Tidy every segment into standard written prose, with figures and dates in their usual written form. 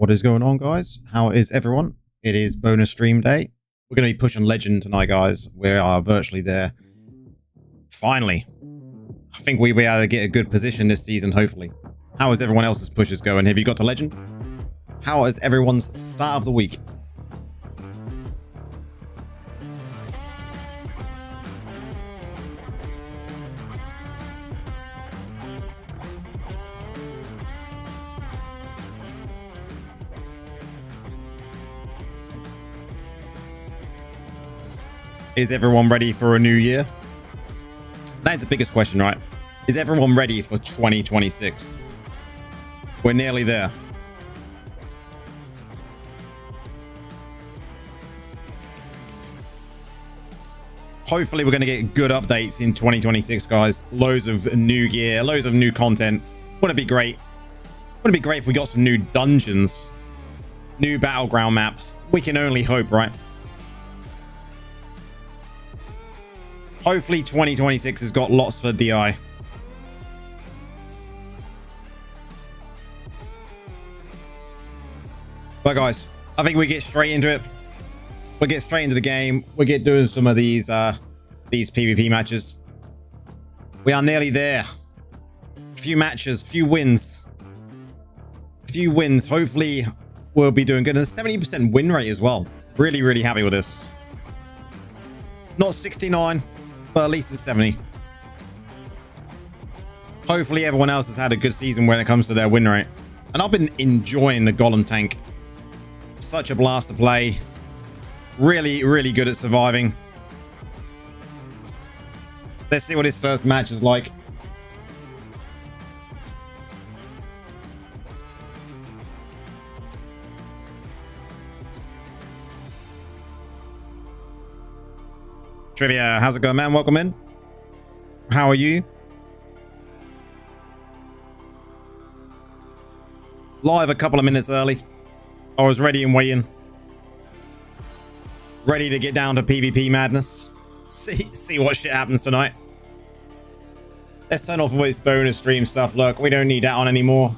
What is going on, guys? How is everyone? It is bonus stream day. We're going to be pushing legend tonight, guys. We are virtually there. Finally. I think we'll be able to get a good position this season, hopefully. How is everyone else's pushes going? Have you got to legend? How is everyone's start of the week? Is everyone ready for a new year? That's the biggest question, right? Is everyone ready for 2026? We're nearly there. Hopefully we're going to get good updates in 2026, guys. Loads of new gear, loads of new content. Wouldn't it be great? Wouldn't it be great if we got some new dungeons, new battleground maps? We can only hope, right? Hopefully 2026 has got lots for DI. But guys, I think we get straight into it. We'll get straight into the game. We'll get doing some of these PvP matches. We are nearly there. Few matches, few wins. Few wins. Hopefully we'll be doing good. And a 70% win rate as well. Really, really happy with this. Not 69. But at least it's 70. Hopefully everyone else has had a good season when it comes to their win rate. And I've been enjoying the Golem tank. Such a blast to play. Really, really good at surviving. Let's see what his first match is like. Trivia, how's it going, man? Welcome in. How are you? Live a couple of minutes early. I was ready and waiting. Ready to get down to PvP madness. See what shit happens tonight. Let's turn off all this bonus stream stuff. Look, we don't need that on anymore.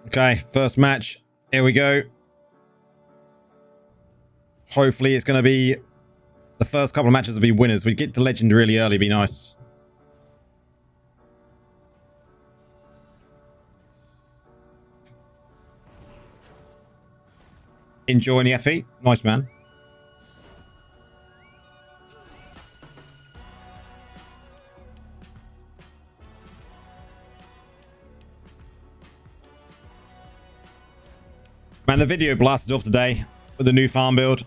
Okay, first match. Here we go. Hopefully it's going to be... The first couple of matches will be winners. We get to legend really early, be nice. Enjoying the FE? Nice, man. Man, the video blasted off today with the new farm build.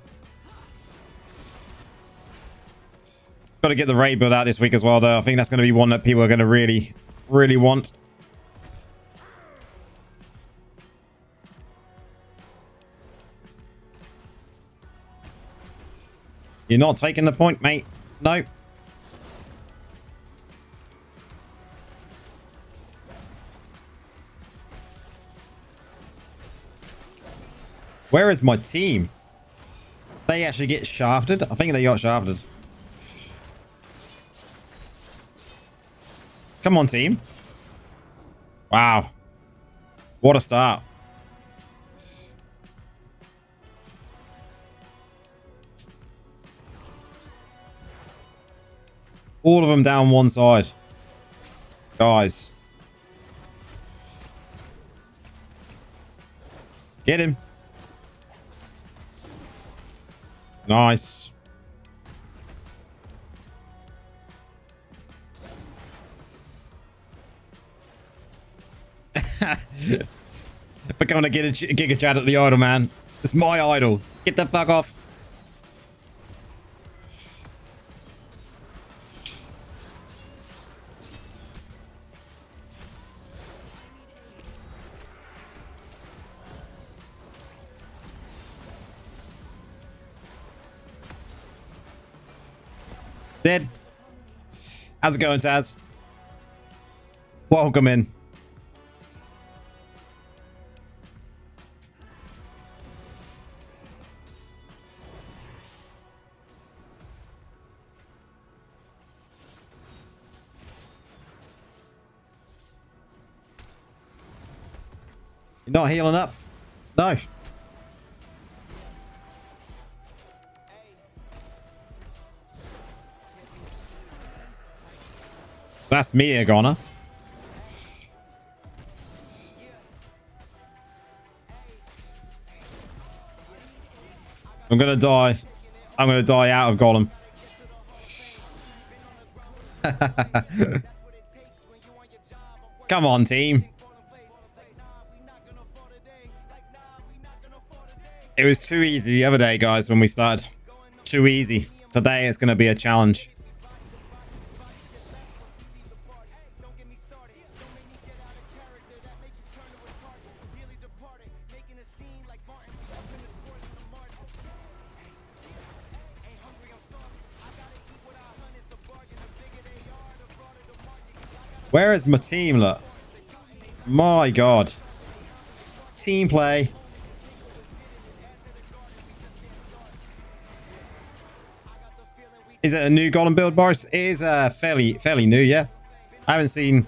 Got to get the raid build out this week as well, though. I think that's going to be one that people are going to really, really want. You're not taking the point, mate. No. Where is my team? They actually get shafted? I think they got shafted. Come on, team. Wow. What a start. All of them down one side. Guys. Get him. Nice. We're going to get a Giga Chat at the idol, man. It's my idol. Get the fuck off. Dead. How's it going, Taz? Welcome in. You're not healing up? No. That's me, Agona. I'm gonna die. I'm gonna die out of Golem. Come on, team. It was too easy the other day, guys, when we started. Too easy. Today it's gonna be a challenge. Where is my team, look? My God. Team play. Is it a new Golem build, Boris? It is fairly new, yeah. I haven't seen...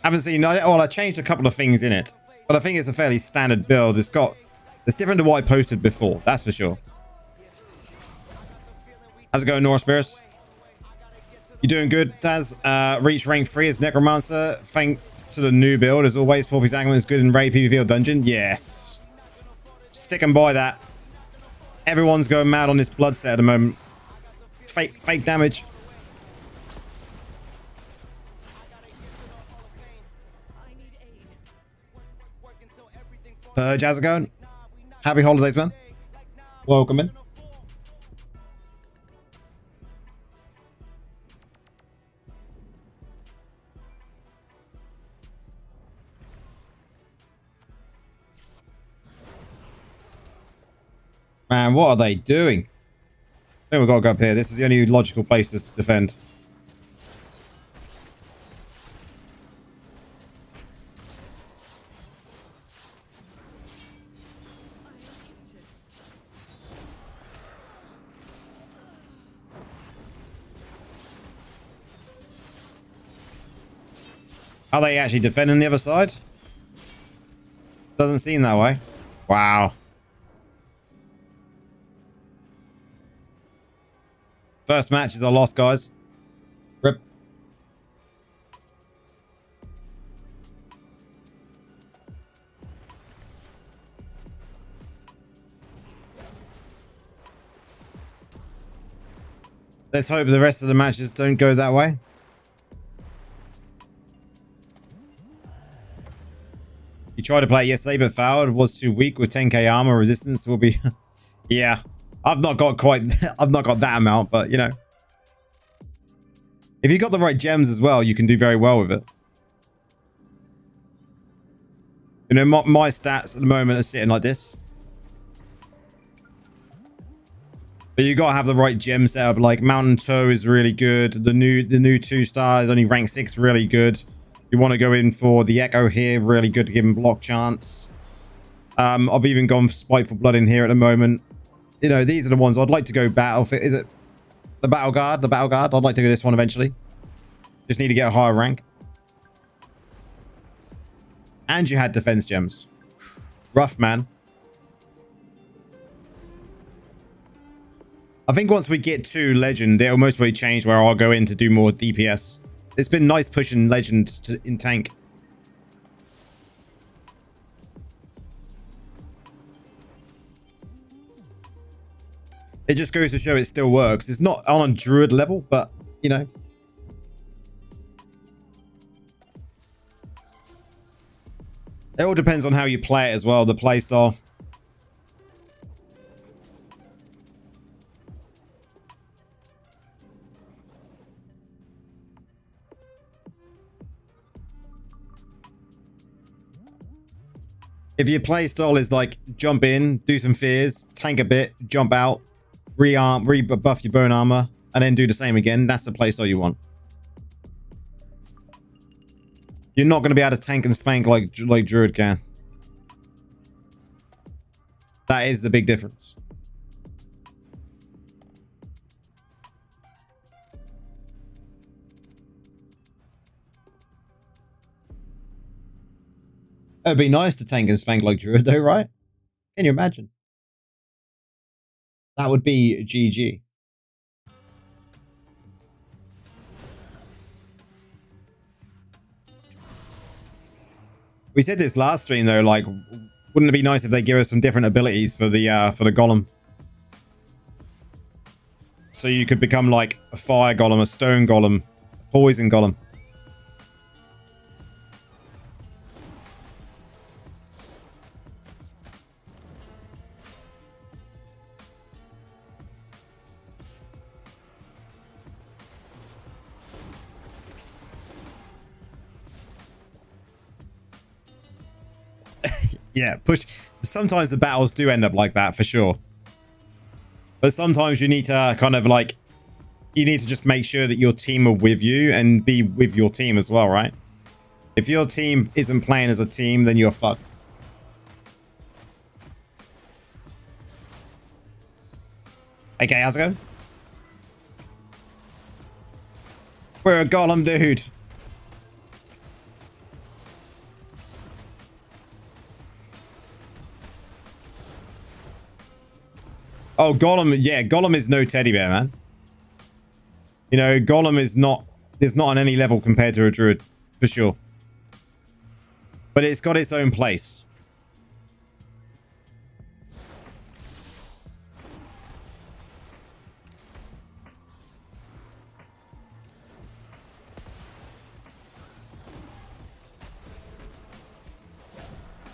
Well, I changed a couple of things in it. But I think it's a fairly standard build. It's different to what I posted before, that's for sure. How's it going, Norse Bears? You doing good, Taz? Reach rank 3 as Necromancer. Thanks to the new build. As always, 4-piece Angler is good in raid, PvP, or dungeon. Yes. Sticking by that. Everyone's going mad on this blood set at the moment. Fake damage. Purge, how's it going? Happy holidays, man. Welcome in. Man, what are they doing? I think we've got to go up here. This is the only logical place to defend. Are they actually defending the other side? Doesn't seem that way. Wow. First match is a loss, guys. Rip. Let's hope the rest of the matches don't go that way. You tried to play it yesterday but failed. Was too weak with 10k armor. Resistance will be... Yeah. I've not got that amount, but you know. If you got the right gems as well, you can do very well with it. You know, my stats at the moment are sitting like this. But you gotta have the right gem setup. Like Mountain Toe is really good. The new 2-star is only rank 6, really good. You want to go in for the Echo here, really good to give him block chance. I've even gone for Spiteful Blood in here at the moment. You know, these are the ones I'd like to go battle for. Is it the Battle Guard? The Battle Guard. I'd like to go this one eventually. Just need to get a higher rank. And you had defense gems. Rough, man. I think once we get to Legend, it'll most probably change where I'll go in to do more DPS. It's been nice pushing Legend in tank. It just goes to show it still works. It's not on a druid level, but, you know. It all depends on how you play it as well, the play style. If your play style is like jump in, do some fears, tank a bit, jump out, rebuff your bone armor, and then do the same again. That's the playstyle you want. You're not going to be able to tank and spank like Druid can. That is the big difference. It'd be nice to tank and spank like Druid though, right? Can you imagine? That would be GG. We said this last stream though, like, wouldn't it be nice if they give us some different abilities for the golem? So you could become like a fire golem, a stone golem, a poison golem. Yeah, push. Sometimes the battles do end up like that for sure. But sometimes you need to kind of like, you need to just make sure that your team are with you and be with your team as well, right? If your team isn't playing as a team, then you're fucked. Okay, how's it going? We're a golem, dude. Oh, Golem, yeah, Golem is no teddy bear, man. You know, Golem is not on any level compared to a Druid, for sure. But it's got its own place.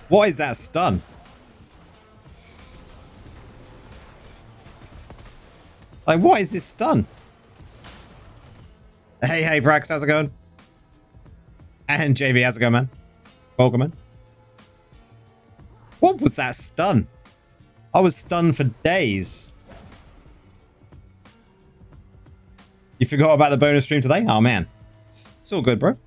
What is that stun? Like, what is this stun? Hey, Brax, how's it going? And JB, how's it going, man? Welcome, man. What was that stun? I was stunned for days. You forgot about the bonus stream today? Oh, man. It's all good, bro.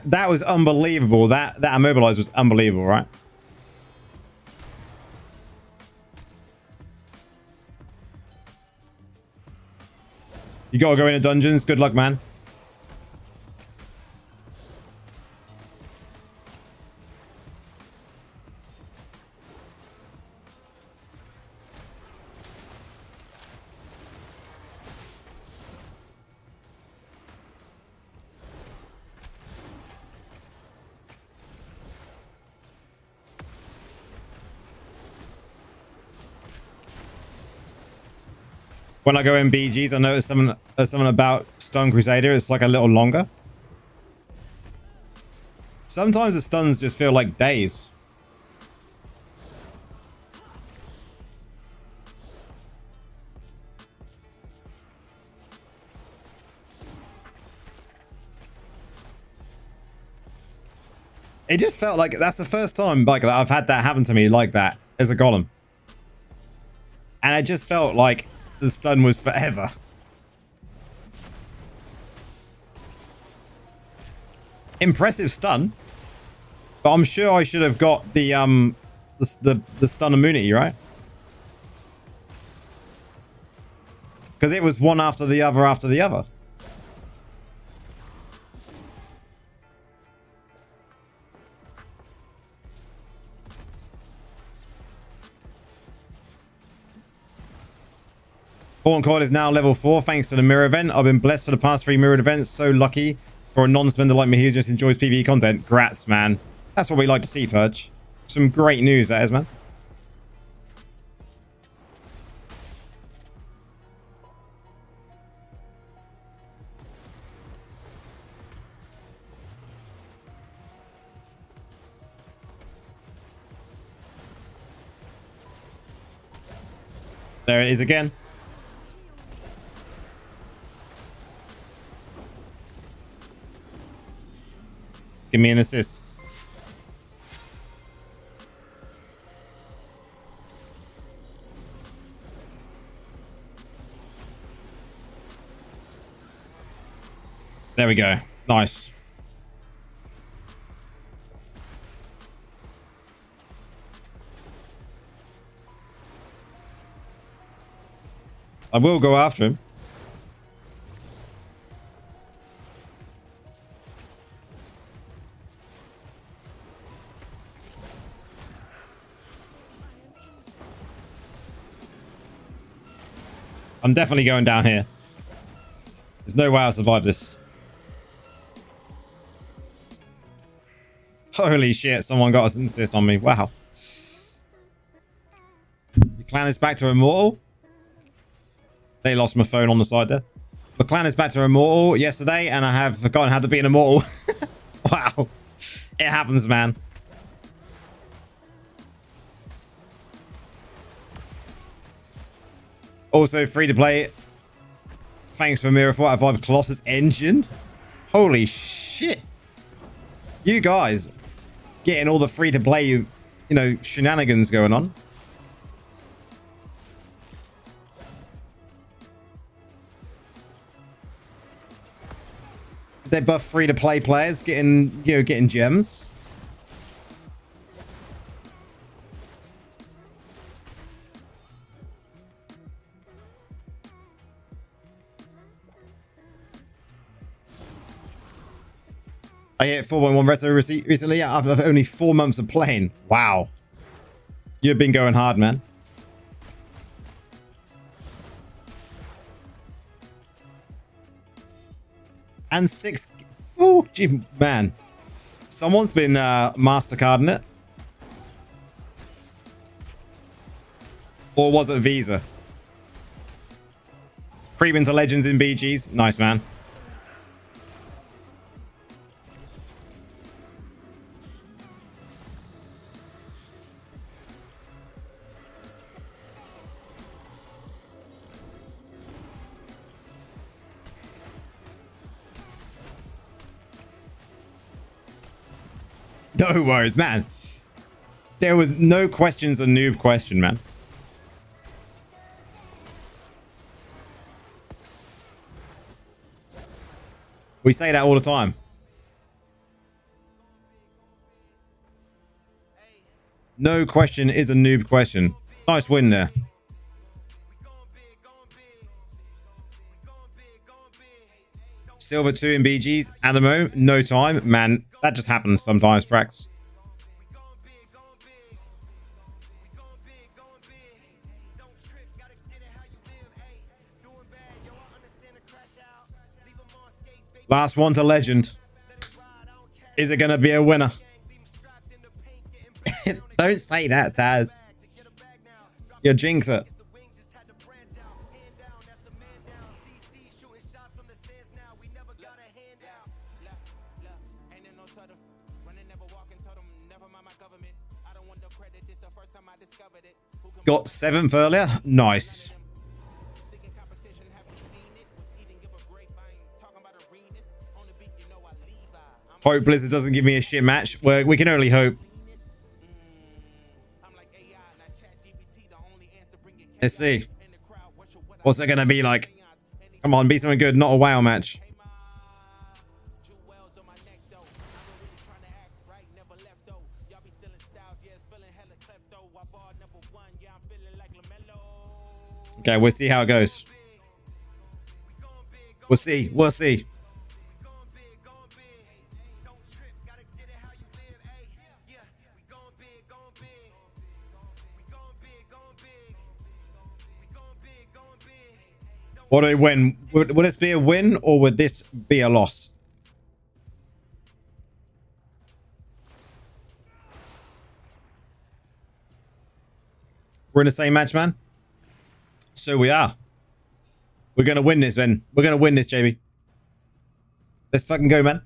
That was unbelievable. That immobilize was unbelievable, right? You gotta go into dungeons. Good luck, man. When I go in BGs, I notice something about Stun Crusader. It's like a little longer. Sometimes the stuns just feel like days. It just felt like that's the first time like that I've had that happen to me like that as a golem. And it just felt like the stun was forever. Impressive stun. But I'm sure I should have got the stun immunity, right? Because it was one after the other after the other. Horn Coil is now level 4 thanks to the mirror event. I've been blessed for the past 3 mirrored events. So lucky for a non-spender like me who just enjoys PvE content. Grats, man. That's what we like to see, Purge. Some great news, that is, man. There it is again. Give me an assist. There we go. Nice. I will go after him. I'm definitely going down here. There's no way I'll survive this. Holy shit, someone got an assist on me. Wow. Your clan is back to immortal. They lost my phone on the side there. The clan is back to immortal yesterday, and I have forgotten how to be an immortal. Wow. It happens, man. Also, free to play. Thanks for Mirror 4 out of 5 Colossus Engine. Holy shit. You guys getting all the free to play, you know, shenanigans going on. They buff free to play players getting, you know, getting gems. I hit 4.1 resto recently after only 4 months of playing. Wow. You've been going hard, man. And 6. Oh, gee, man. Someone's been MasterCarding it. Or was it Visa? Creep into Legends in BGs. Nice, man. No worries, man. There was no questions a noob question, man. We say that all the time. No question is a noob question. Nice win there. Silver 2 in BGs at the moment. No time. Man, that just happens sometimes, Prax. Last one to legend. Is it going to be a winner? Don't say that, Taz. You jinx it. Got 7th earlier. Nice. Hope Blizzard doesn't give me a shit match. Well, we can only hope. Let's see. What's it going to be like? Come on, be something good, not a WoW match. Okay, we'll see how it goes. We'll see. We'll see. What do we win? Would this be a win or would this be a loss? We're in the same match, man. So we are. We're going to win this, man. We're going to win this, JB. Let's fucking go, man.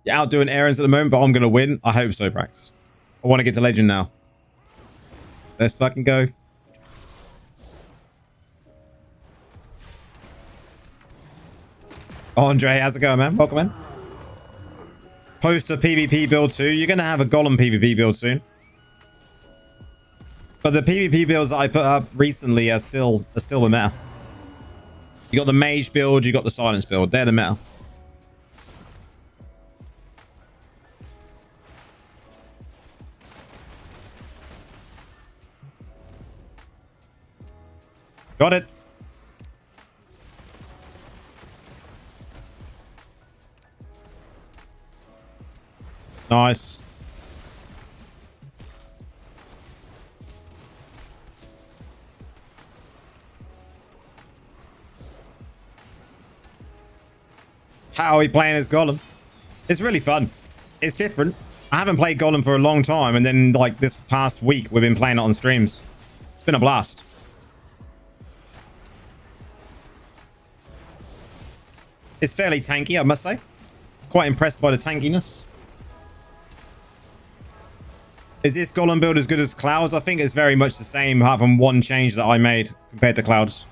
You're out doing errands at the moment, but I'm going to win. I hope so, Prax. I want to get to legend now. Let's fucking go. Andre, how's it going, man? Welcome in. Post a PvP build too. You're going to have a Golem PvP build soon. But the PvP builds that I put up recently are still the meta. You got the Mage build, you got the Silence build. They're the meta. Got it. Nice. How are we playing as Golem? It's really fun. It's different. I haven't played Golem for a long time, and then like this past week we've been playing it on streams. It's been a blast. It's fairly tanky, I must say. Quite impressed by the tankiness. Is this Golem build as good as Clouds? I think it's very much the same, apart from one change that I made compared to Clouds.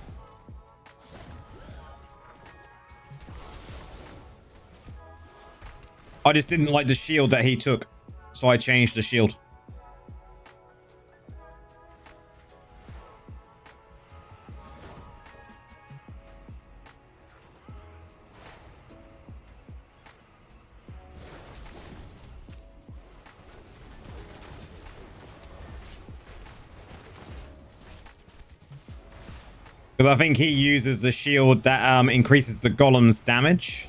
I just didn't like the shield that he took, so I changed the shield. Because I think he uses the shield that increases the Golem's damage.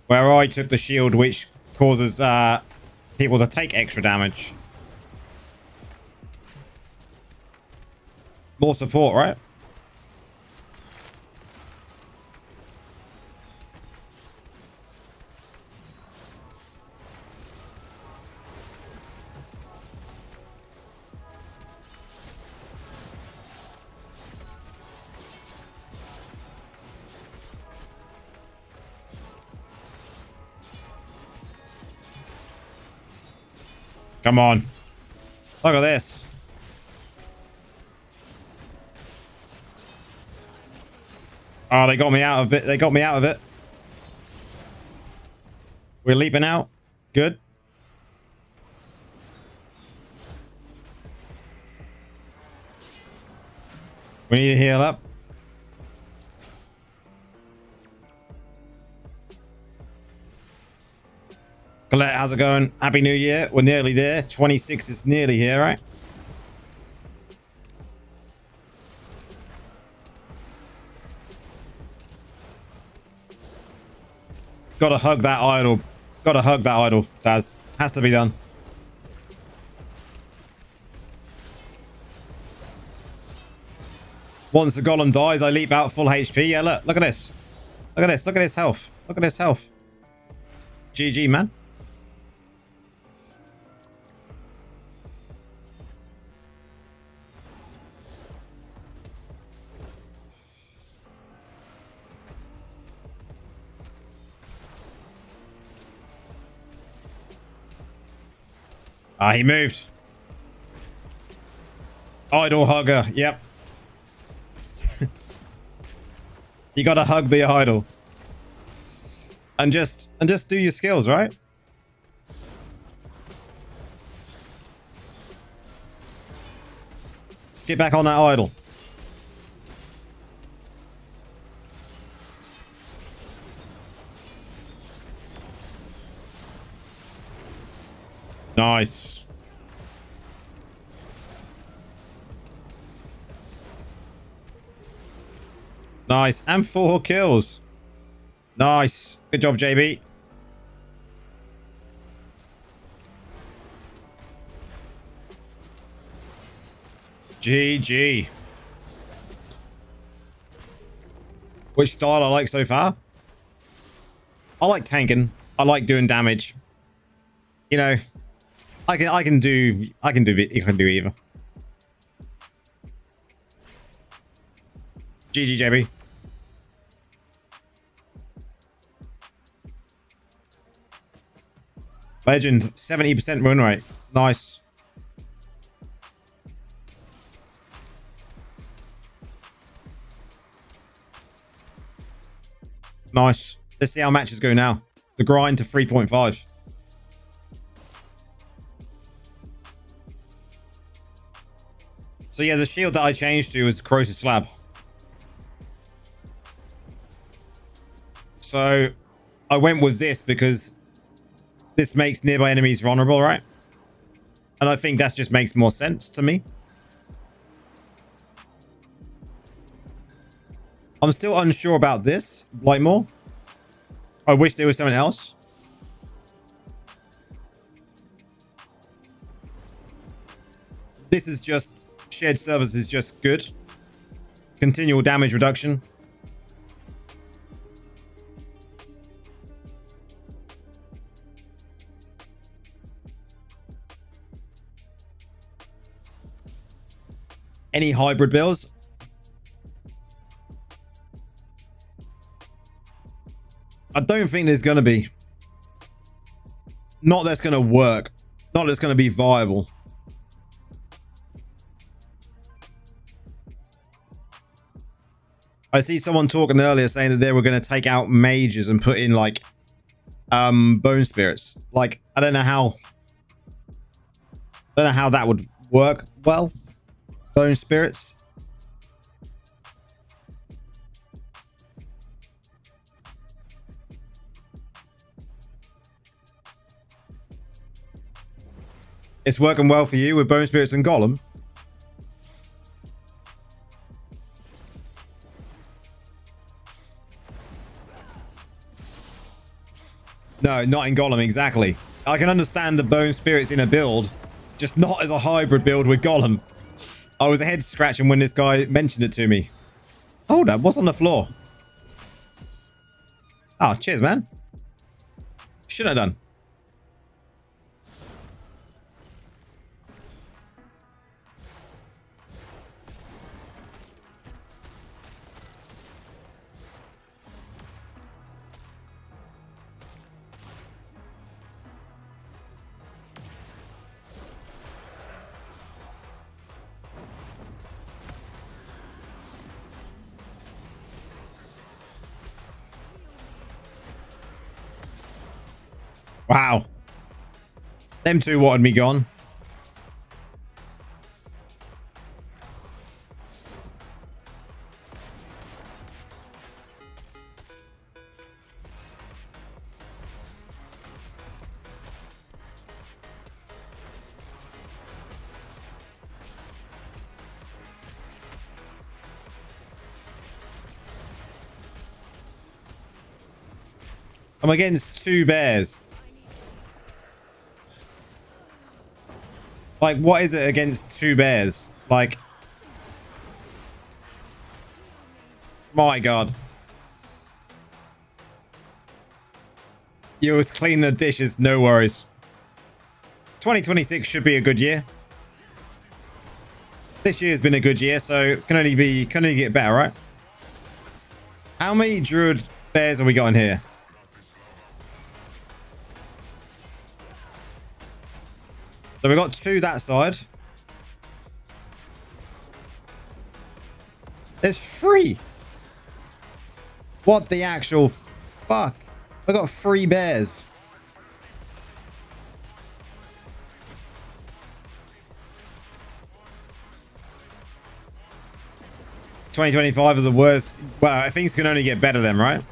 Where I took the shield which causes people to take extra damage. More support, right? Come on. Look at this. Oh, they got me out of it. They got me out of it. We're leaping out. Good. We need to heal up. Colette, how's it going? Happy New Year. We're nearly there. 26 is nearly here, right? Gotta hug that idol. Gotta hug that idol, Taz. Has to be done. Once the golem dies, I leap out full HP. Yeah, look at this. Look at this. Look at his health. Look at his health. GG, man. Ah, he moved. Idol hugger. Yep. You gotta hug the idol. And just do your skills, right? Let's get back on that idol. Nice. Nice. And 4 kills. Nice. Good job, JB. GG. Which style I like so far? I like tanking. I like doing damage. You know, I can do either. GG, JB. Legend, 70% win rate. Nice. Nice. Let's see how matches go now. The grind to 3.5. So yeah, the shield that I changed to is Corrosive Slab. So I went with this because this makes nearby enemies vulnerable, right? And I think that just makes more sense to me. I'm still unsure about this, Blightmore. I wish there was something else. This is just, shared service is just good. Continual damage reduction. Any hybrid builds? I don't think there's going to be. Not that's going to work. Not that's going to be viable. I see someone talking earlier saying that they were going to take out mages and put in like bone spirits. Like, I don't know how that would work well. Bone spirits. It's working well for you with bone spirits and golem. No, not in golem, exactly. I can understand the bone spirits in a build, just not as a hybrid build with golem. I was head scratching when this guy mentioned it to me. Hold up, what's on the floor? Oh, cheers, man. Should have done. Wow. Them two wanted me gone. I'm against two bears. Like, what is it against two bears? Like, my God. You was cleaning the dishes, no worries. 2026 should be a good year. This year's been a good year, so can only get better, right? How many druid bears have we got in here? So we got two that side. There's three. What the actual fuck? I got three bears. $2025 are the worst. Well, things can only get better then, right?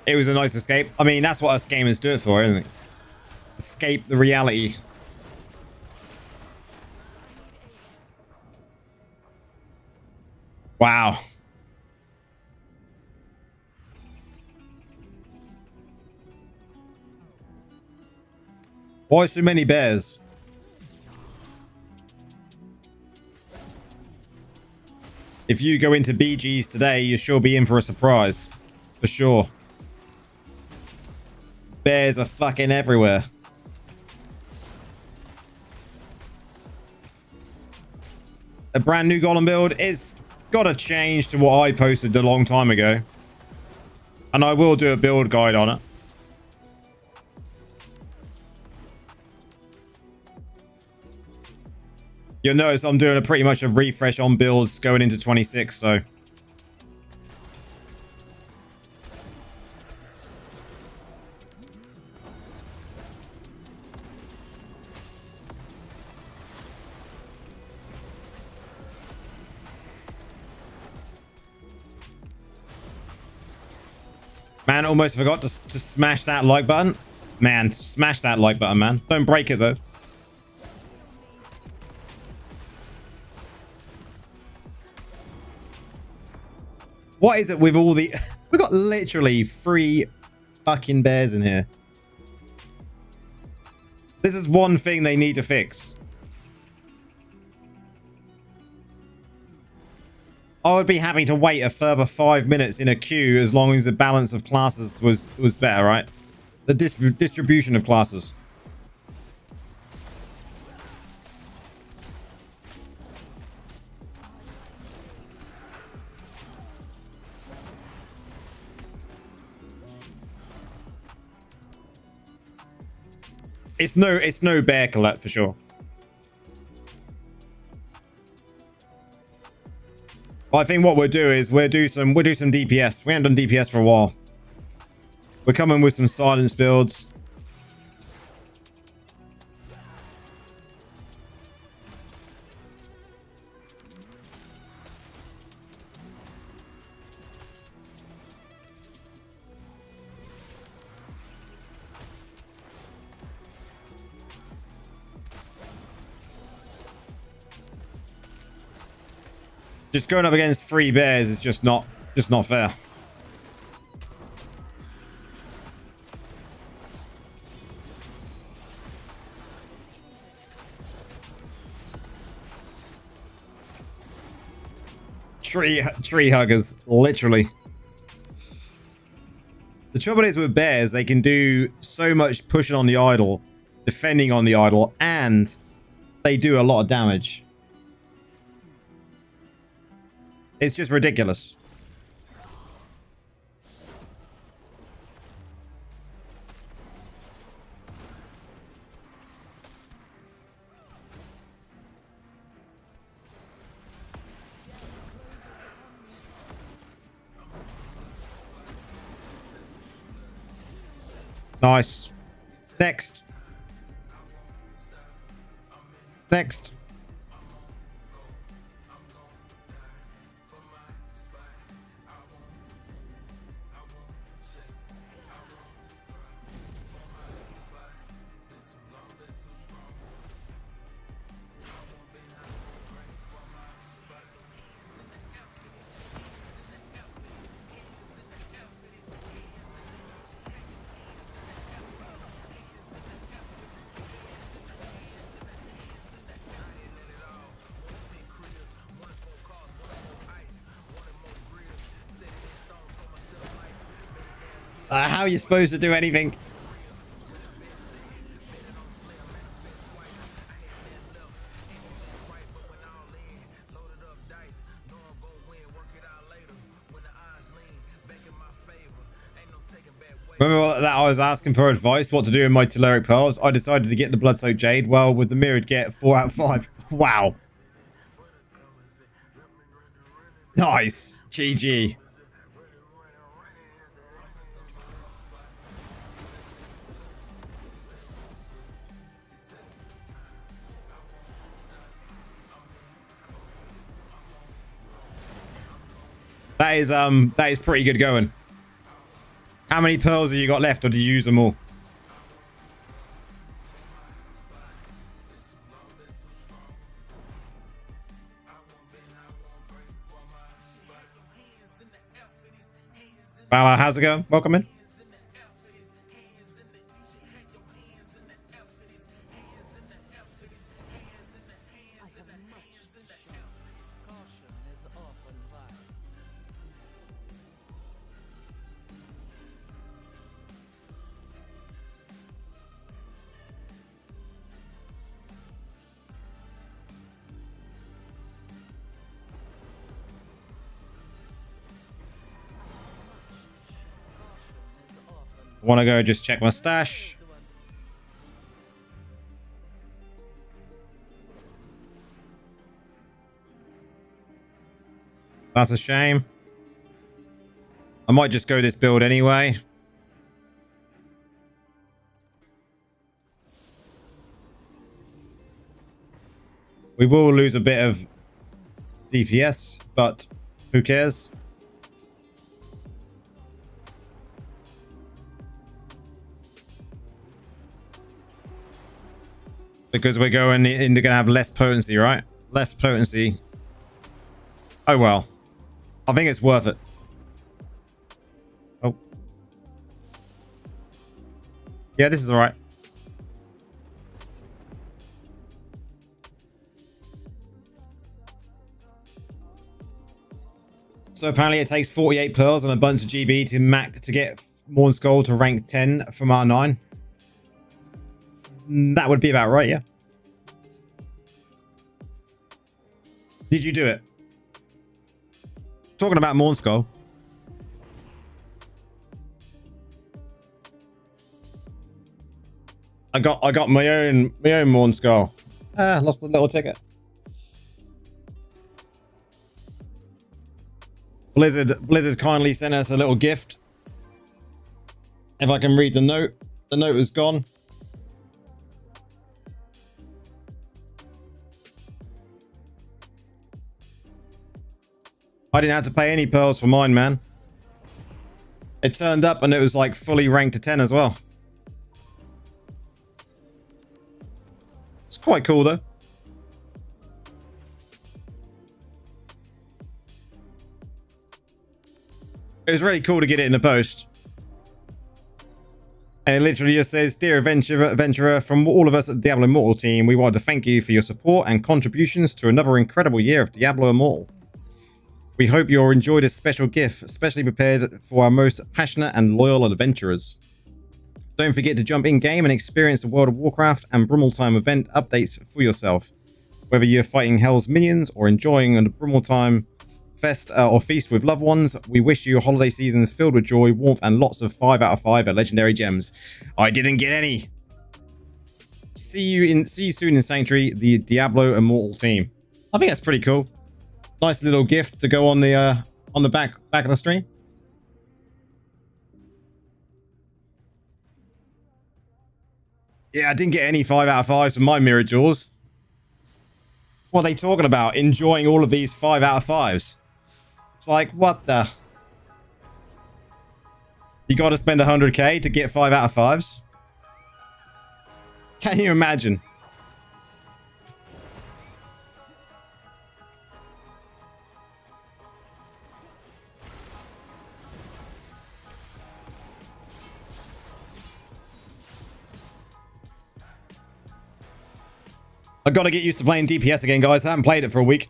It was a nice escape. I mean, that's what us gamers do it for, isn't it? Escape the reality. Wow. Why so many bears? If you go into BGs today, you'll sure be in for a surprise. For sure. Bears are fucking everywhere. A brand new golem build is gotta change to what I posted a long time ago. And I will do a build guide on it. You'll notice I'm doing pretty much a refresh on builds going into 26, so... Man, almost forgot to smash that like button. Man, smash that like button, man. Don't break it, though. What is it with all the... We've got literally 3 fucking bears in here. This is one thing they need to fix. I would be happy to wait a further 5 minutes in a queue as long as the balance of classes was better, right? The distribution of classes. It's no bear collect for sure. But I think what we'll do is we'll do some DPS. We haven't done DPS for a while. We're coming with some silence builds. Just going up against 3 bears is just not fair. Tree huggers, literally. The trouble is with bears, they can do so much pushing on the idol, defending on the idol, and they do a lot of damage. It's just ridiculous. Nice. Next. Next. How are you supposed to do anything? Remember that I was asking for advice what to do in my Telluric Pearls? I decided to get the Blood-Soaked Jade. Well, with the mirrored get 4 out of 5. Wow. Nice. GG. That is pretty good going. How many pearls have you got left, or did you use them all? Valor, how's it going? Welcome in. Want to go just check my stash. That's a shame. I might just go this build anyway. We will lose a bit of DPS, but who cares? Because we're going into going to have less potency, right? Less potency. Oh well. I think it's worth it. Oh. Yeah, this is alright. So apparently it takes 48 pearls and a bunch of GB to get Morn's Gold to rank 10 from R9. That would be about right, yeah. Did you do it? Talking about Morn's Gold. I got my own Morn's Gold. Lost a little ticket. Blizzard kindly sent us a little gift. If I can read the note is gone. I didn't have to pay any pearls for mine, man. It turned up and it was like fully ranked to 10 as well. It's quite cool though. It was really cool to get it in the post. And it literally just says, "Dear adventurer, from all of us at Diablo Immortal team, we wanted to thank you for your support and contributions to another incredible year of Diablo Immortal. We hope you'll enjoy this special gift, especially prepared for our most passionate and loyal adventurers. Don't forget to jump in-game and experience the World of Warcraft and Brummeltime event updates for yourself. Whether you're fighting Hell's minions or enjoying a Brummeltime fest or feast with loved ones, we wish you holiday seasons filled with joy, warmth, and lots of 5 out of 5 at legendary gems." I didn't get any. See you soon in Sanctuary, the Diablo Immortal team. I think that's pretty cool. Nice little gift to go on the back of the stream. Yeah, I didn't get any 5 out of 5s from my Mirror Jewels. What are they talking about? Enjoying all of these 5 out of 5s. It's like, what the? You got to spend 100k to get 5 out of 5s? Can you imagine? I've got to get used to playing DPS again, guys. I haven't played it for a week.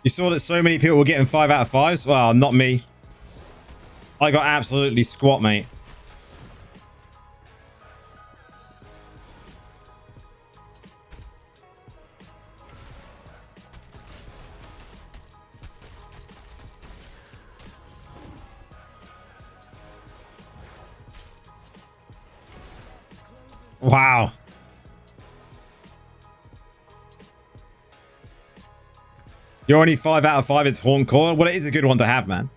You saw that so many people were getting 5 out of 5s? Well, not me. I got absolutely squat, mate. Wow. You're only 5 out of 5. It's Horn Coil. Well, it is a good one to have, man.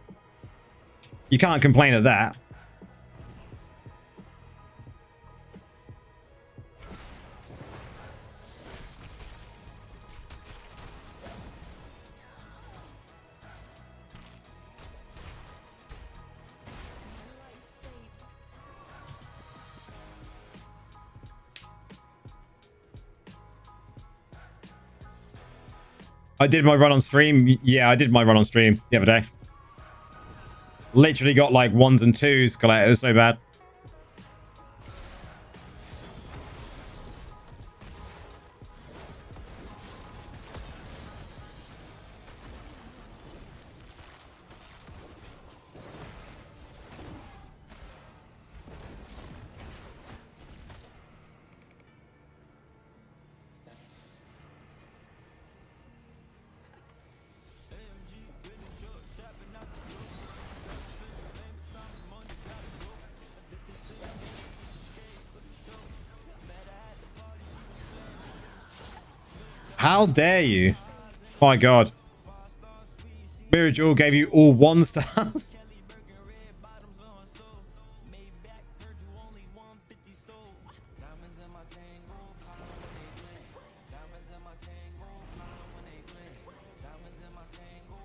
You can't complain at that. I did my run on stream. Yeah, I did my run on stream the other day. Literally got like 1s and 2s collected. It was so bad. How dare you? My God. Spiritual gave you all 1 stars.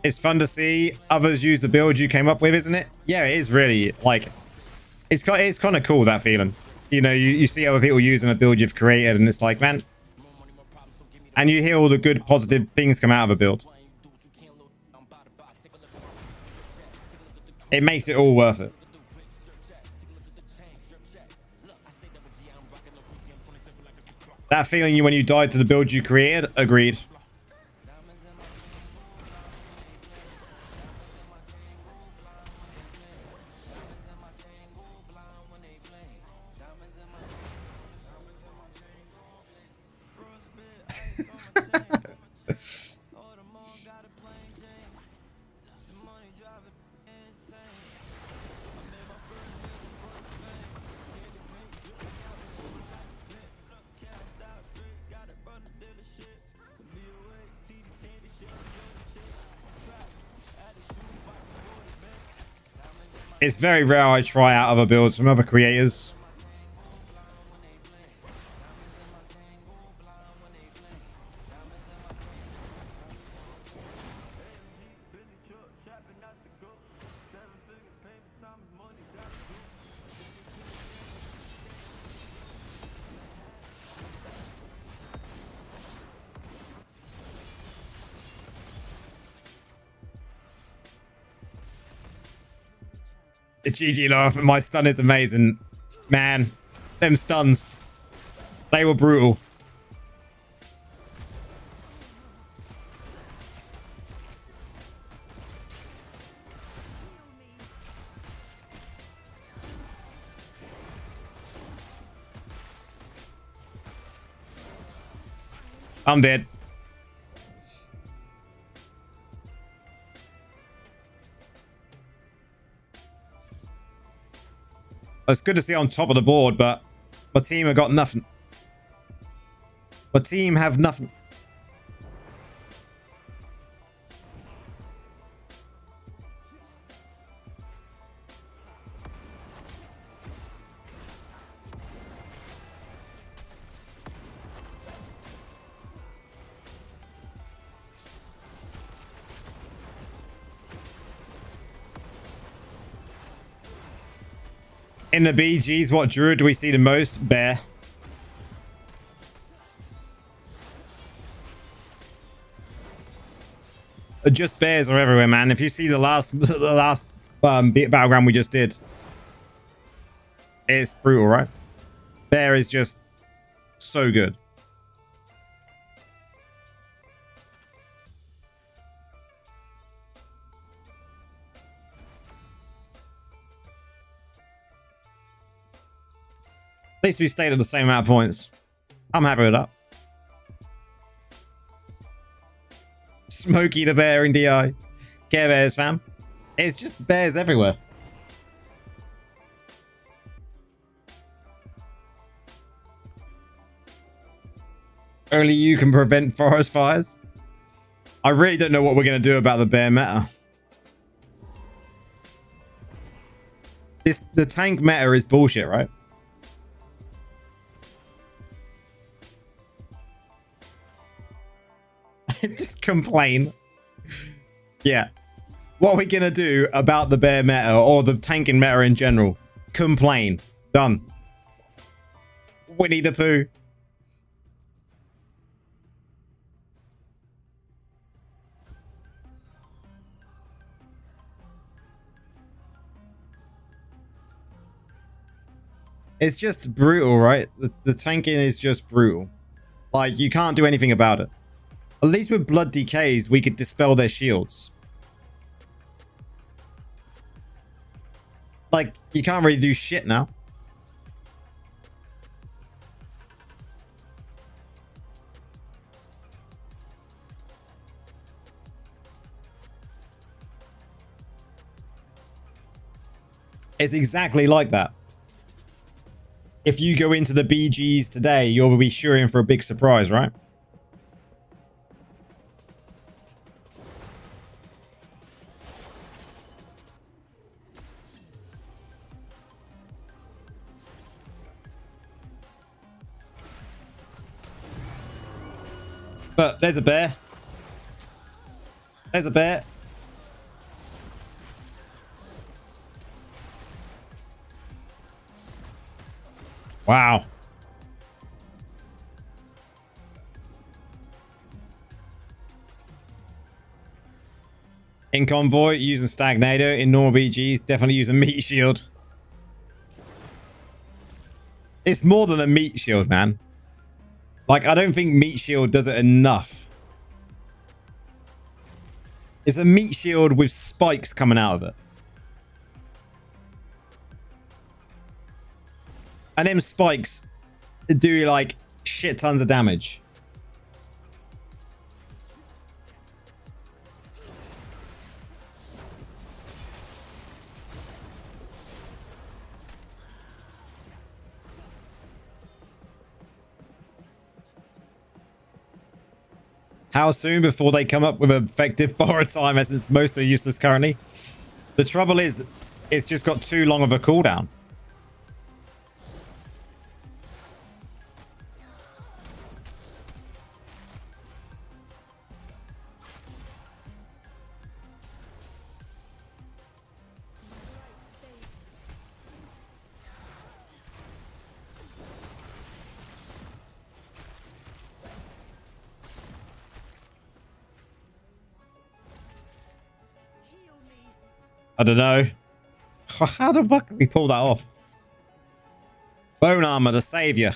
It's fun to see others use the build you came up with, isn't it? Yeah, it is really, like, it's kind of cool, that feeling. You know, you see other people using a build you've created and it's like, man, and you hear all the good positive things come out of a build. It makes it all worth it. That feeling when you died to the build you created, agreed. It's very rare I try out other builds from other creators. GG laugh. My stun is amazing. Man, them stuns. They were brutal. I'm dead. It's good to see on top of the board, but my team have got nothing. My team have nothing. In the BGs, what druid do we see the most? Bear. Just bears are everywhere, man. If you see the last battleground we just did, it's brutal, right? Bear is just so good. At least we stayed at the same amount of points. I'm happy with that. Smokey the bear in DI. Care Bears, fam. It's just bears everywhere. Only you can prevent forest fires. I really don't know what we're going to do about the bear meta. The tank meta is bullshit, right? Just complain. Yeah. What are we going to do about the bear meta or the tanking meta in general? Complain. Done. Winnie the Pooh. It's just brutal, right? The tanking is just brutal. Like, you can't do anything about it. At least with blood decays, we could dispel their shields. Like, you can't really do shit now. It's exactly like that. If you go into the BGs today, you'll be sure in for a big surprise, right? But there's a bear. There's a bear. Wow. In convoy, using Stagnator. In normal BGs, definitely use a meat shield. It's more than a meat shield, man. Like, I don't think meat shield does it enough. It's a meat shield with spikes coming out of it. And them spikes do like shit tons of damage. How soon before they come up with an effective borrowed time, as it's mostly useless currently? The trouble is, it's just got too long of a cooldown. I don't know. How the fuck did we pull that off? Bone armor, the savior.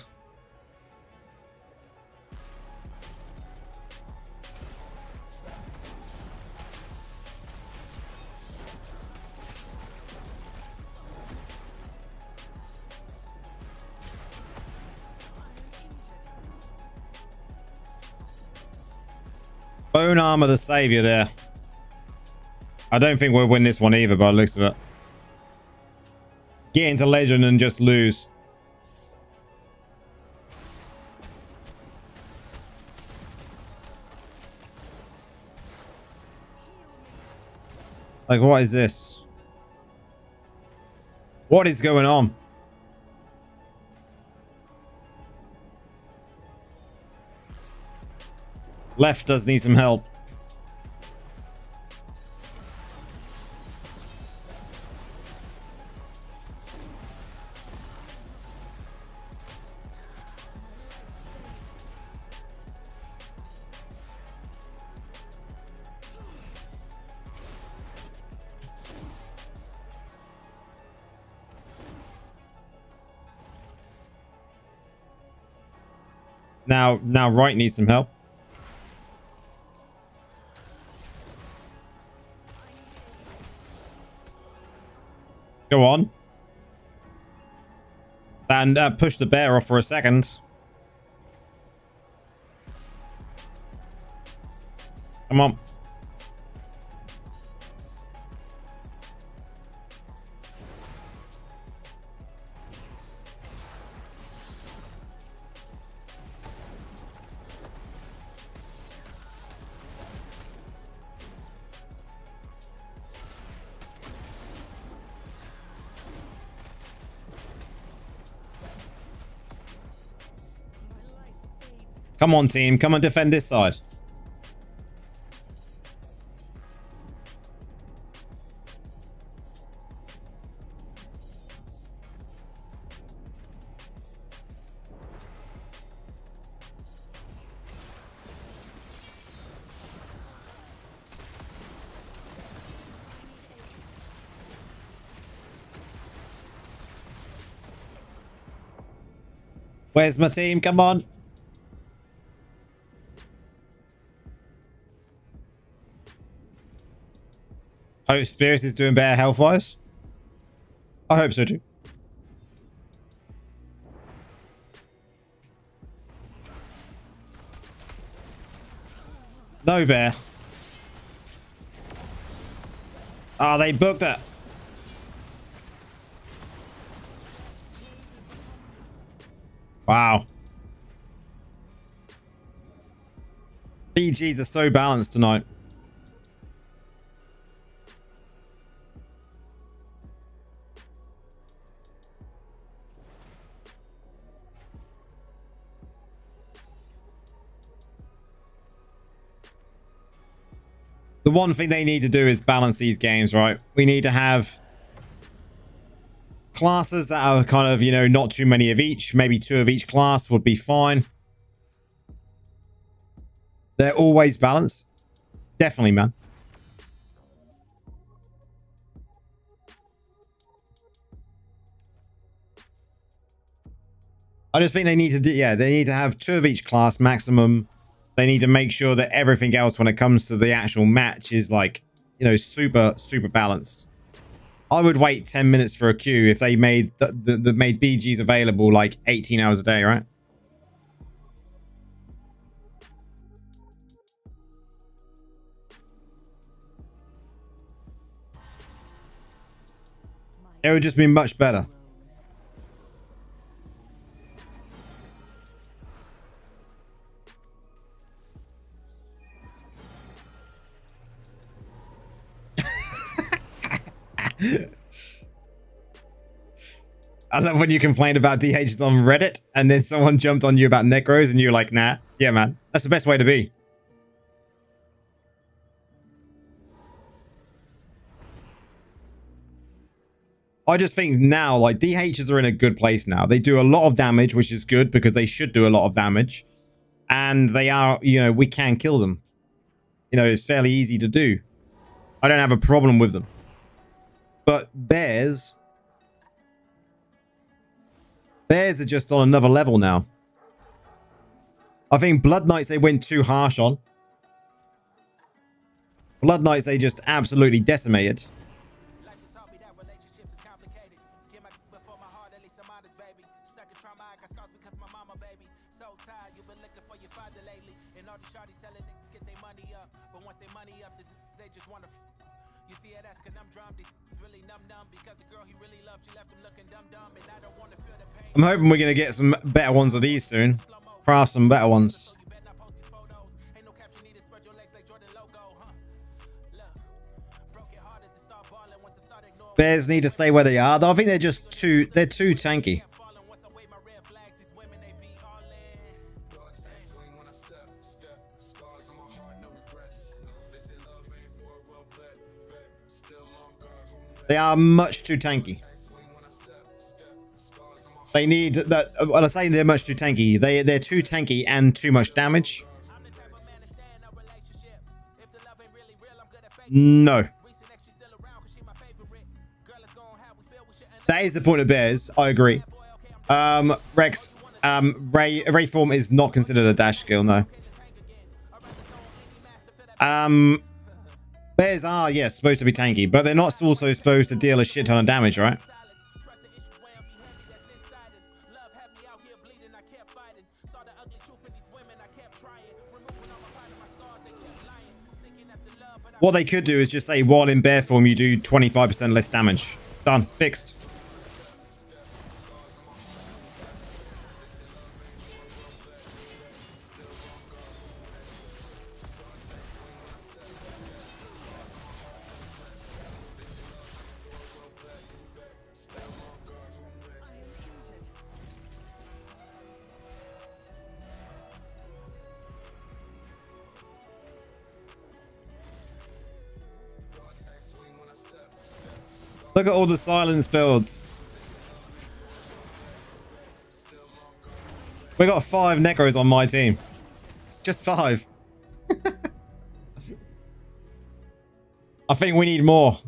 Bone armor, the savior there. I don't think we'll win this one either, by the looks of it. Get into legend and just lose. Like, what is this? What is going on? Left does need some help. Now right needs some help. Go on. And push the bear off for a second. Come on. Come on, team. Come and defend this side. Where's my team? Come on. Hope Spirits is doing better health-wise. I hope so too. No bear. Ah, they booked it. Wow. BGs are so balanced tonight. The one thing they need to do is balance these games, right? We need to have classes that are kind of, you know, not too many of each. Maybe 2 of each class would be fine. They're always balanced. Definitely, man. I just think they need to do, yeah, they need to have 2 of each class maximum. They need to make sure that everything else when it comes to the actual match is like, you know, super balanced. I would wait 10 minutes for a queue if they made made BGs available like 18 hours a day, right? It would just be much better. I love when you complained about DHs on Reddit and then someone jumped on you about necros and you're like, nah, yeah, man, that's the best way to be. I just think now, like, DHs are in a good place now. They do a lot of damage, which is good because they should do a lot of damage. And they are, you know, we can kill them. You know, it's fairly easy to do. I don't have a problem with them. But bears are just on another level now. I think Blood Knights they went too harsh on. Blood Knights they just absolutely decimated. I'm hoping we're going to get some better ones of these soon. Craft some better ones. Bears need to stay where they are. I think they're just too tanky. They are much too tanky. They need that. Well, I say they're much too tanky. They're too tanky and too much damage. No. That is the point of bears. I agree. Rex, Ray form is not considered a dash skill. No. Bears are, yes, supposed to be tanky, but they're not also supposed to deal a shit ton of damage, right? What they could do is just say, while in bear form, you do 25% less damage. Done. Fixed. Look at all the silence builds. We got 5 necros on my team. Just 5. I think we need more.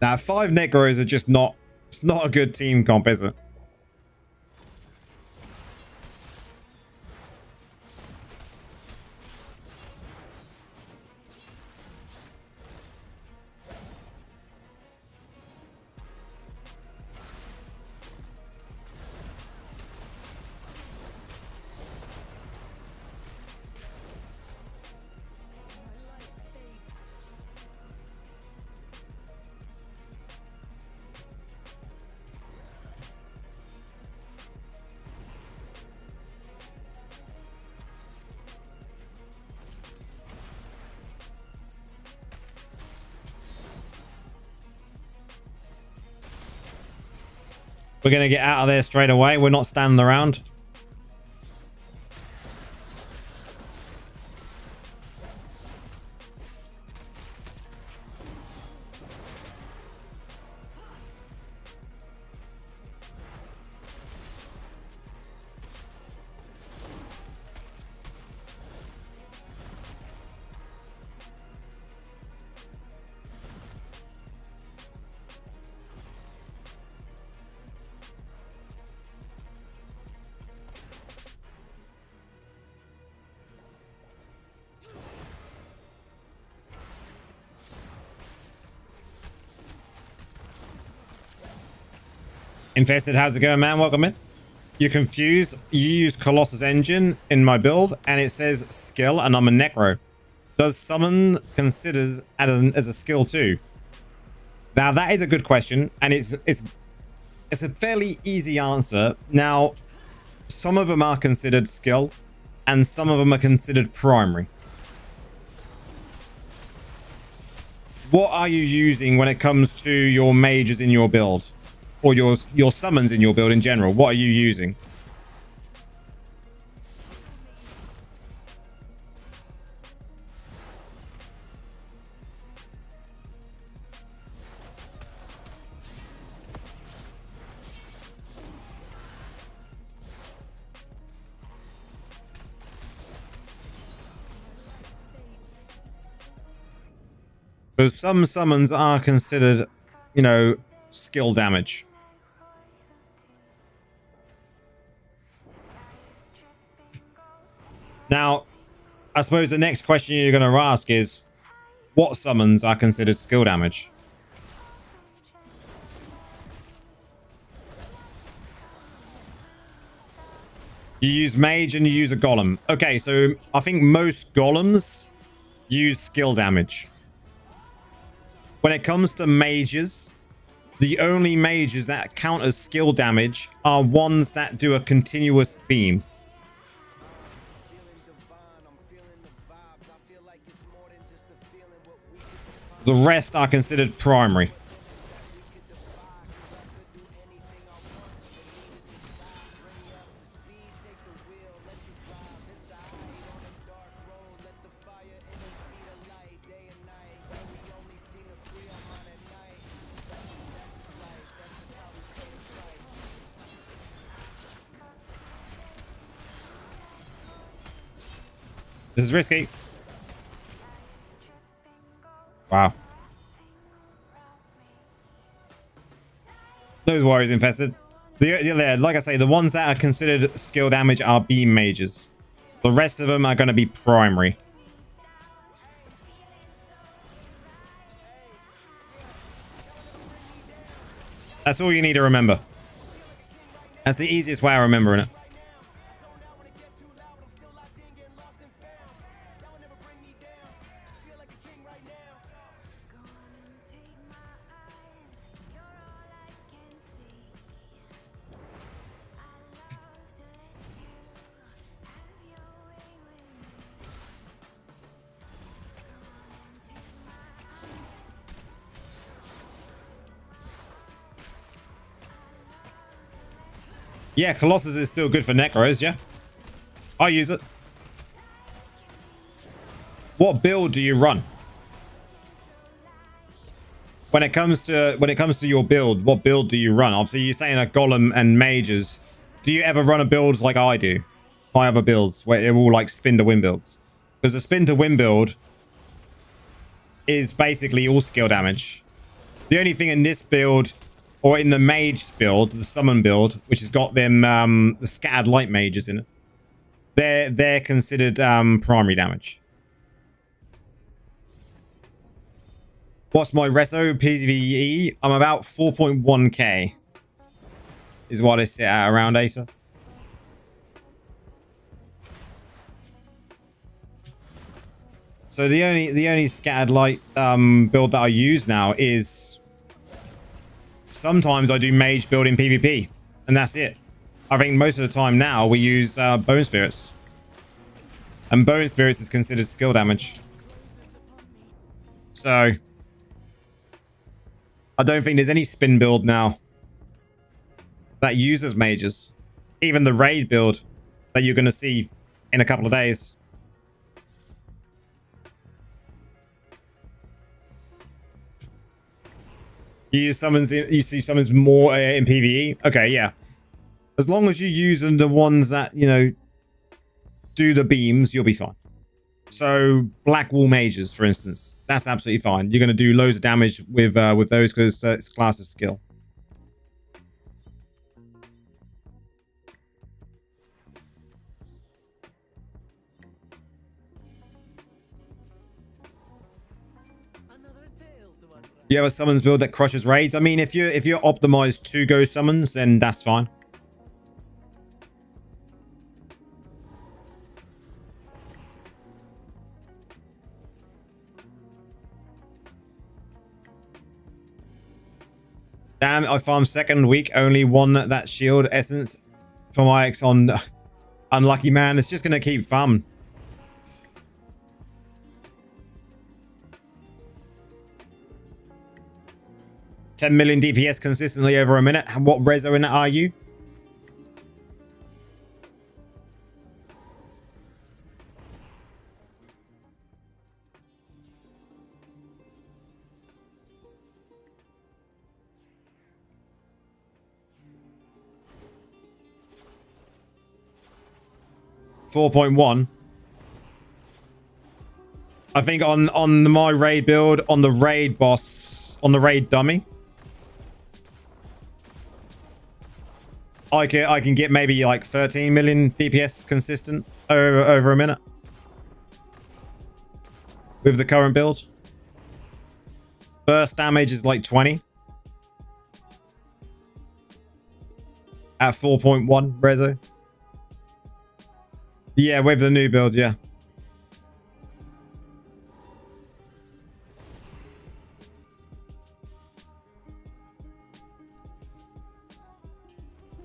Now, 5 necros are just not... It's not a good team comp, is it? We're going to get out of there straight away. We're not standing around. Infested, how's it going, man? Welcome in. You're confused. You use Colossus Engine in my build, and it says skill, and I'm a Necro. Does summon considers as a skill too? Now, that is a good question, and it's a fairly easy answer. Now, some of them are considered skill, and some of them are considered primary. What are you using when it comes to your mages in your build? Or your summons in your build in general? What are you using? So some summons are considered, you know, skill damage. Now, I suppose the next question you're going to ask is, what summons are considered skill damage? You use mage and you use a golem. Okay, so I think most golems use skill damage. When it comes to mages, the only mages that count as skill damage are ones that do a continuous beam. The rest are considered primary. This is risky. Wow. Those warriors infested. Like I say, the ones that are considered skill damage are beam mages. The rest of them are going to be primary. That's all you need to remember. That's the easiest way of remembering it. Yeah, Colossus is still good for Necros, yeah. I use it. What build do you run? When it comes to your build, what build do you run? Obviously, you're saying a golem and mages. Do you ever run a build like I do? I have a builds where they're all like spin to win builds. Because a spin to win build is basically all skill damage. The only thing in this build, or in the mage build, the summon build, which has got them the scattered light mages in it, they're considered primary damage. What's my reso PvE? I'm about 4.1k is what I sit at around Acer. So the only scattered light build that I use now is sometimes I do mage build in PvP, and that's it. I think most of the time now we use bone spirits, and bone spirits is considered skill damage. So I don't think there's any spin build now that uses mages. Even the raid build that you're going to see in a couple of days. You use summons. You see summons more in PvE. Okay, yeah. As long as you use the ones that, you know, do the beams, you'll be fine. So black wall mages, for instance, that's absolutely fine. You're going to do loads of damage with those because it's class as skill. You have a summons build that crushes raids. I mean, if you're optimized to go summons, then that's fine. Damn, I farmed second week, only won that shield essence for my ex on unlucky man. It's just gonna keep farming. $10 million DPS consistently over a minute. What rezo in it are you? .1. I think on my raid build, on the raid boss, on the raid dummy, I can get maybe like 13 million DPS consistent over a minute with the current build. Burst damage is like 20 at 4.1 rezo. Yeah, with the new build, yeah.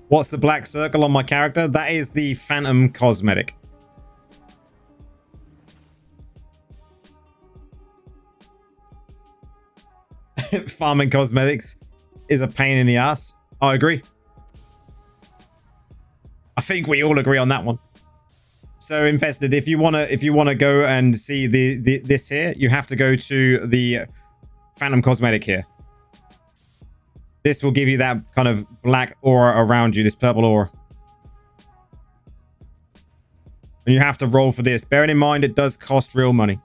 What's the black circle on my character? That is the Phantom cosmetic. Farming cosmetics is a pain in the ass. I agree. I think we all agree on that one. So Infested, if you wanna go and see this here, you have to go to the Phantom cosmetic here. This will give you that kind of black aura around you, this purple aura. And you have to roll for this. Bearing in mind, it does cost real money.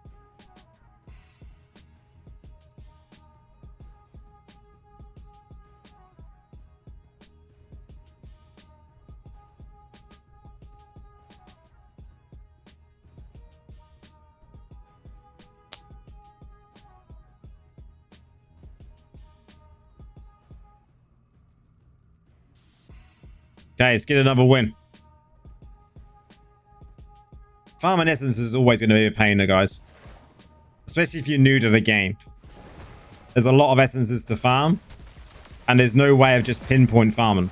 Okay, let's get another win. Farming essence is always going to be a pain, though, guys. Especially if you're new to the game. There's a lot of essences to farm. And there's no way of just pinpoint farming.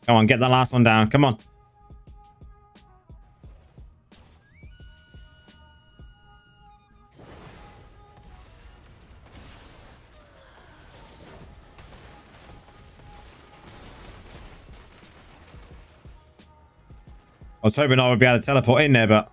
Come on, get that last one down. Come on. I was hoping I would be able to teleport in there, but...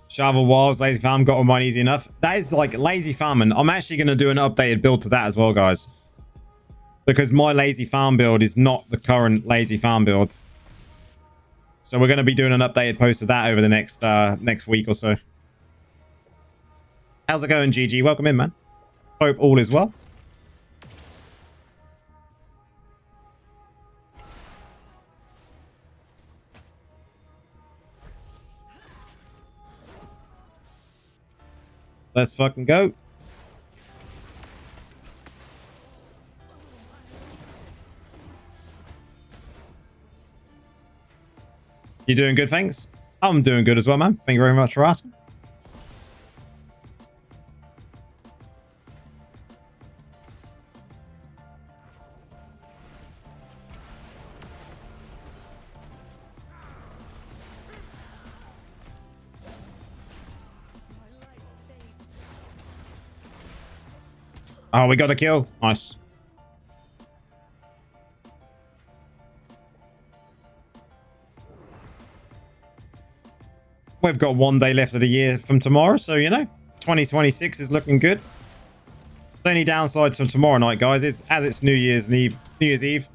Shovel Wilds, Lazy Farm, got all mine easy enough. That is like Lazy Farming. I'm actually going to do an updated build to that as well, guys. Because my Lazy Farm build is not the current Lazy Farm build. So we're going to be doing an updated post of that over the next week or so. How's it going, GG? Welcome in, man. Hope all is well. Let's fucking go. You doing good, thanks? I'm doing good as well, man. Thank you very much for asking. Oh, we got the kill. Nice. We've got 1 day left of the year from tomorrow, so, you know, 2026 is looking good. The only downside to tomorrow night, guys, is as it's New Year's Eve,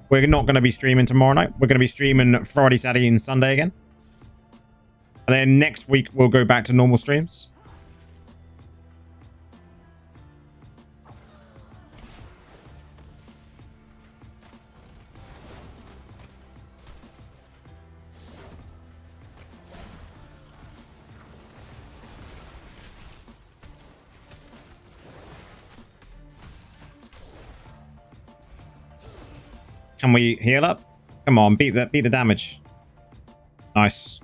we're not going to be streaming tomorrow night. We're going to be streaming Friday, Saturday, and Sunday again. And then next week, we'll go back to normal streams. Can we heal up? Come on, beat the damage. Nice.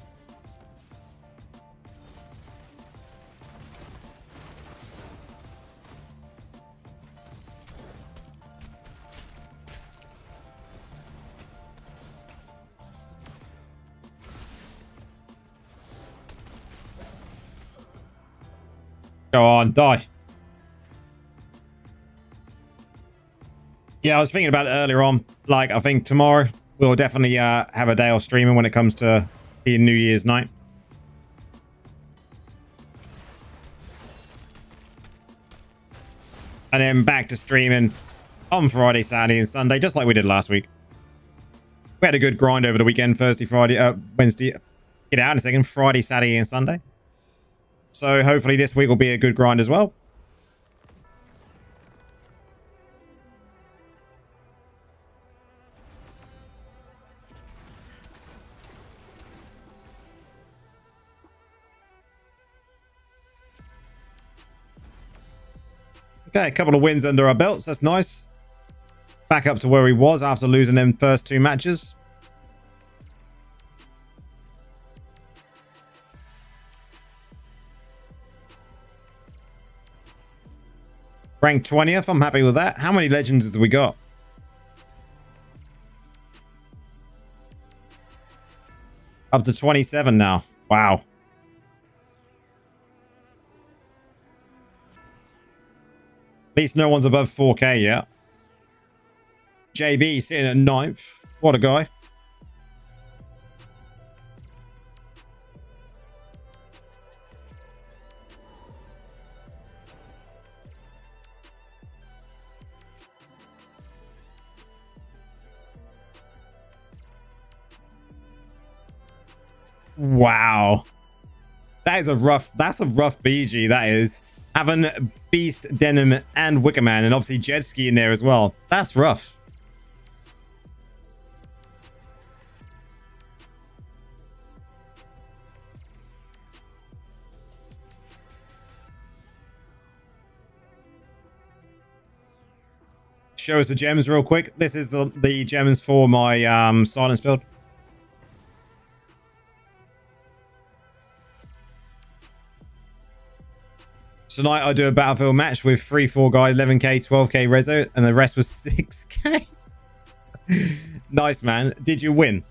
Go on, die. Yeah, I was thinking about it earlier on. Like, I think tomorrow we'll definitely have a day of streaming when it comes to being New Year's night. And then back to streaming on Friday, Saturday, and Sunday, just like we did last week. We had a good grind over the weekend, Thursday, Friday, Wednesday. Get out in a second. Friday, Saturday, and Sunday. So hopefully this week will be a good grind as well. Okay, a couple of wins under our belts. That's nice. Back up to where he was after losing them first 2 matches. Ranked 20th. I'm happy with that. How many legends have we got? Up to 27 now. Wow. At least no one's above 4K yet. JB sitting at 9th. What a guy. Wow. That's a rough BG, that is. Having Beast, Denim, and Wickerman, and obviously Jet Ski in there as well. That's rough. Show us the gems real quick. This is the gems for my silence build. Tonight I do a Battlefield match with 3-4 guys, 11k, 12k rezo, and the rest was 6k. Nice, man. Did you win?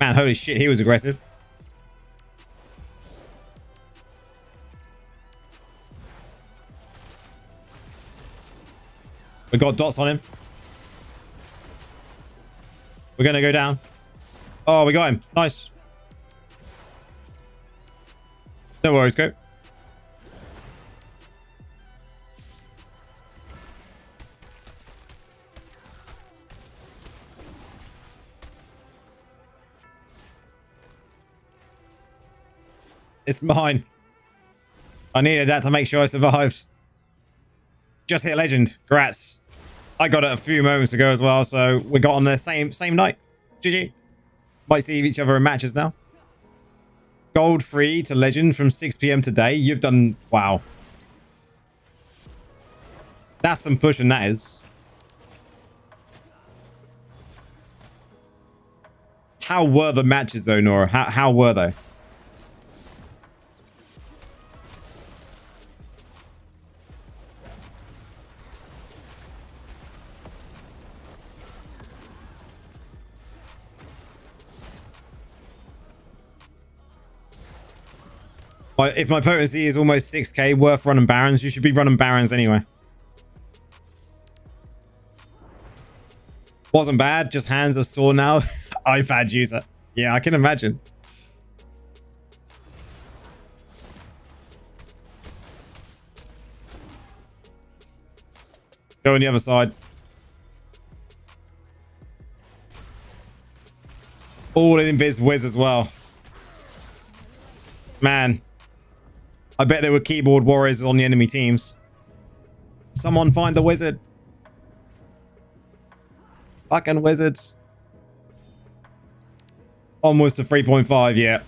Man, holy shit, he was aggressive. We got dots on him. We're going to go down. Oh, we got him. Nice. No worries, go. It's mine. I needed that to make sure I survived. Just hit legend. Congrats. I got it a few moments ago as well, so we got on the same night. GG. Might see each other in matches now. Gold free to legend from 6 PM today. You've done... Wow. That's some pushing, that is. How were the matches though, Nora? How were they? If my potency is almost 6k, worth running Barons. You should be running Barons anyway. Wasn't bad, just hands are sore now. iPad user. Yeah, I can imagine. Go on the other side. All in Invis Wiz as well. Man, I bet there were keyboard warriors on the enemy teams. Someone find the wizard. Fucking wizards. Almost to 3.5, yeah.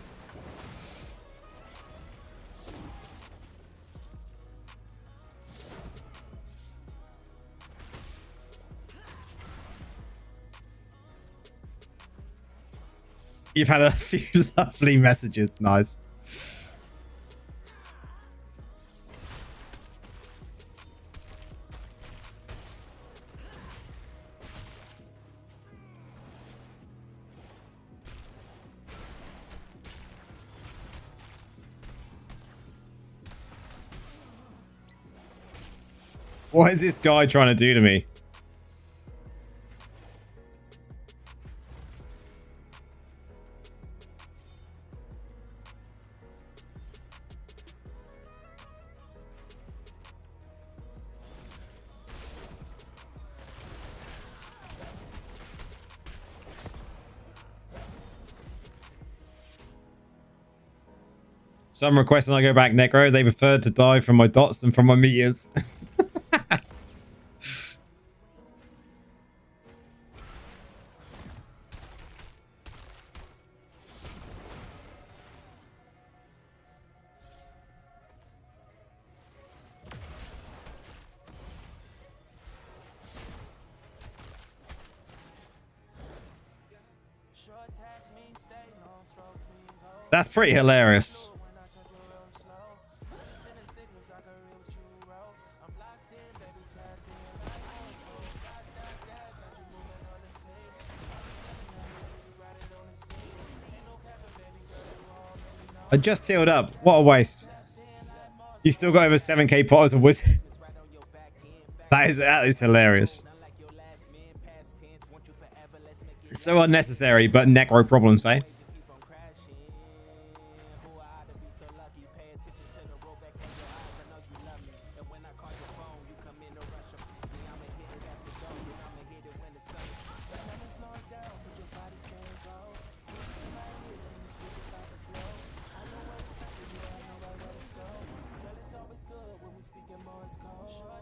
You've had a few lovely messages. Nice. What is this guy trying to do to me? Some request when I go back necro, they prefer to die from my dots than from my meteors. That's pretty hilarious. I just healed up. What a waste. You still got over 7k potters of wizard. That is hilarious. So unnecessary, but necro problems, eh?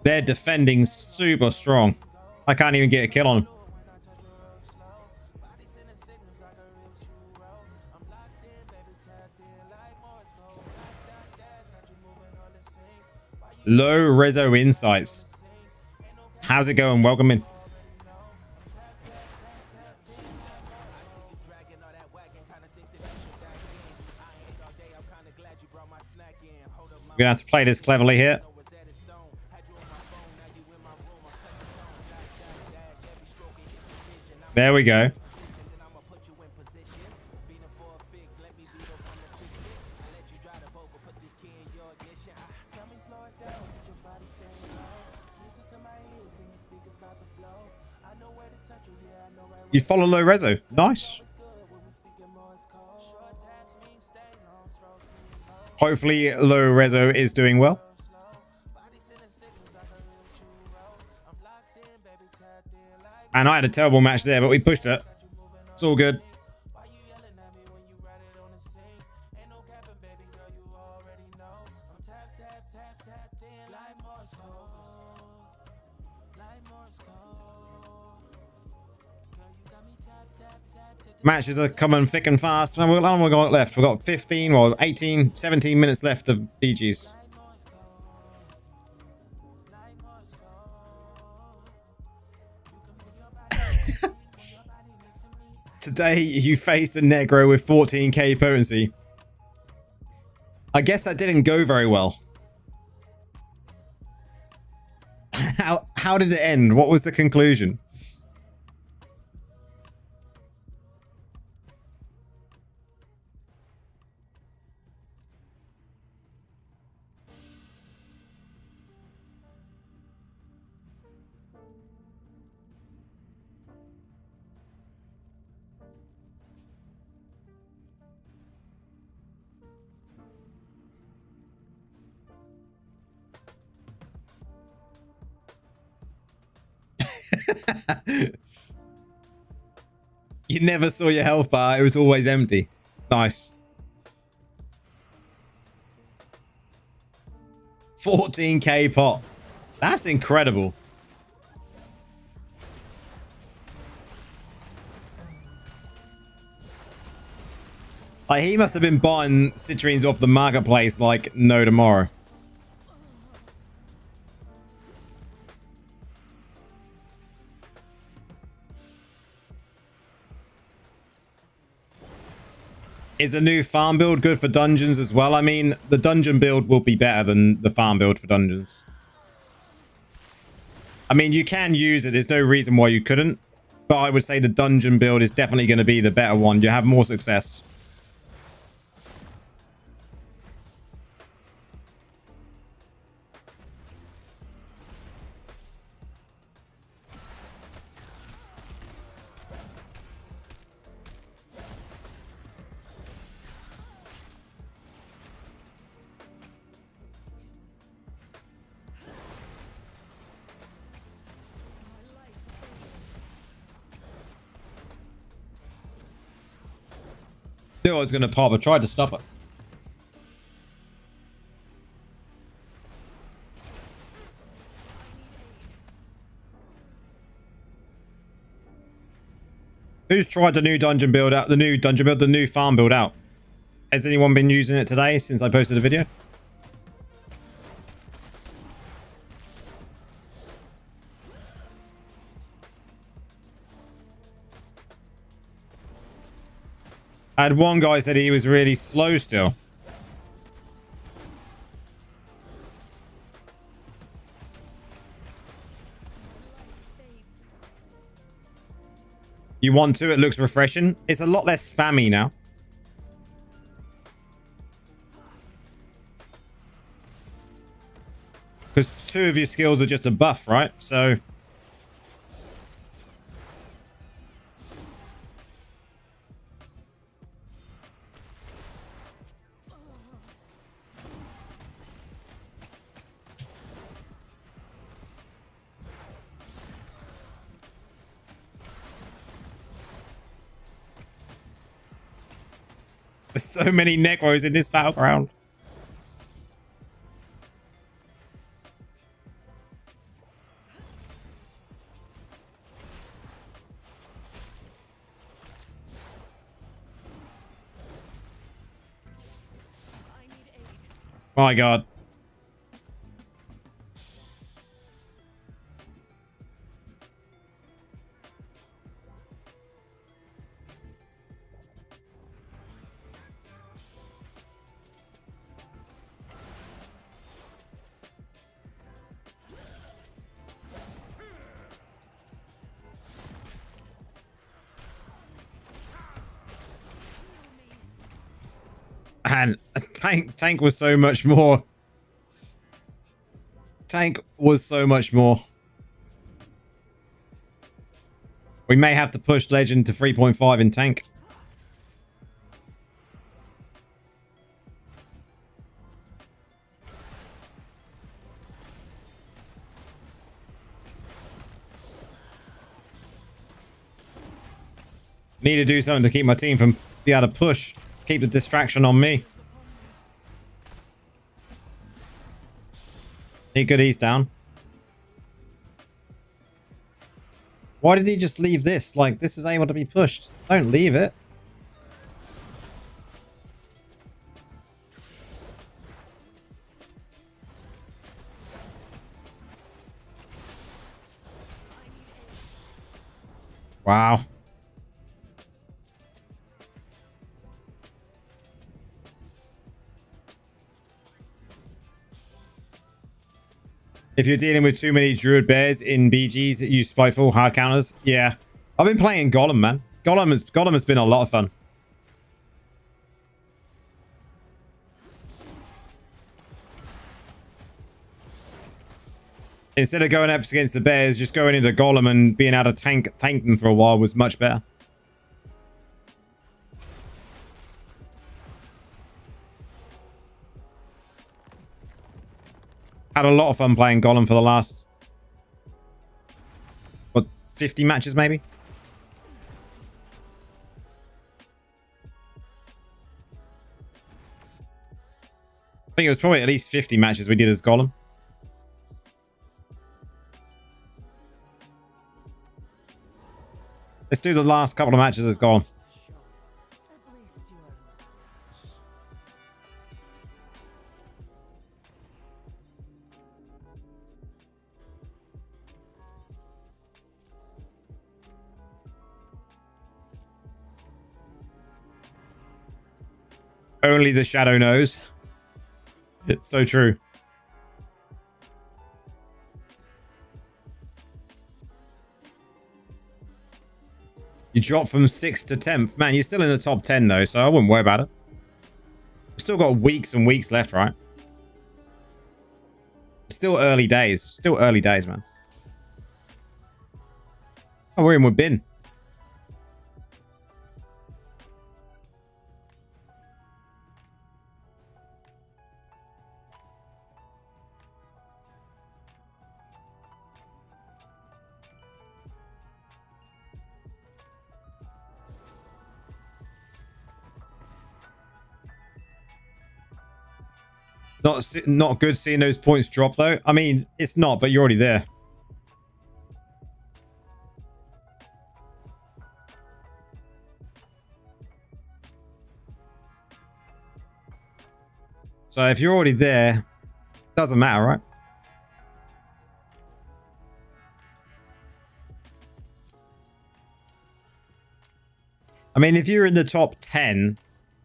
They're defending super strong. I can't even get a kill on them. Low Rezo Insights. How's it going? Welcome in. We're gonna have to play this cleverly here. There we go. You follow low rezo. Nice. Hopefully low rezo is doing well. And I had a terrible match there, but we pushed it. It's all good. Matches are coming thick and fast. How long have we got left? We've got 15 or 18, 17 minutes left of BGs. Today, you faced a Negro with 14k potency. I guess that didn't go very well. How did it end? What was the conclusion? You never saw your health bar. It was always empty. Nice. 14k pot. That's incredible. Like, he must have been buying citrines off the marketplace like no tomorrow. Is a new farm build good for dungeons as well? I mean, the dungeon build will be better than the farm build for dungeons. I mean, you can use it. There's no reason why you couldn't. But I would say the dungeon build is definitely going to be the better one. You have more success. Knew I was going to pop. I tried to stop it. Who's tried the new dungeon build out? The new farm build out? Has anyone been using it today since I posted a video? I had one guy said he was really slow still. You want to? It looks refreshing. It's a lot less spammy now. Because 2 of your skills are just a buff, right? So... There's so many necros in this battleground. My God. And tank was so much more. Tank was so much more. We may have to push legend to 3.5 in tank. Need to do something to keep my team from be able to push. Keep the distraction on me. He good, he's down. Why did he just leave this? Like, this is able to be pushed. Don't leave it. Wow. If you're dealing with too many druid bears in BGs that use spiteful hard counters, yeah. I've been playing Golem, man. Golem has been a lot of fun. Instead of going up against the bears, just going into Golem and being able to tank them for a while was much better. Had a lot of fun playing Golem for the last, what, 50 matches maybe? I think it was probably at least 50 matches we did as Golem. Let's do the last couple of matches as Golem. Only the shadow knows. It's so true. You dropped from 6th to 10th. Man, you're still in the top 10 though, so I wouldn't worry about it. We've still got weeks and weeks left, right? Still early days. Still early days, man. Oh, we're in with Bin. Not good seeing those points drop though. I mean, it's not, but you're already there. So if you're already there, it doesn't matter, right? I mean, if you're in the top 10,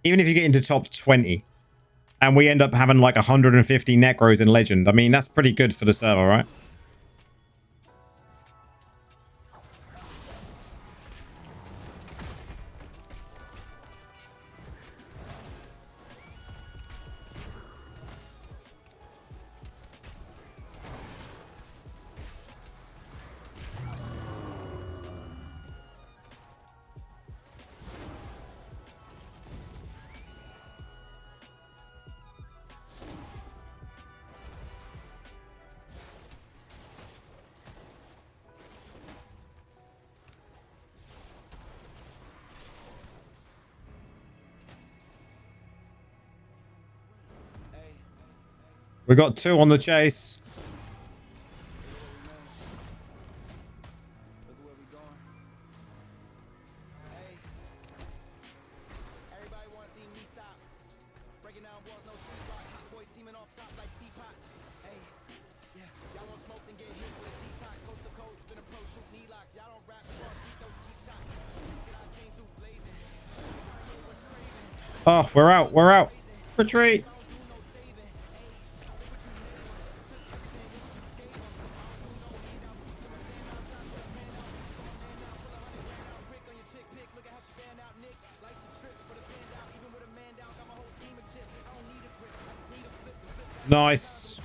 even if you get into top 20, and we end up having like 150 necros in Legend, I mean, that's pretty good for the server, right? We got 2 on the chase. Oh, we're out. We're out. Retreat. Nice.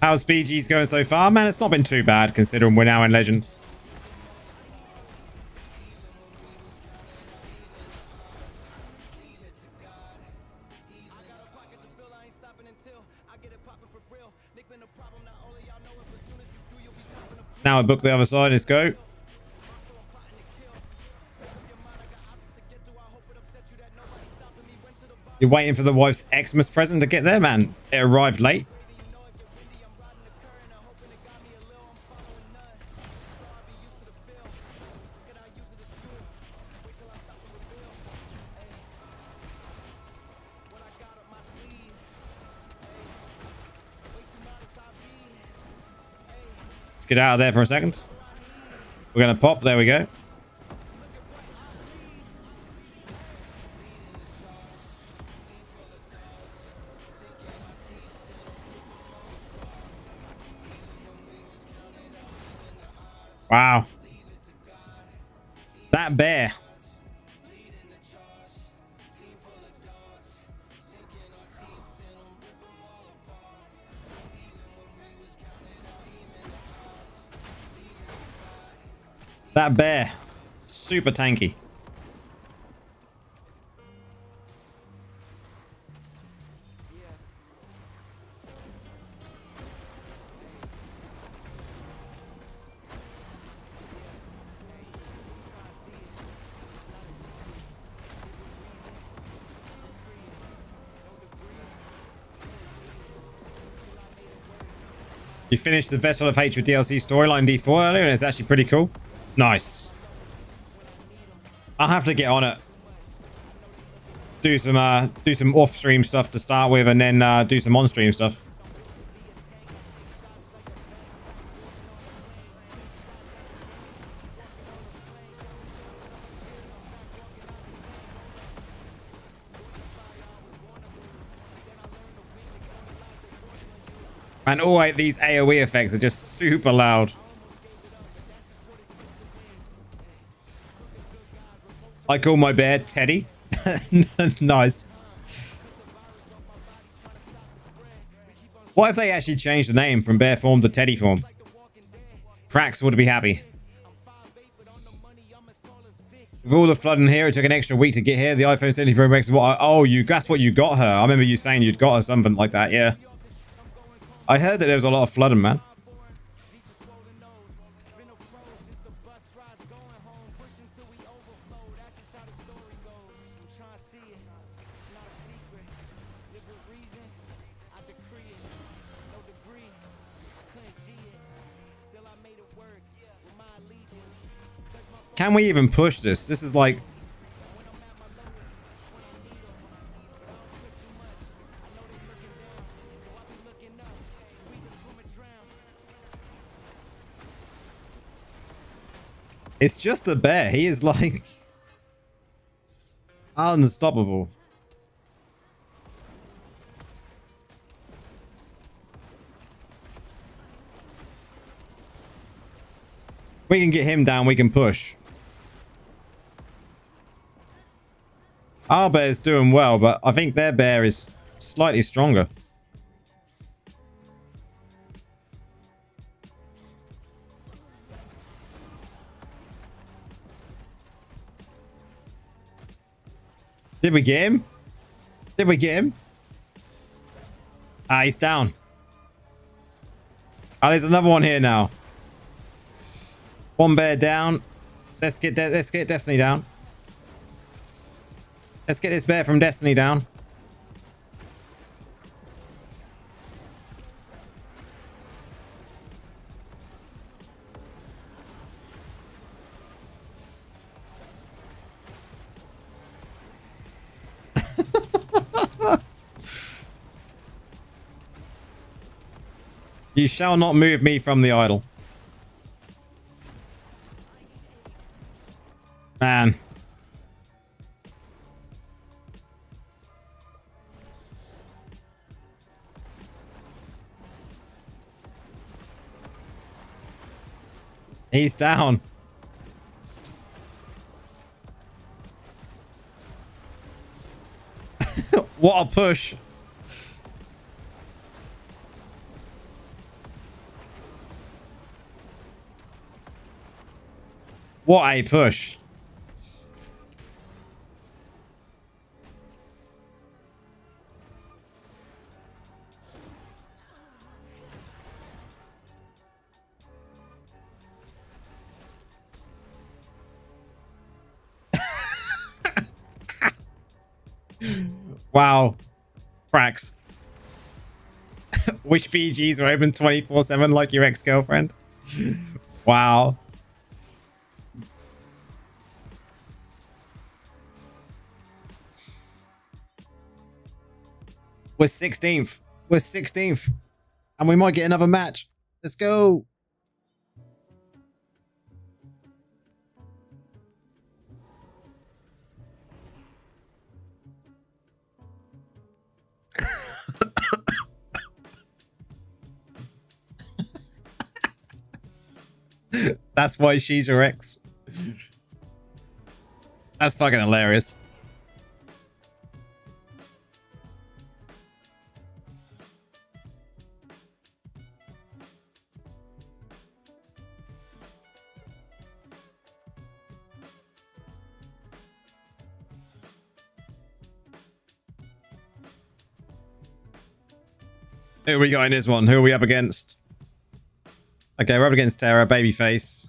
How's BG's going so far? Man, it's not been too bad considering we're now in Legend. Now I book the other side. Let's go. You're waiting for the wife's Xmas present to get there, man. It arrived late. Let's get out of there for a second. We're going to pop. There we go. Wow. That bear. That bear. Super tanky. You finished the Vessel of Hatred DLC storyline D4 earlier, and it's actually pretty cool. Nice. I'll have to get on it. Do some off-stream stuff to start with, and then do some on-stream stuff. And all like, these AoE effects are just super loud. I call my bear Teddy. Nice. What if they actually changed the name from bear form to Teddy form? Prax would be happy. With all the flooding here, it took an extra week to get here. The iPhone 70 Pro Max is what that's what you got her. I remember you saying you'd got her something like that, yeah. I heard that there was a lot of flooding, man. Can we even push this? This is like... It's just a bear. He is like... unstoppable. We can get him down, we can push. Our bear's doing well, but I think their bear is slightly stronger. Did we get him? Did we get him? Ah, he's down. Ah, there's another one here now. One bear down. Let's get Destiny down. Let's get this bear from Destiny down. You shall not move me from the idol. Man. He's down. What a push. What a push. Wow. Cracks. Wish PGs were open 24/7 like your ex-girlfriend. Wow. We're 16th. We're 16th. And we might get another match. Let's go. That's why she's your ex. That's fucking hilarious. Who are we got in this one? Who are we up against? Okay, we're up against Terra, babyface.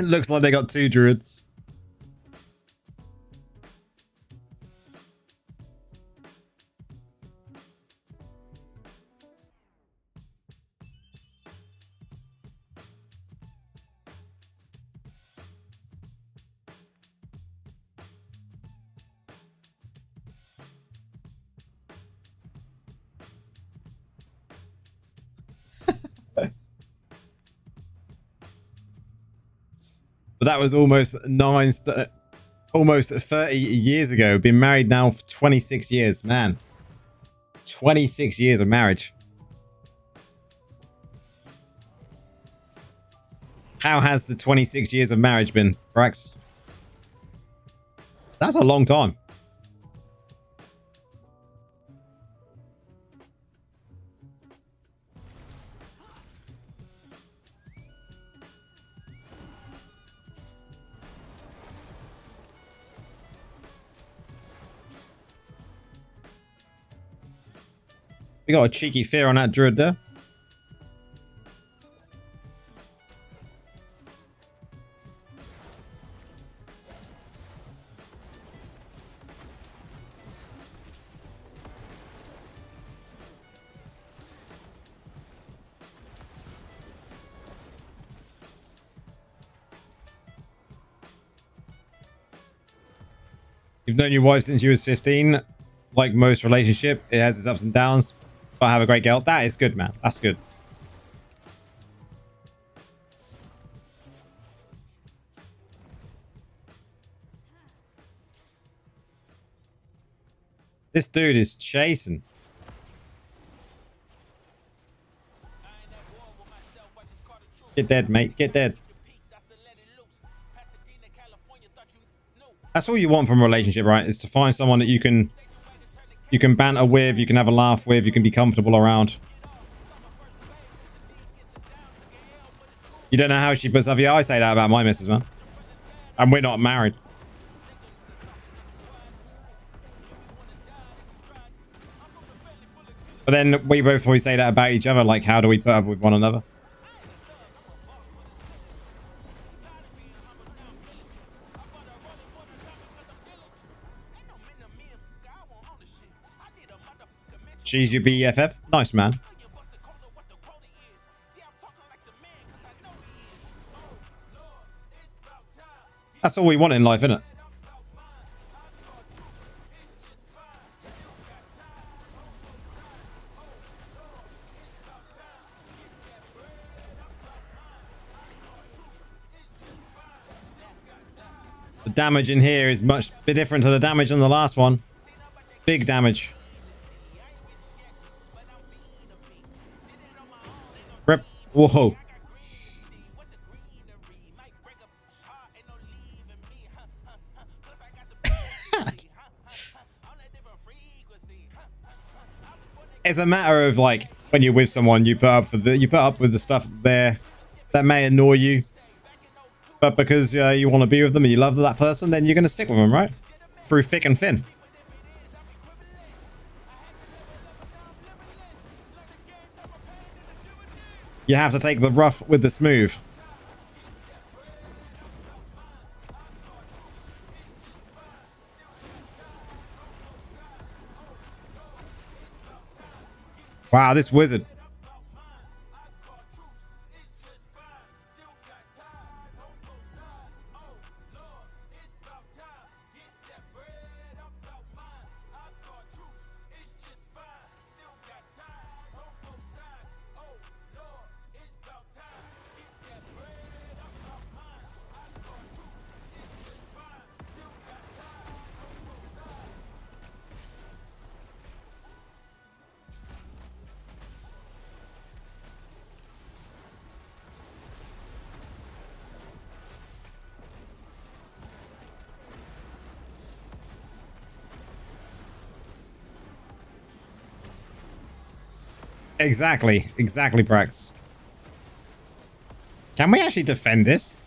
Looks like they got two druids. But that was almost almost 30 years ago. Been married now for 26 years, man. 26 years of marriage. How has the 26 years of marriage been, Brax? That's a long time. We got a cheeky fear on that druid there. You've known your wife since you was 15. Like most relationship, it has its ups and downs. But have a great girl. That is good, man. That's good. This dude is chasing. Get dead, mate. Get dead. That's all you want from a relationship, right? Is to find someone that you can banter with, you can have a laugh with, you can be comfortable around. You don't know how she puts up. Yeah, I say that about my missus, man. And we're not married. But then we both always say that about each other. Like, how do we put up with one another? She's your BFF? Nice, man. That's all we want in life, isn't it? The damage in here is much bit different to the damage on the last one. Big damage. Rip. Whoa. It's a matter of like when you're with someone, you put up with the stuff there that may annoy you, but because you want to be with them and you love that person, then you're going to stick with them, right? Through thick and thin. You have to take the rough with the smooth. Wow, this wizard. Exactly, Brax. Can we actually defend this?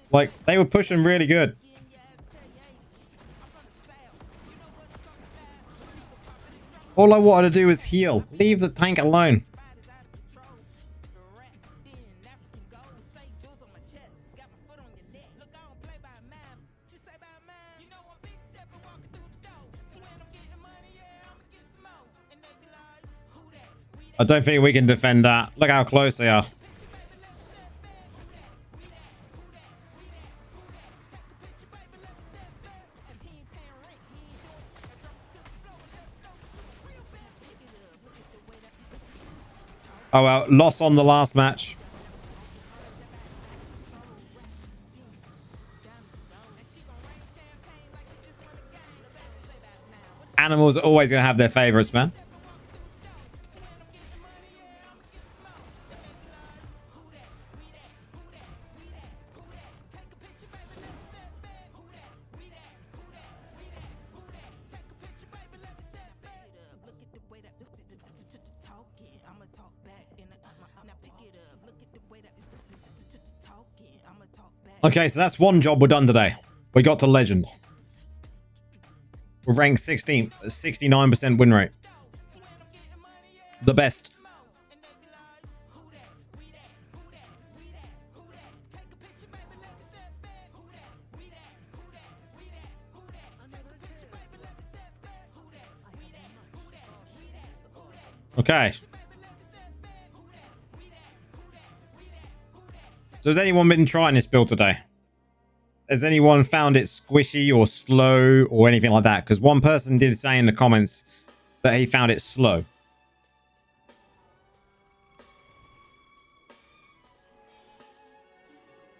Like, they were pushing really good. All I wanted to do was heal. Leave the tank alone. I don't think we can defend that. Look how close they are. Oh well, loss on the last match. Animals are always going to have their favorites, man. Okay, so that's one job we're done today. We got to legend. We're ranked 16th, 69% win rate. The best. Okay. So has anyone been trying this build today? Has anyone found it squishy or slow or anything like that? Because one person did say in the comments that he found it slow.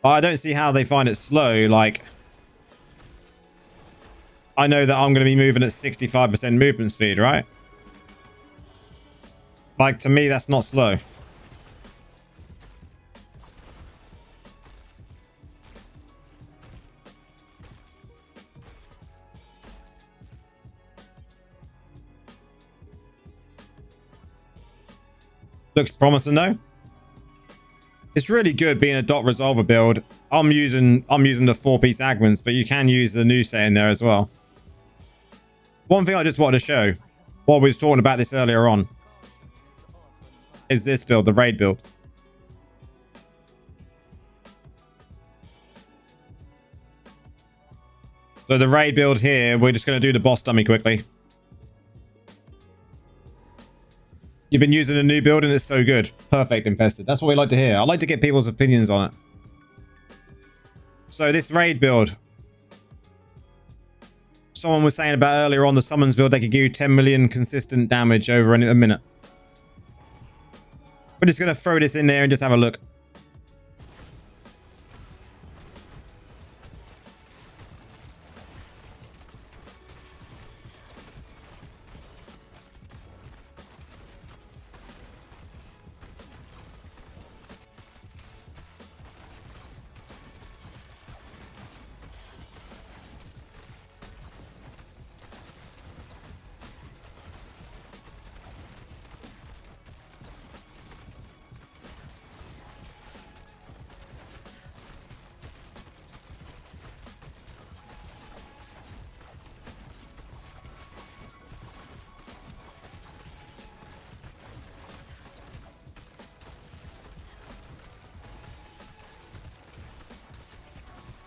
I don't see how they find it slow. Like, I know that I'm going to be moving at 65% movement speed, right? Like, to me, that's not slow. Looks promising though. It's really good being a dot resolver build. I'm using the 4-piece Agmans, but you can use the new set in there as well. One thing I just wanted to show while we was talking about this earlier on is this build, the raid build. So the raid build here, we're just going to do the boss dummy quickly. You've been using a new build and it's so good. Perfect, Infested. That's what we like to hear. I like to get people's opinions on it. So this raid build. Someone was saying about earlier on the summons build, they could give you 10 million consistent damage over a minute. We're just going to throw this in there and just have a look.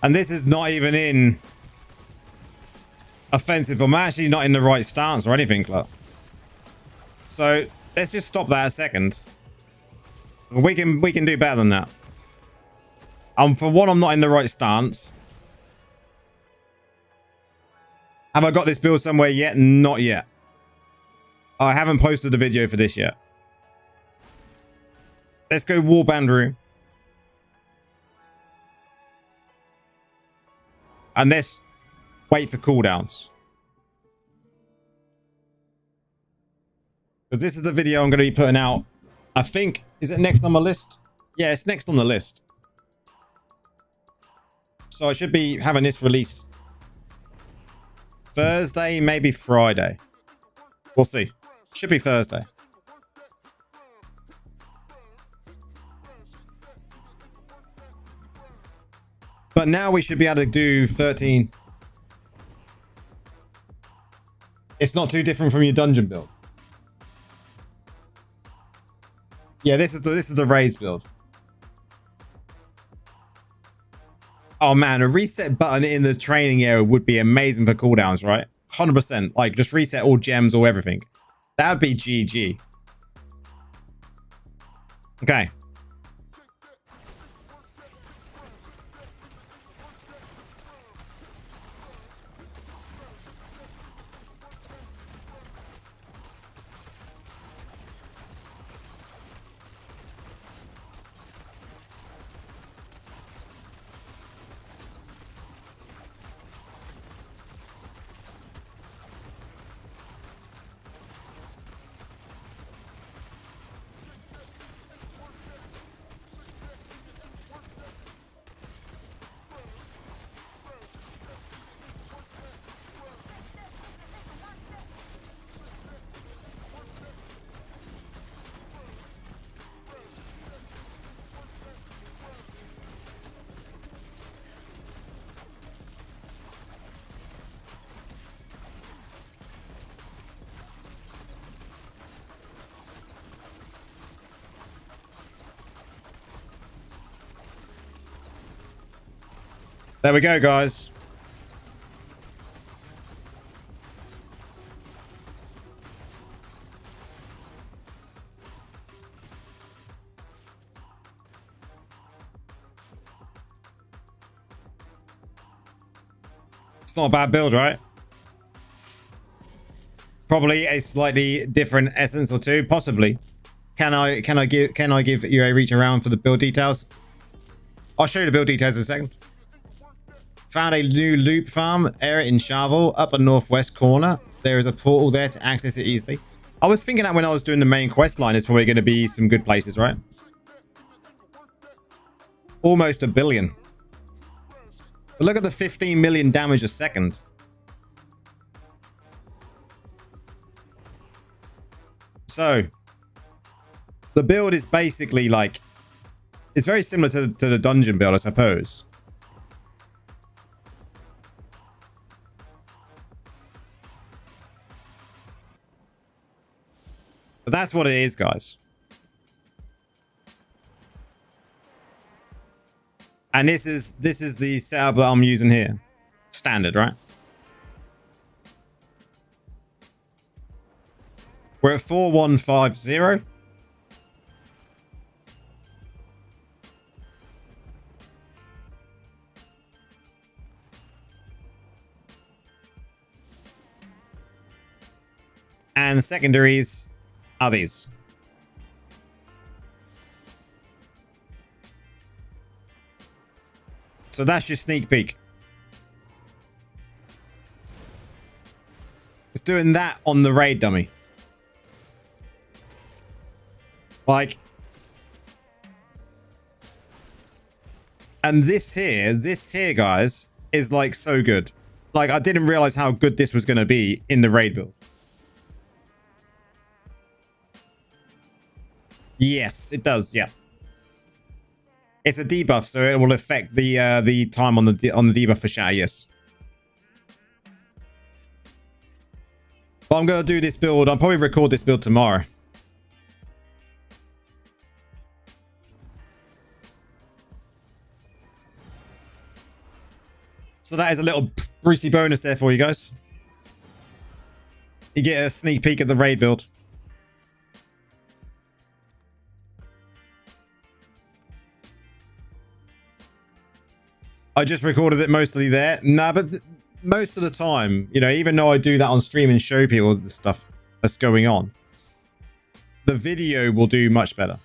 And this is not even in offensive. I'm actually not in the right stance or anything. Look. So let's just stop that a second. We can do better than that. For one, I'm not in the right stance. Have I got this build somewhere yet? Not yet. I haven't posted the video for this yet. Let's go Warband room. And let's wait for cooldowns. Because this is the video I'm going to be putting out. I think, is it next on my list? Yeah, it's next on the list. So I should be having this released Thursday, maybe Friday. We'll see. Should be Thursday. But now we should be able to do 13. It's not too different from your dungeon build. Yeah, this is the raids build. Oh man, a reset button in the training area would be amazing for cooldowns, right? 100%. Like just reset all gems or everything. That would be GG. Okay. There we go, guys. It's not a bad build, right? Probably a slightly different essence or two, possibly. Can I give you a reach around for the build details? I'll show you the build details in a second. Found a new loop farm area in Charvel, upper northwest corner. There is a portal there to access it easily. I was thinking that when I was doing the main quest line, it's probably going to be some good places, right? Almost 1 billion. But look at the 15 million damage a second. So, the build is basically like... It's very similar to the dungeon build, I suppose. But that's what it is, guys. And this is the setup that I'm using here. Standard, right? We're at 4150. And secondaries are these. So that's your sneak peek. It's doing that on the raid dummy. Like, and this here, guys, is like so good. Like, I didn't realize how good this was going to be in the raid build. Yes, it does. Yeah. It's a debuff, so it will affect the time on the debuff for shatter. Yes. But I'm gonna do this build. I'll probably record this build tomorrow. So that is a little Brucey bonus there for you guys. You get a sneak peek at the raid build. I just recorded it mostly there. Nah, but most of the time, you know, even though I do that on stream and show people the stuff that's going on, the video will do much better.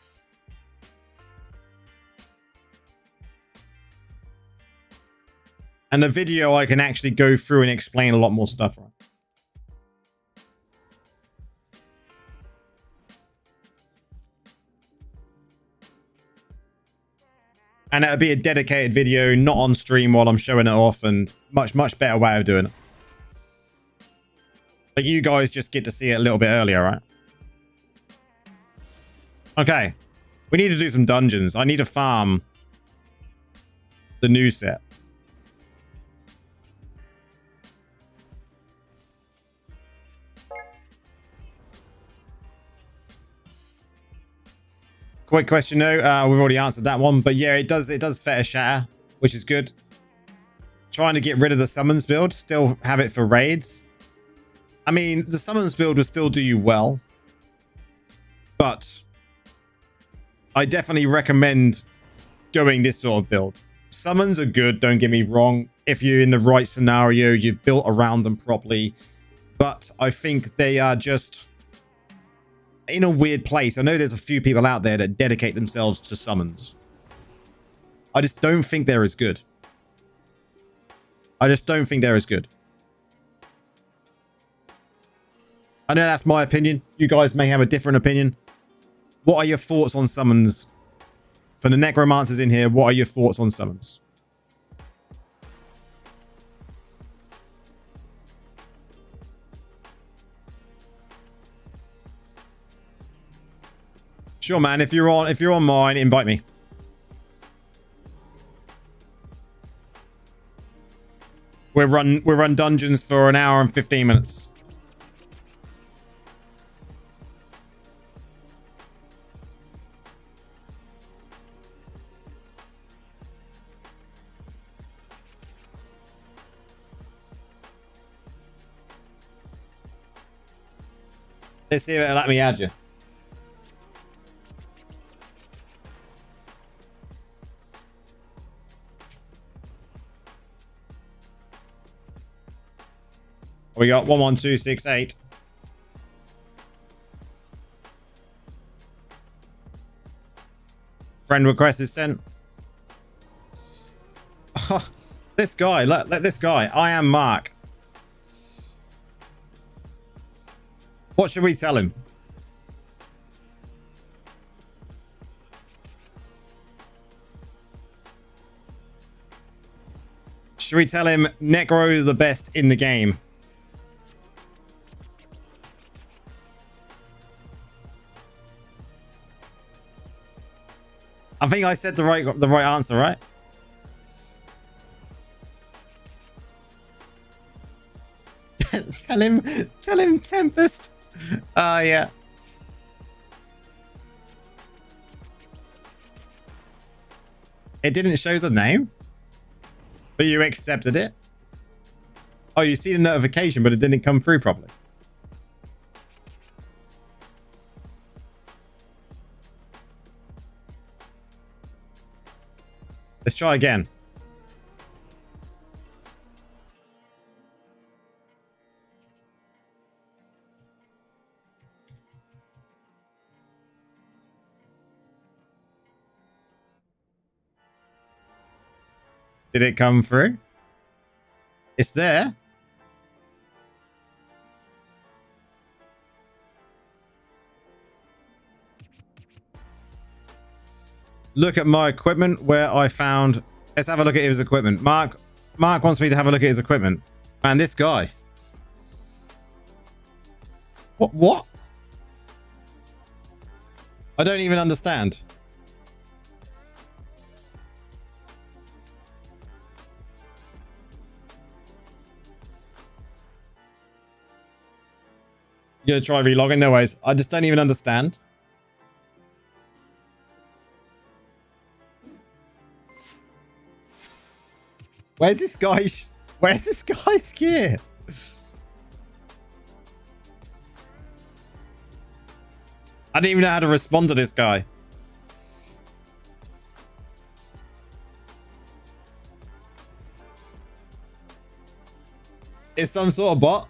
And the video, I can actually go through and explain a lot more stuff, right? And it'll be a dedicated video, not on stream while I'm showing it off, and much better way of doing it. But you guys just get to see it a little bit earlier, right? Okay. We need to do some dungeons. I need to farm the new set. Quick question though, we've already answered that one, but yeah, it does fetter shatter, which is good. Trying to get rid of the summons build, still have it for raids. I mean, the summons build will still do you well, but I definitely recommend going this sort of build. Summons are good, don't get me wrong. If you're in the right scenario, you've built around them properly, but I think they are just in a weird place. I know there's a few people out there that dedicate themselves to summons. I just don't think they're as good. I just don't think they're as good. I know that's my opinion. You guys may have a different opinion. What are your thoughts on summons? For the necromancers in here, what are your thoughts on summons? Sure, man. If you're on mine, invite me. We run dungeons for an hour and 15 minutes. Let's see if it'll let me add you. We got 11268. Friend request is sent. Oh, this guy, let this guy. I am Mark. What should we tell him? Should we tell him Necro is the best in the game? I think I said the right answer, right? tell him Tempest. Yeah. It didn't show the name, but you accepted it. Oh, you see the notification, but it didn't come through properly. Let's try again. Did it come through? It's there. Look at my equipment where I found... Let's have a look at his equipment. Mark wants me to have a look at his equipment. Man, this guy. What? I don't even understand. You gonna try relogging? No ways. I just don't even understand. Where's this guy's gear? I didn't even know how to respond to this guy. It's some sort of bot.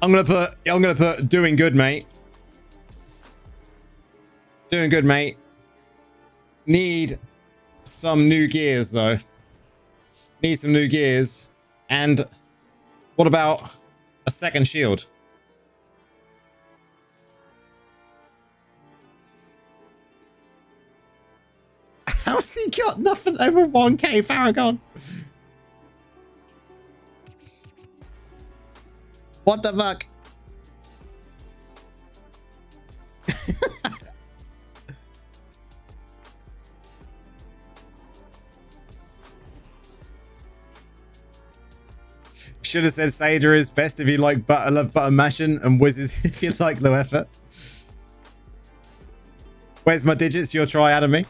I'm gonna put doing good, mate. Doing good, mate. Need some new gears though. Need some new gears. And what about a second shield? How's he got nothing over 1k Paragon? What the fuck? Should have said Sager is best if you like butter mashing and whizzes if you like low effort. Where's my digits? Your try out of me.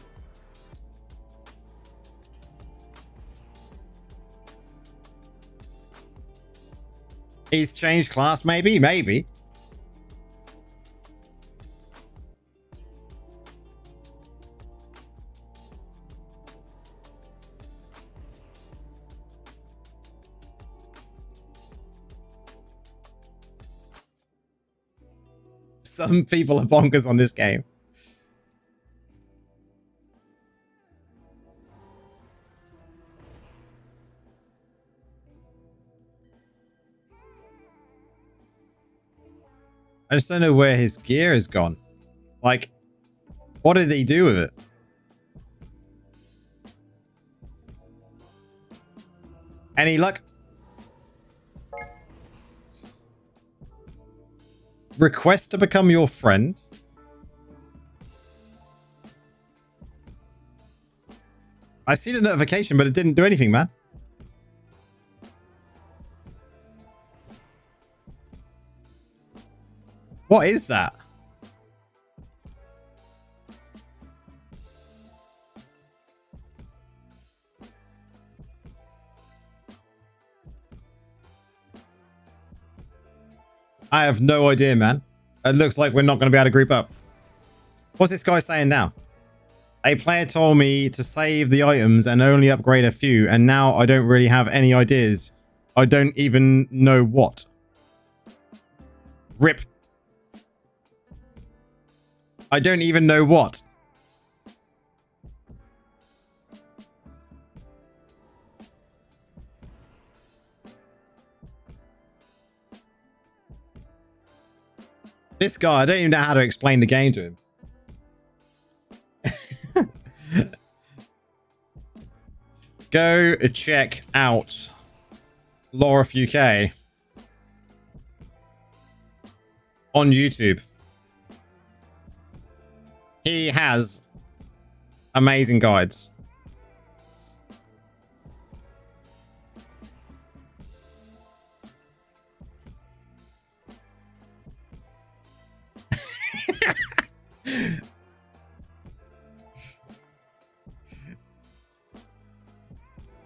He's changed class, maybe? Maybe. Some people are bonkers on this game. I just don't know where his gear has gone. Like, what did he do with it? Any luck? Request to become your friend? I see the notification, but it didn't do anything, man. What is that? I have no idea, man. It looks like we're not going to be able to group up. What's this guy saying now? A player told me to save the items and only upgrade a few, and now I don't really have any ideas. I don't even know what. Rip. I don't even know what. This guy, I don't even know how to explain the game to him. Go check out Laura UK on YouTube. He has amazing guides.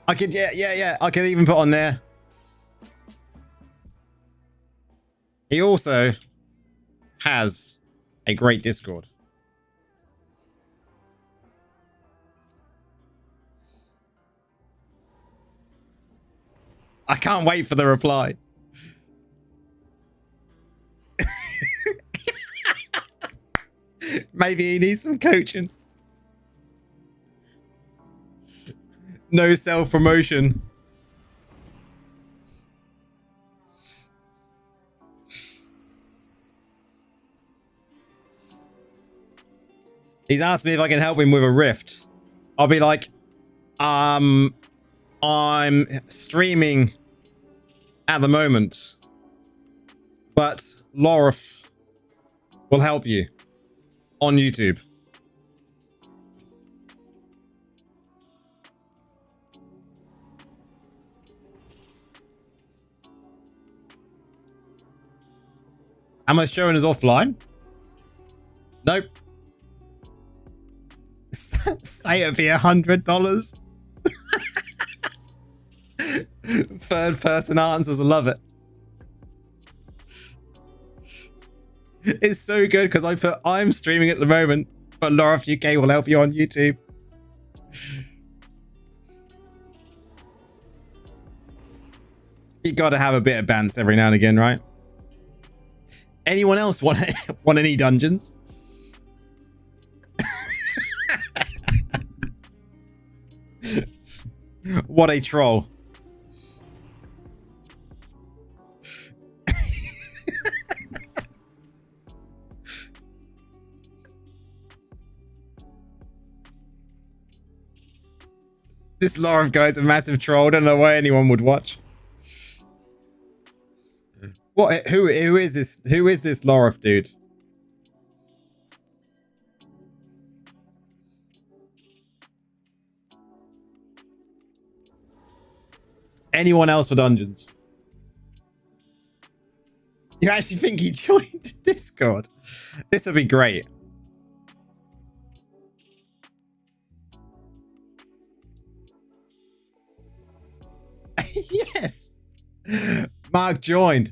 I could, yeah. I could even put on there. He also has a great Discord. I can't wait for the reply. Maybe he needs some coaching. No self-promotion. He's asked me if I can help him with a rift. I'll be like, I'm streaming at the moment, but Lorif will help you on YouTube. Am I showing us offline? Nope. Say it'd be $100. Third person answers. I love it. It's so good because I put I'm streaming at the moment, but Laura UK will help you on YouTube. You gotta have a bit of bants every now and again, right? Anyone else want any dungeons? What a troll. This Lorif guy's a massive troll. I don't know why anyone would watch. What? Who is this? Who is this Lorif dude? Anyone else for dungeons? You actually think he joined Discord? This would be great. Yes. Mark joined.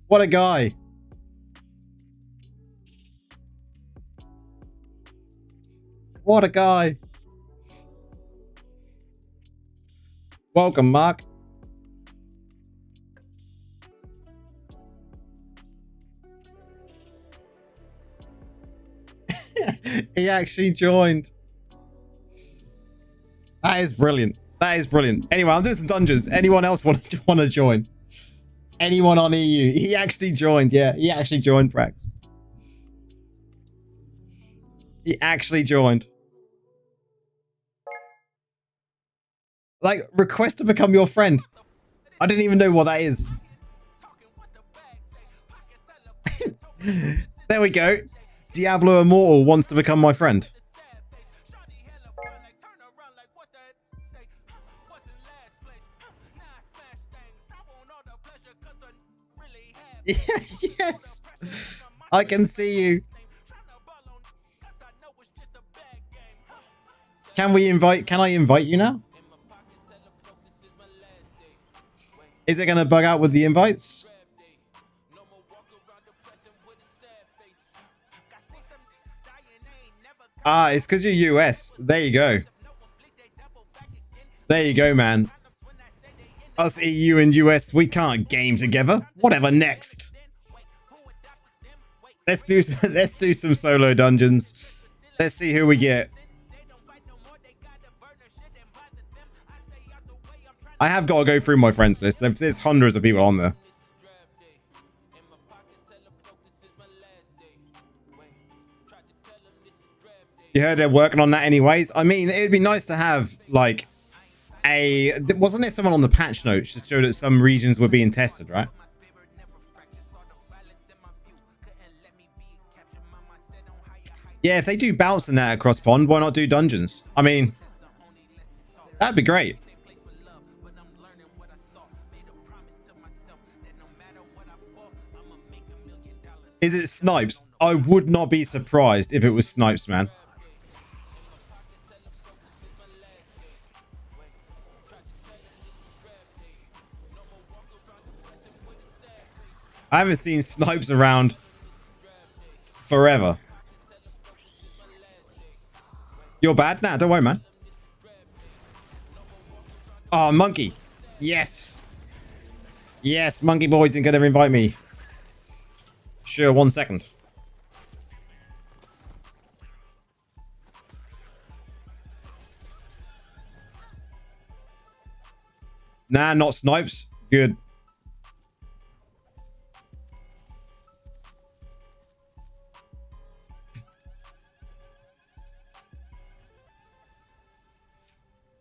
What a guy. What a guy. Welcome, Mark. He actually joined. That is brilliant. That is brilliant. Anyway, I'm doing some dungeons. Anyone else want to join? Anyone on EU? He actually joined. Yeah, he actually joined, Prax. He actually joined. Like, request to become your friend. I didn't even know what that is. There we go. Diablo Immortal wants to become my friend. Yes, I can see you. Can I invite you now? Is it going to bug out with the invites? Ah, it's because you're US. There you go. There you go, man. Us EU and US, we can't game together. Whatever, next. Let's do some solo dungeons. Let's see who we get. I have got to go through my friends list. There's hundreds of people on there. You heard they're working on that anyways. I mean, it'd be nice to have like wasn't there someone on the patch notes to show that some regions were being tested, right? Yeah, if they do bouncing that across pond, why not do dungeons? I mean, that'd be great. Is it Snipes? I would not be surprised if it was Snipes, man. I haven't seen Snipes around forever. You're bad? Nah, don't worry, man. Oh, Monkey. Yes. Yes, Monkey Boy's gonna invite me. Sure, 1 second. Nah, not Snipes. Good.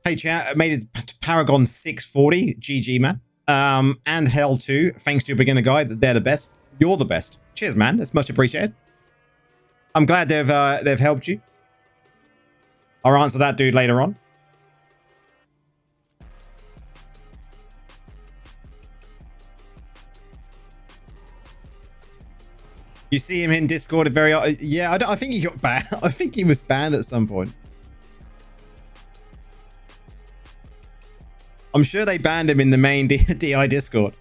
Hey chat, I made it to Paragon 640. GG, man. And Hell 2. Thanks to your beginner guide, they're the best. You're the best. Cheers, man. That's much appreciated. I'm glad they've helped you. I'll answer that dude later on. You see him in Discord very... Yeah, I think he got banned. I think he was banned at some point. I'm sure they banned him in the main DI Discord.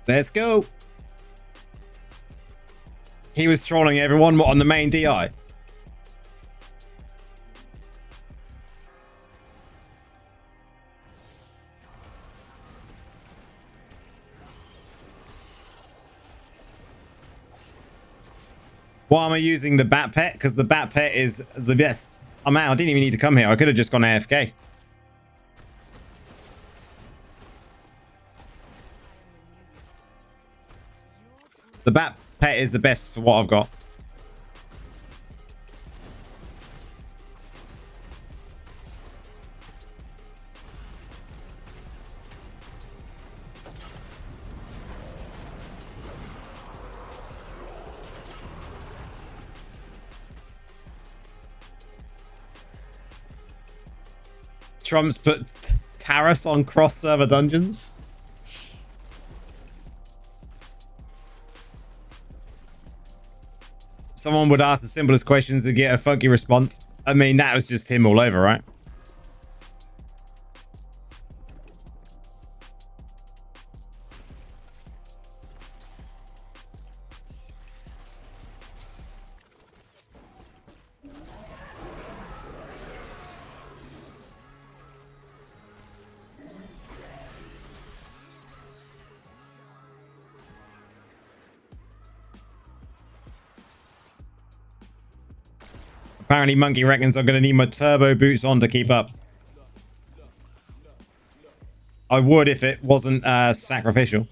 Let's go. He was trolling everyone on the main DI. Why am I using the bat pet? Because the bat pet is the best. Oh man, I didn't even need to come here. I could have just gone AFK. The bat pet is the best for what I've got. Trump's put Taras on cross-server dungeons. Someone would ask the simplest questions to get a funky response. I mean, that was just him all over, right? Apparently, Monkey reckons I'm going to need my turbo boots on to keep up. I would if it wasn't sacrificial.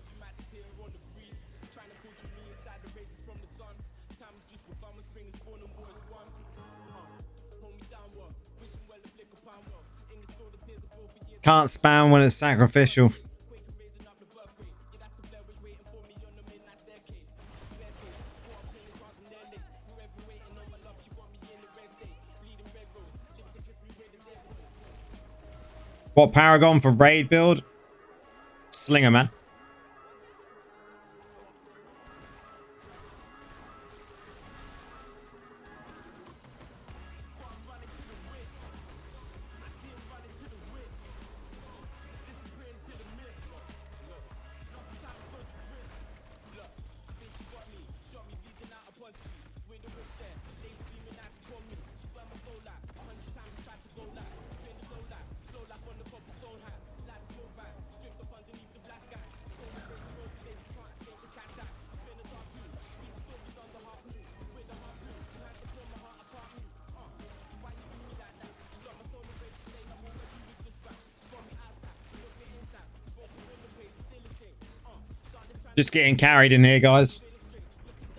Can't spam when it's sacrificial. What Paragon for raid build? Slinger, man. Just getting carried in here, guys.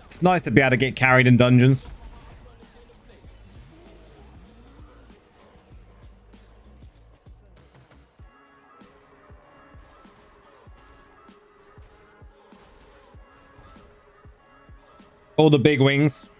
It's nice to be able to get carried in dungeons. All the big wings.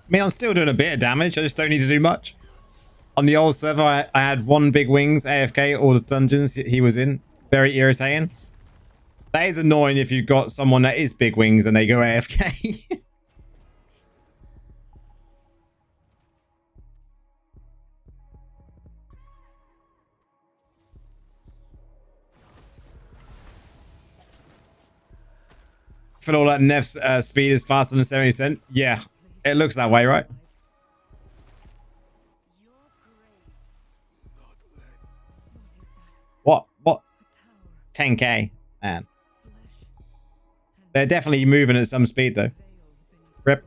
I mean, I'm still doing a bit of damage. I just don't need to do much. On the old server, I had one big wings AFK all the dungeons he was in. Very irritating. That is annoying if you've got someone that is big wings and they go AFK. For all that Neff's speed is faster than 70%. Yeah, it looks that way, right? What? 10k, man. They're definitely moving at some speed, though. Rip.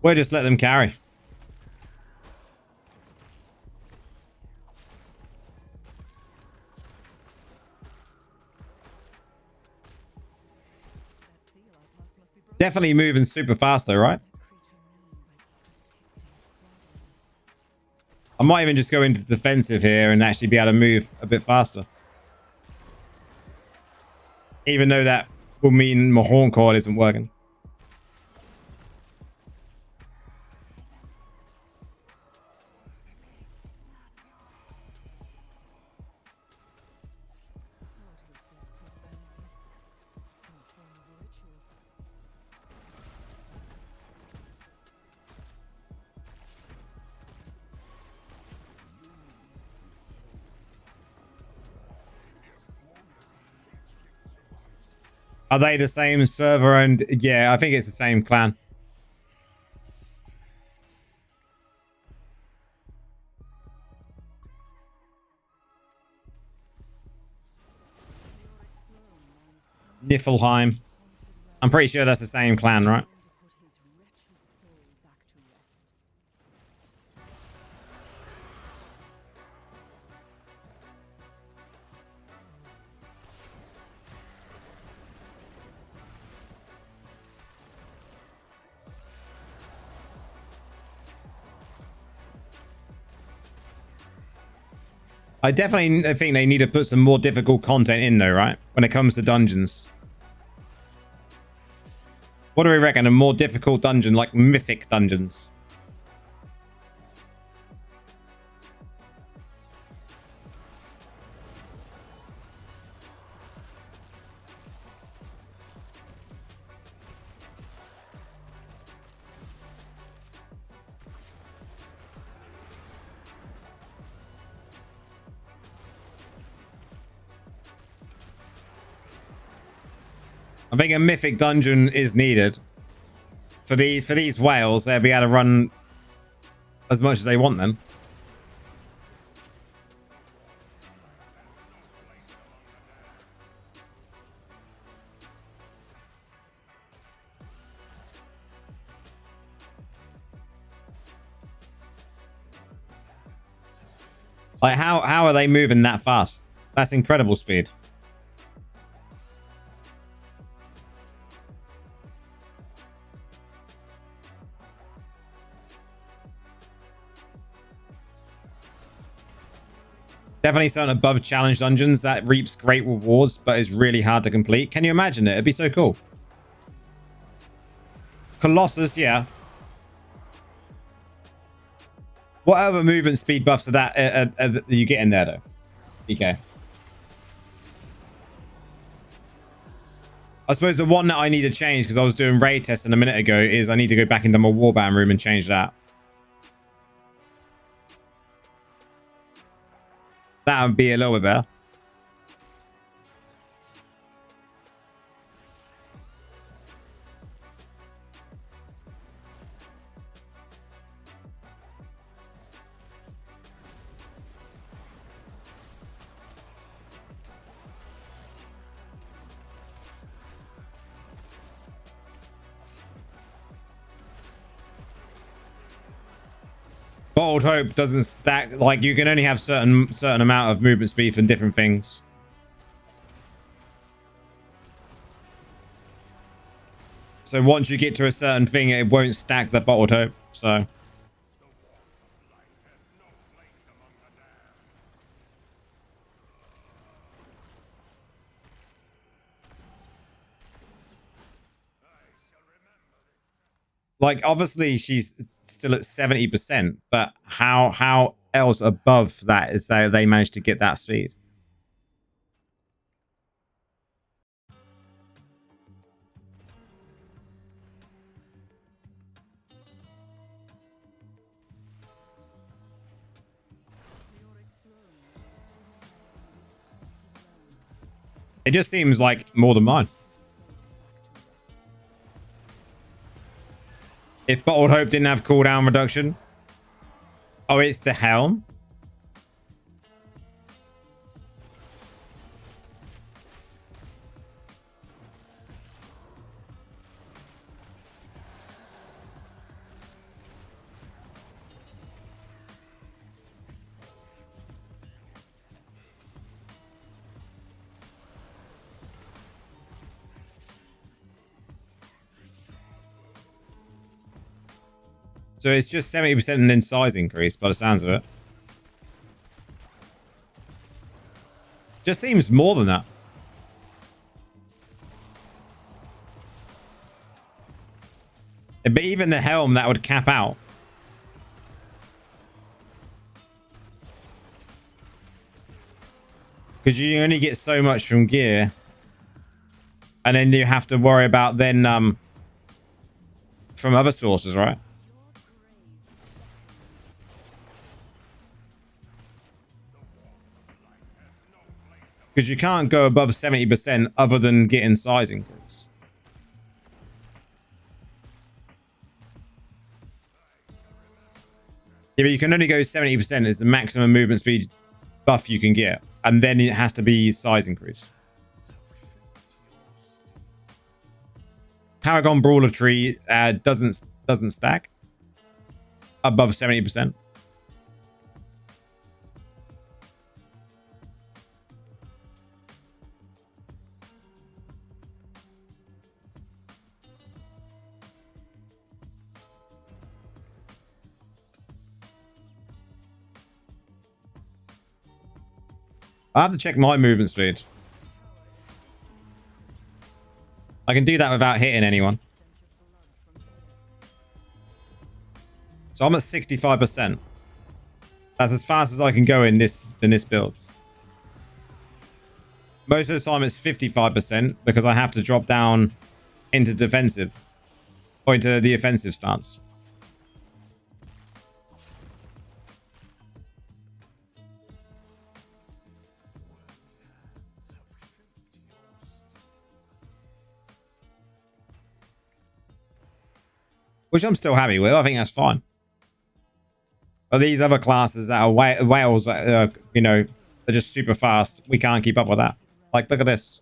We'll just let them carry. Definitely moving super fast though, right? I might even just go into defensive here and actually be able to move a bit faster. Even though that will mean my horn cord isn't working. Are they the same server? And yeah, I think it's the same clan. Niflheim. I'm pretty sure that's the same clan, right? I definitely think they need to put some more difficult content in though, right? When it comes to dungeons. What do we reckon? A more difficult dungeon, like mythic dungeons. I think a mythic dungeon is needed for these whales. They'll be able to run as much as they want them. Like how are they moving that fast? That's incredible speed. Definitely something above challenge dungeons that reaps great rewards, but is really hard to complete. Can you imagine it? It'd be so cool. Colossus, yeah. What other movement speed buffs are that you get in there, though? Okay. I suppose the one that I need to change, because I was doing raid testing a minute ago, is I need to go back into my warband room and change that. That would be a little bit better. Bottled Hope doesn't stack. Like, you can only have certain amount of movement speed for different things. So once you get to a certain thing, it won't stack the Bottled Hope. So like, obviously she's still at 70%, but how else above that is that they managed to get that speed? It just seems like more than mine. If Bottled Hope didn't have cooldown reduction. Oh, it's the helm. So it's just 70% and then size increase by the sounds of it. Just seems more than that. But even the helm, that would cap out. Because you only get so much from gear. And then you have to worry about then from other sources, right? Because you can't go above 70% other than getting size increase. Yeah, but you can only go 70% is the maximum movement speed buff you can get. And then it has to be size increase. Paragon Brawler Tree doesn't stack above 70%. I have to check my movement speed. I can do that without hitting anyone. So I'm at 65%. That's as fast as I can go in this build. Most of the time it's 55% because I have to drop down into defensive or into the offensive stance. which I'm still happy with. I think that's fine. But these other classes that are whales, you know, they're just super fast. We can't keep up with that. Like, look at this.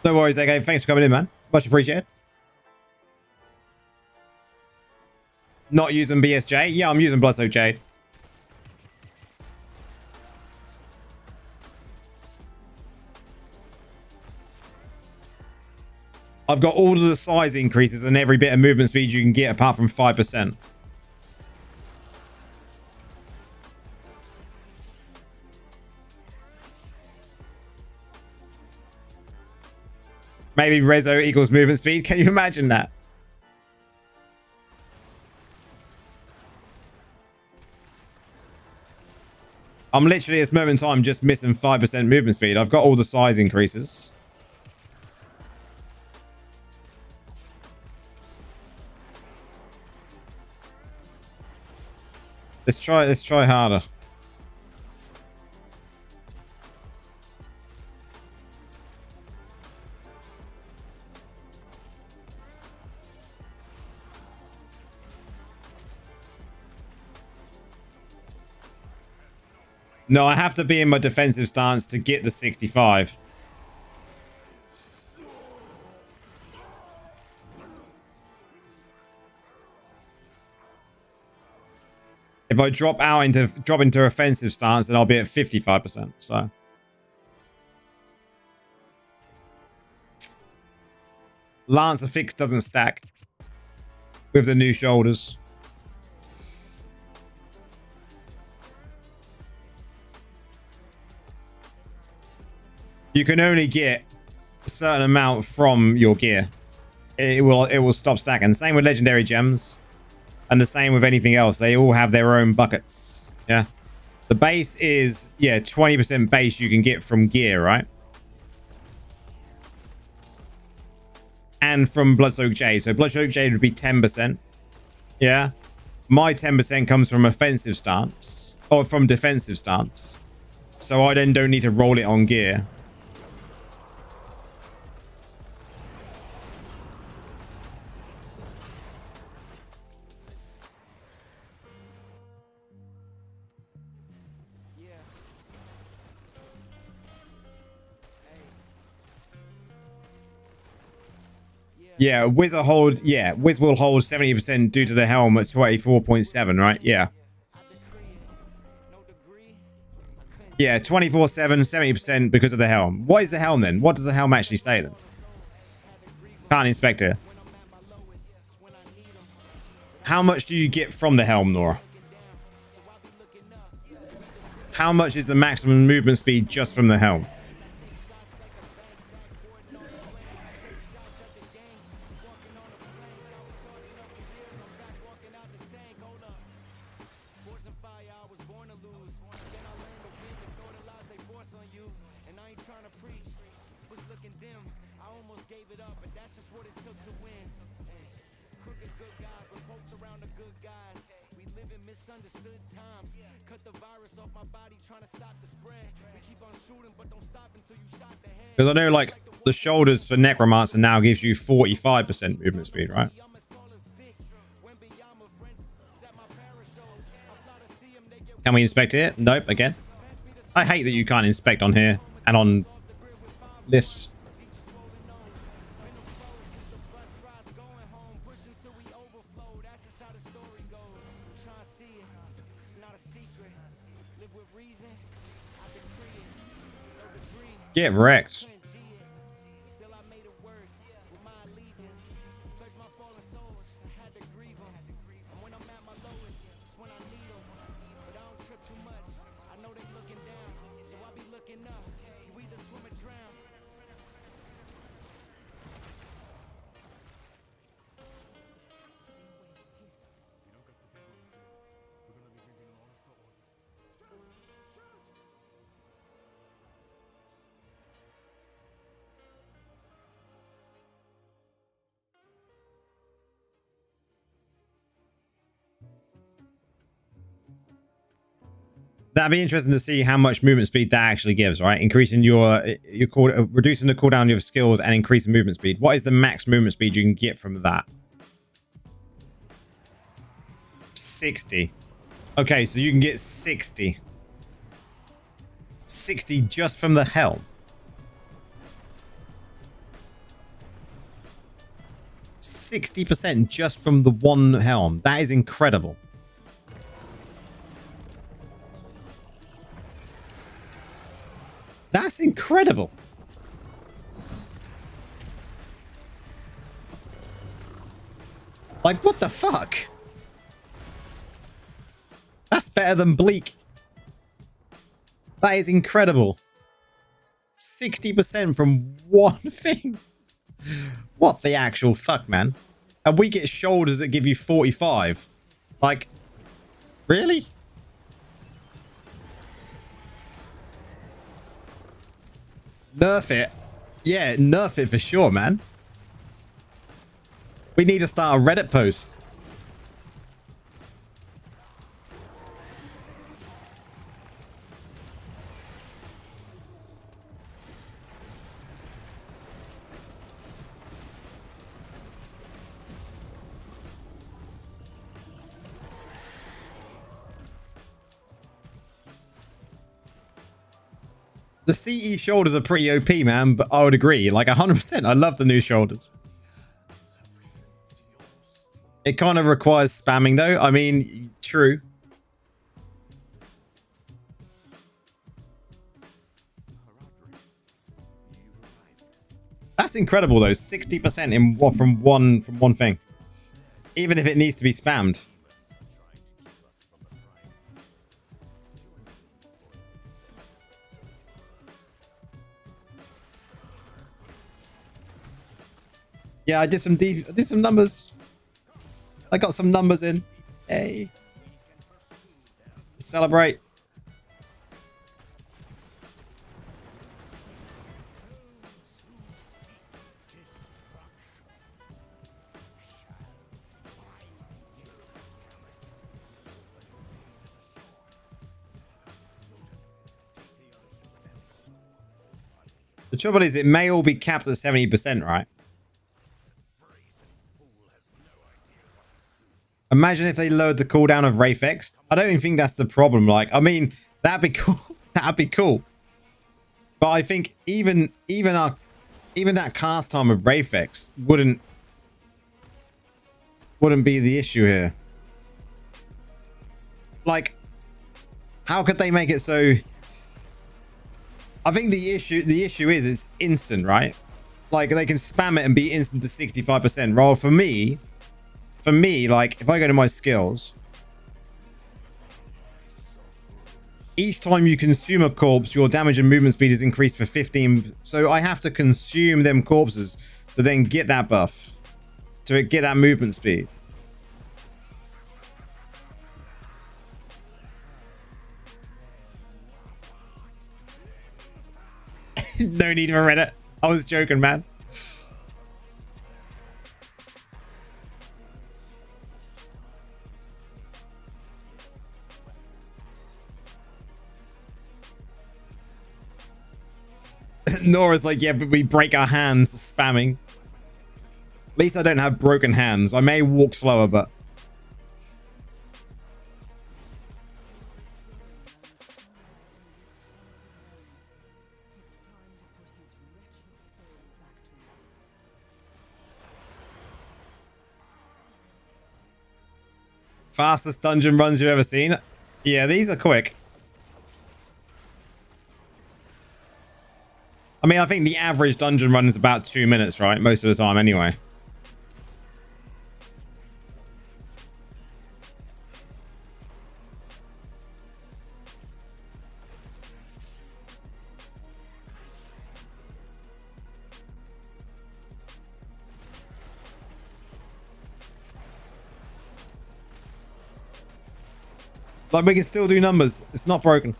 No worries, okay. Thanks for coming in, man. Much appreciated. Not using BSJ? Yeah, I'm using Bloodsoak Jade. I've got all of the size increases and every bit of movement speed you can get apart from 5%. Maybe Rezo equals movement speed. Can you imagine that? I'm literally at this moment in time just missing 5% movement speed. I've got all the size increases. Let's try harder. No, I have to be in my defensive stance to get the 65. If I drop into offensive stance, then I'll be at 55%. So Lancer Fix doesn't stack with the new shoulders. You can only get a certain amount from your gear. It will stop stacking. Same with legendary gems. And the same with anything else. They all have their own buckets. Yeah. The base is, yeah, 20% base you can get from gear, right? And from Bloodsoak Jade. So Bloodsoak Jade would be 10%. Yeah. My 10% comes from offensive stance. Or from defensive stance. So I then don't need to roll it on gear. Yeah, Wiz will hold 70% due to the helm at 24.7, right? Yeah. Yeah, 24/7, 70% because of the helm. What is the helm then? What does the helm actually say then? Can't inspect it. How much do you get from the helm, Nora? How much is the maximum movement speed just from the helm? Because I know, like, the shoulders for Necromancer now gives you 45% movement speed, right? Can we inspect it? Nope, again. I hate that you can't inspect on here and on lifts. Get wrecked. That'd be interesting to see how much movement speed that actually gives, right? Increasing your reducing the cooldown of your skills and increasing movement speed. What is the max movement speed you can get from that? 60. Okay, so you can get 60. 60 just from the helm. 60% just from the one helm. That is incredible. That's incredible. Like, what the fuck? That's better than Bleak. That is incredible. 60% from one thing. What the actual fuck, man? And we get shoulders that give you 45. Like, really? Nerf it. Yeah, nerf it for sure, man. We need to start a Reddit post. The CE shoulders are pretty OP, man, but I would agree. Like 100%. I love the new shoulders. It kind of requires spamming, though. I mean, true. That's incredible, though. 60% in from one thing. Even if it needs to be spammed. Yeah, I did some numbers. I got some numbers in. Hey. Celebrate. The trouble is, it may all be capped at 70%, right? Imagine if they lowered the cooldown of Wraith X. I don't even think that's the problem. Like, I mean, that'd be cool. That'd be cool. But I think even that cast time of Wraith X wouldn't be the issue here. Like, how could they make it so? I think the issue is it's instant, right? Like, they can spam it and be instant to 65%. Rather, for me, like, if I go to my skills, each time you consume a corpse, your damage and movement speed is increased for 15. So I have to consume them corpses to then get that buff, to get that movement speed. No need for Reddit. I was joking, man. Nora's like, yeah, but we break our hands spamming. At least I don't have broken hands. I may walk slower, but... Fastest dungeon runs you've ever seen? Yeah, these are quick. I mean, I think the average dungeon run is about 2 minutes, right? Most of the time, anyway. Like, we can still do numbers. It's not broken.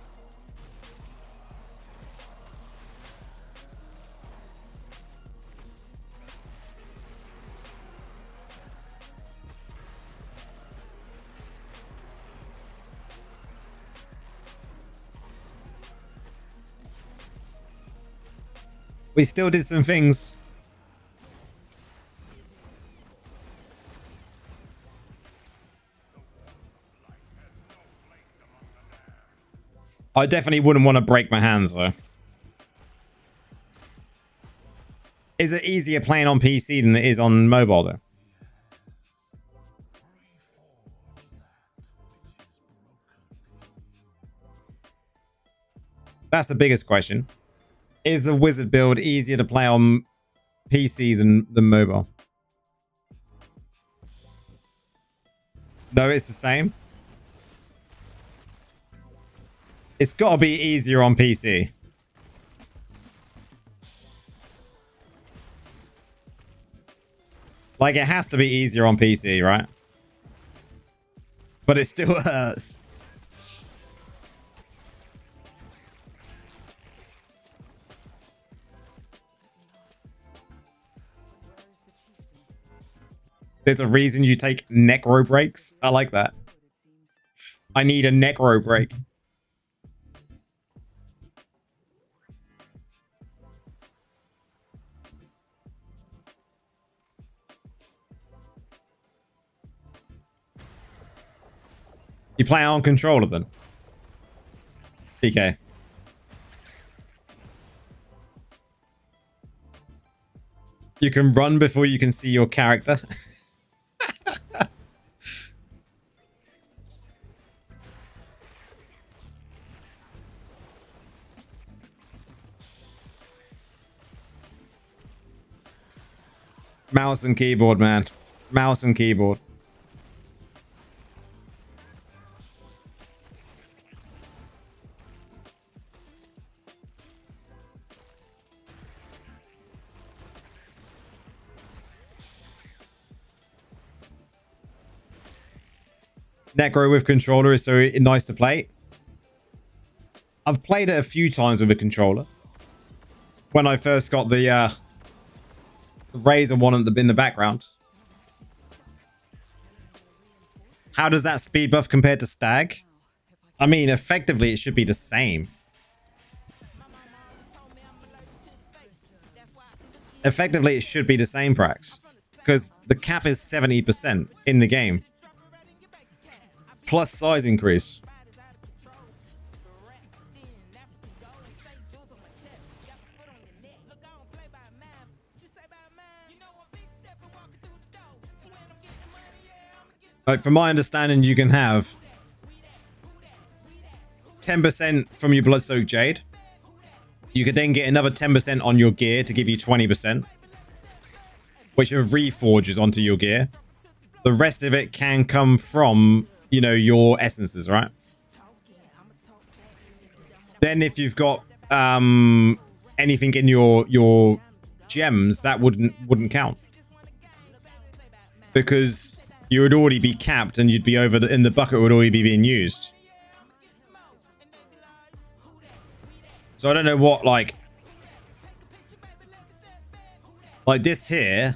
We still did some things. I definitely wouldn't want to break my hands though. Is it easier playing on PC than it is on mobile though? That's the biggest question. Is the wizard build easier to play on PC than mobile? No, it's the same. It's got to be easier on PC. Like, it has to be easier on PC, right? But it still hurts. There's a reason you take necro breaks. I like that. I need a necro break. You play on controller then? DK. You can run before you can see your character. Mouse and keyboard, man. Mouse and keyboard. Necro with controller is so nice to play. I've played it a few times with a controller. When I first got the Razor one in the background. How does that speed buff compare to Stag? I mean, effectively, it should be the same. Effectively, it should be the same, Prax. Because the cap is 70% in the game. Plus size increase. Like, from my understanding, you can have 10% from your Bloodsoaked Jade. You could then get another 10% on your gear to give you 20%, which are reforges onto your gear. The rest of it can come from, you know, your essences, right? Then if you've got anything in your gems, that wouldn't count, because you would already be capped and you'd be over in the bucket would already be being used. So I don't know what, like this here.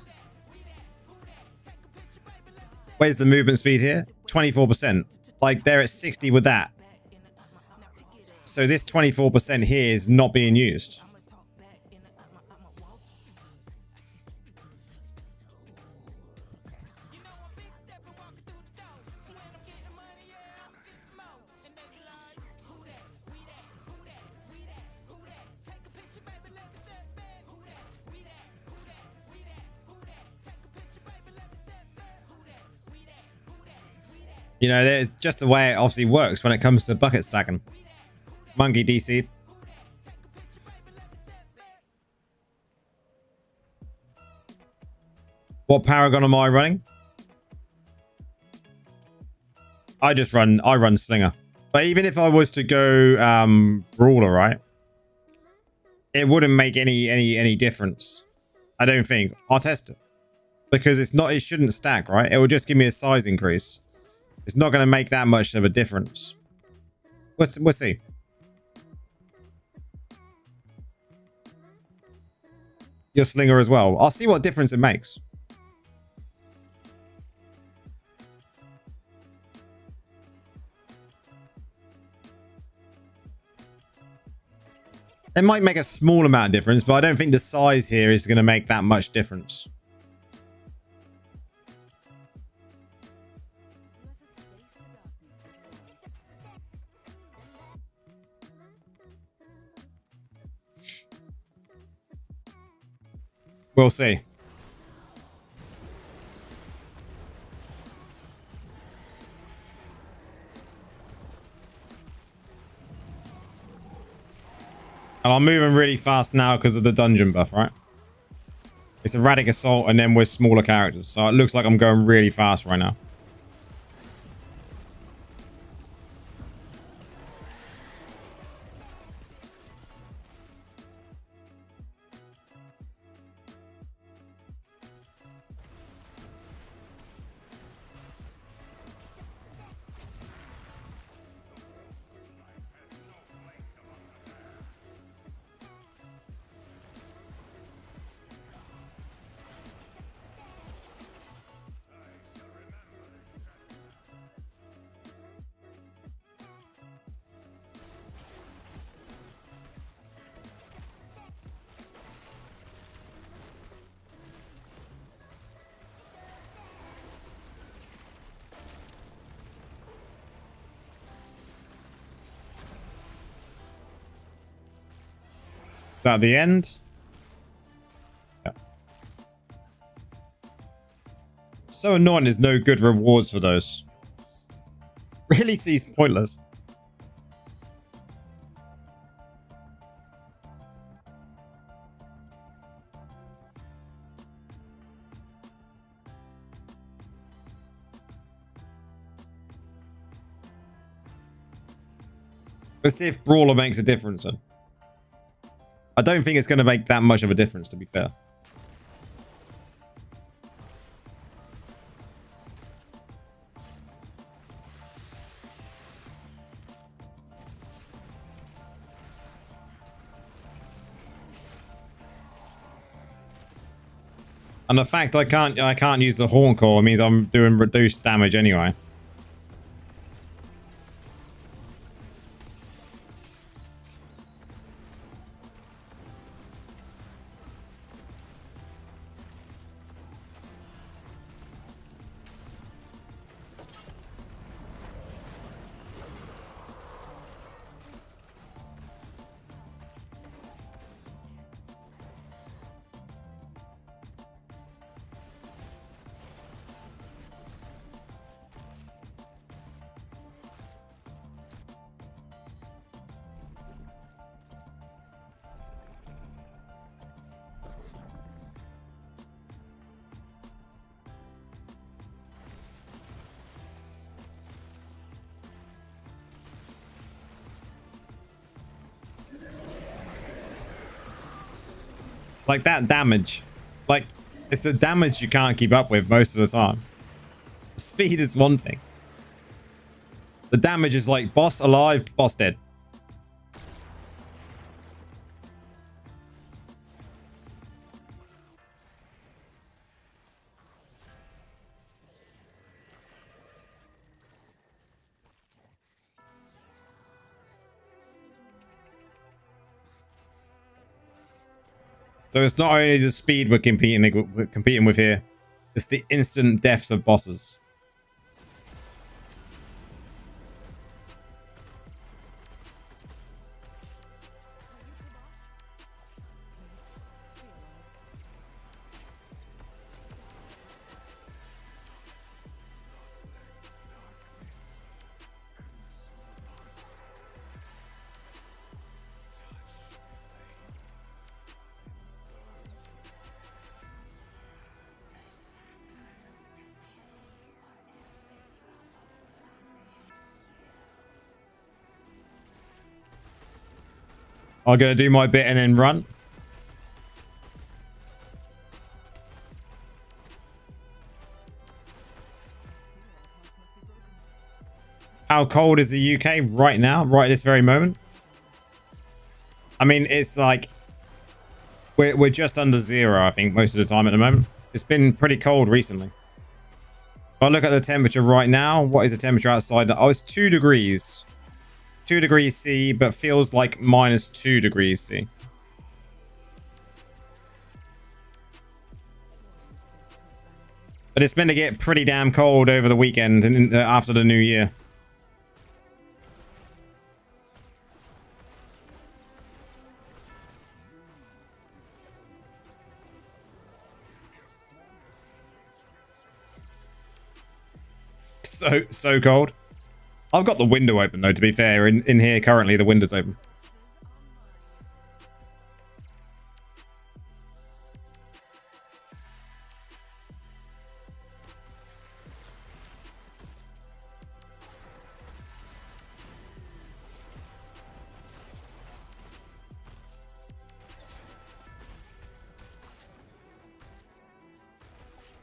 Where's the movement speed here? 24%. Like, they're at 60 with that. So this 24% here is not being used. You know, there's just the way it obviously works when it comes to bucket stacking. Monkey DC. What Paragon am I running? I run Slinger. But even if I was to go Brawler, right? It wouldn't make any difference. I don't think. I'll test it. Because it shouldn't stack, right? It will just give me a size increase. It's not going to make that much of a difference. We'll see. Your Slinger as well. I'll see what difference it makes. It might make a small amount of difference, but I don't think the size here is going to make that much difference. We'll see. And I'm moving really fast now because of the dungeon buff, right? It's erratic assault and then we're smaller characters. So it looks like I'm going really fast right now. At the end. Yeah. So annoying, there's no good rewards for those. Really seems pointless. Let's see if Brawler makes a difference then. I don't think it's going to make that much of a difference, to be fair. And the fact I can't use the Horn Core means I'm doing reduced damage anyway. Like that damage. Like, it's the damage you can't keep up with most of the time. Speed is one thing. The damage is like boss alive, boss dead. So it's not only the speed we're competing with here, it's the instant deaths of bosses. I'm going to do my bit and then run. How cold is the UK right now, right this very moment? I mean, it's like we're just under 0, I think, most of the time at the moment. It's been pretty cold recently. If I look at the temperature right now, what is the temperature outside? Oh, it's 2 degrees. 2 degrees C, but feels like -2 degrees C. But it's meant to get pretty damn cold over the weekend and after the new year. So cold. I've got the window open though, to be fair. In here currently the window's open.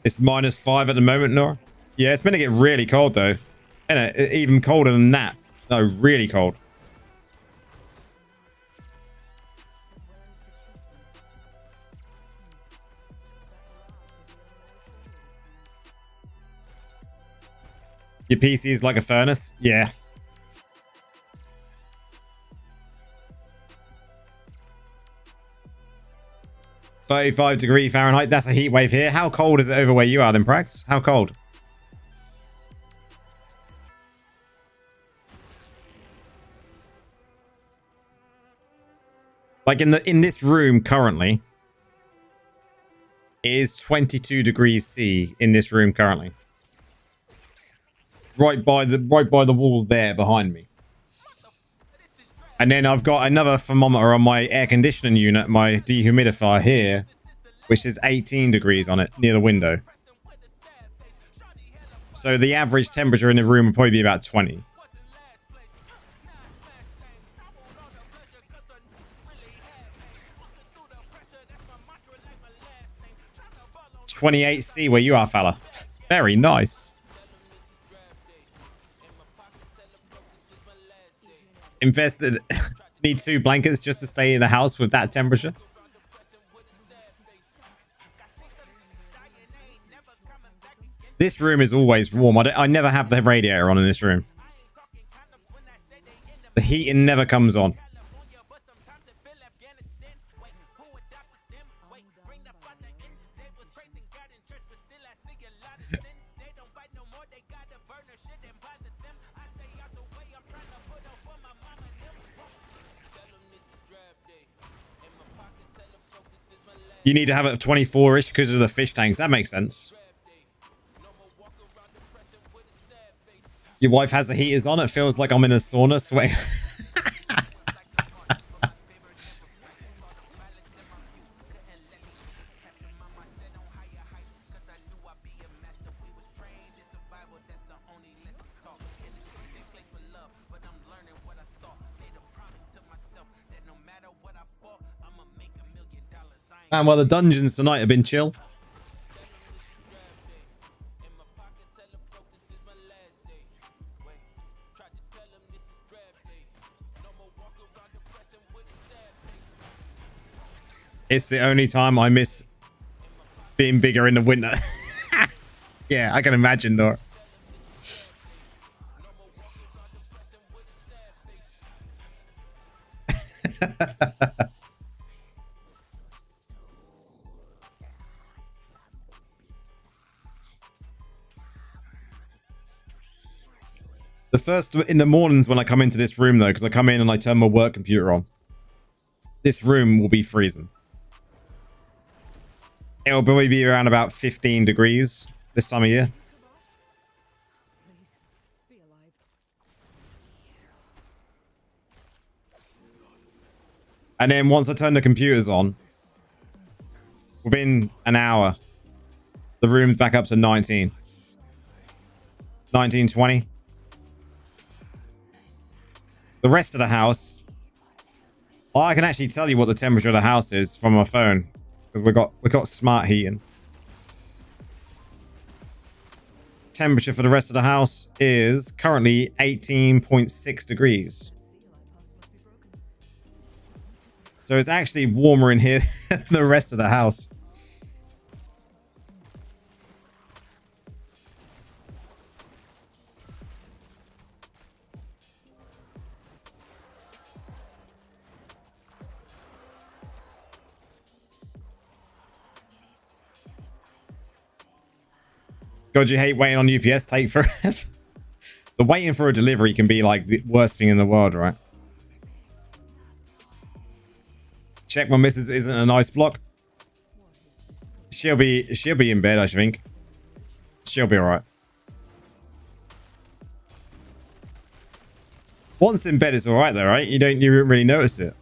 It's -5 at the moment, Nora. Yeah, it's meant to get really cold though. And even colder than that. No, really cold. Your PC is like a furnace? Yeah. -35°F. That's a heat wave here. How cold is it over where you are then, Prax? How cold? Like in this room currently, it is 22 degrees C in this room currently. Right by the wall there behind me. And then I've got another thermometer on my air conditioning unit, my dehumidifier here, which is 18 degrees on it near the window. So the average temperature in the room will probably be about 20. (28°C) where you are, fella. Very nice. Invested. Need 2 blankets just to stay in the house with that temperature. This room is always warm. I never have the radiator on in this room. The heating never comes on. You need to have it 24-ish because of the fish tanks. That makes sense. Your wife has the heaters on. It feels like I'm in a sauna sweating. Man, well, the dungeons tonight have been chill. It's the only time I miss being bigger in the winter. Yeah, I can imagine, Nora. The first in the mornings when I come into this room, though, because I come in and I turn my work computer on, this room will be freezing. It'll probably be around about 15 degrees this time of year. And then once I turn the computers on, within an hour, the room's back up to 19. 19, 20. The rest of the house, I can actually tell you what the temperature of the house is from my phone, because we got smart heating. Temperature for the rest of the house is currently 18.6 degrees. So it's actually warmer in here than the rest of the house. God, you hate waiting on UPS take forever. The waiting for a delivery can be like the worst thing in the world, right? Check my missus isn't a nice block. She'll be in bed, I think. She'll be alright. Once in bed, it's alright though, right? You don't really notice it.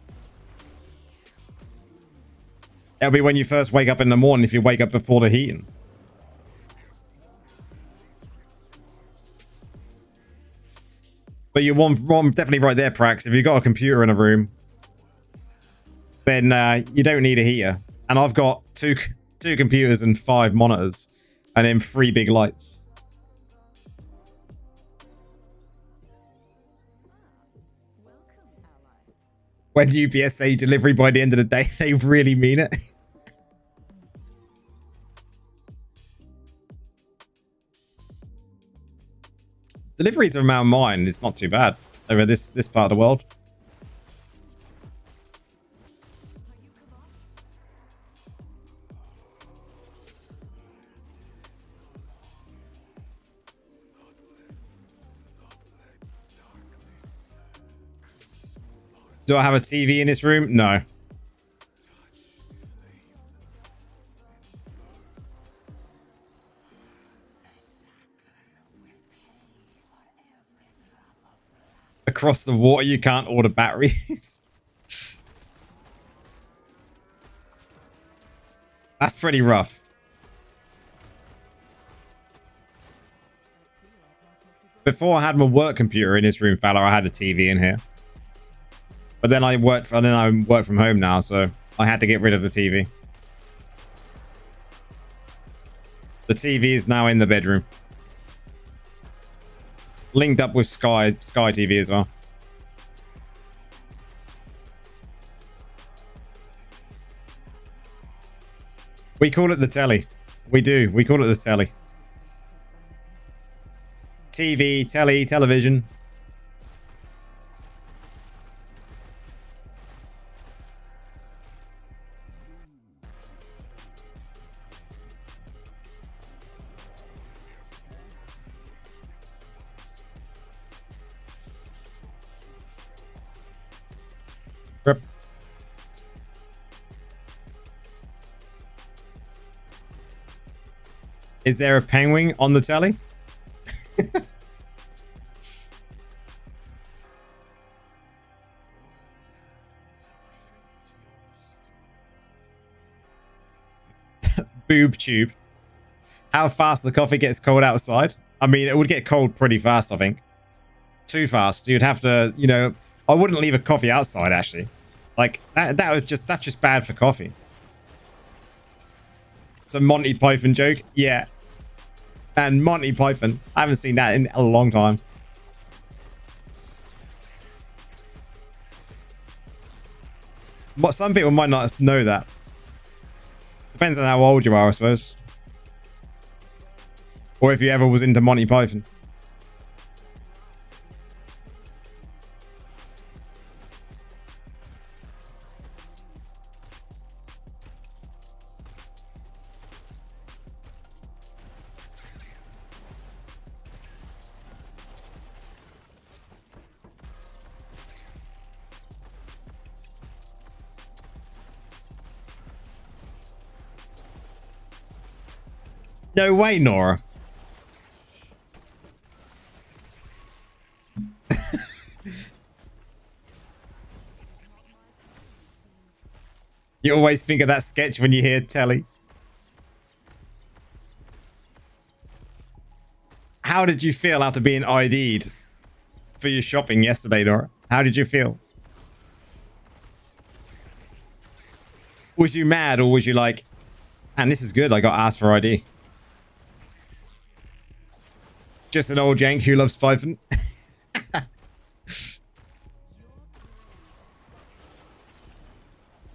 It'll be when you first wake up in the morning if you wake up before the heating. But you're definitely right there, Prax. If you've got a computer in a room, then you don't need a heater. And I've got two computers and 5 monitors, and then 3 big lights. When UPS say delivery by the end of the day, they really mean it. Deliveries around mine, it's not too bad over this part of the world. Do I have a TV in this room? No. Across the water, you can't order batteries. That's pretty rough. Before I had my work computer in this room, fella, I had a TV in here. But then I work from home now, so I had to get rid of the TV. The TV is now in the bedroom. Linked up with Sky TV as well. We call it the telly. We do. We call it the telly. TV, telly, television. Rip. Is there a penguin on the telly? Boob tube. How fast the coffee gets cold outside? I mean, it would get cold pretty fast, I think. Too fast. You'd have to, you know, I wouldn't leave a coffee outside, actually. Like, that's just bad for coffee. It's a Monty Python joke. Yeah. And Monty Python. I haven't seen that in a long time. But some people might not know that. Depends on how old you are, I suppose. Or if you ever was into Monty Python. No way, Nora. You always think of that sketch when you hear telly. How did you feel after being ID'd for your shopping yesterday, Nora? How did you feel? Was you mad, or was you like, man, this is good, I got asked for ID? Just an old jank who loves Python.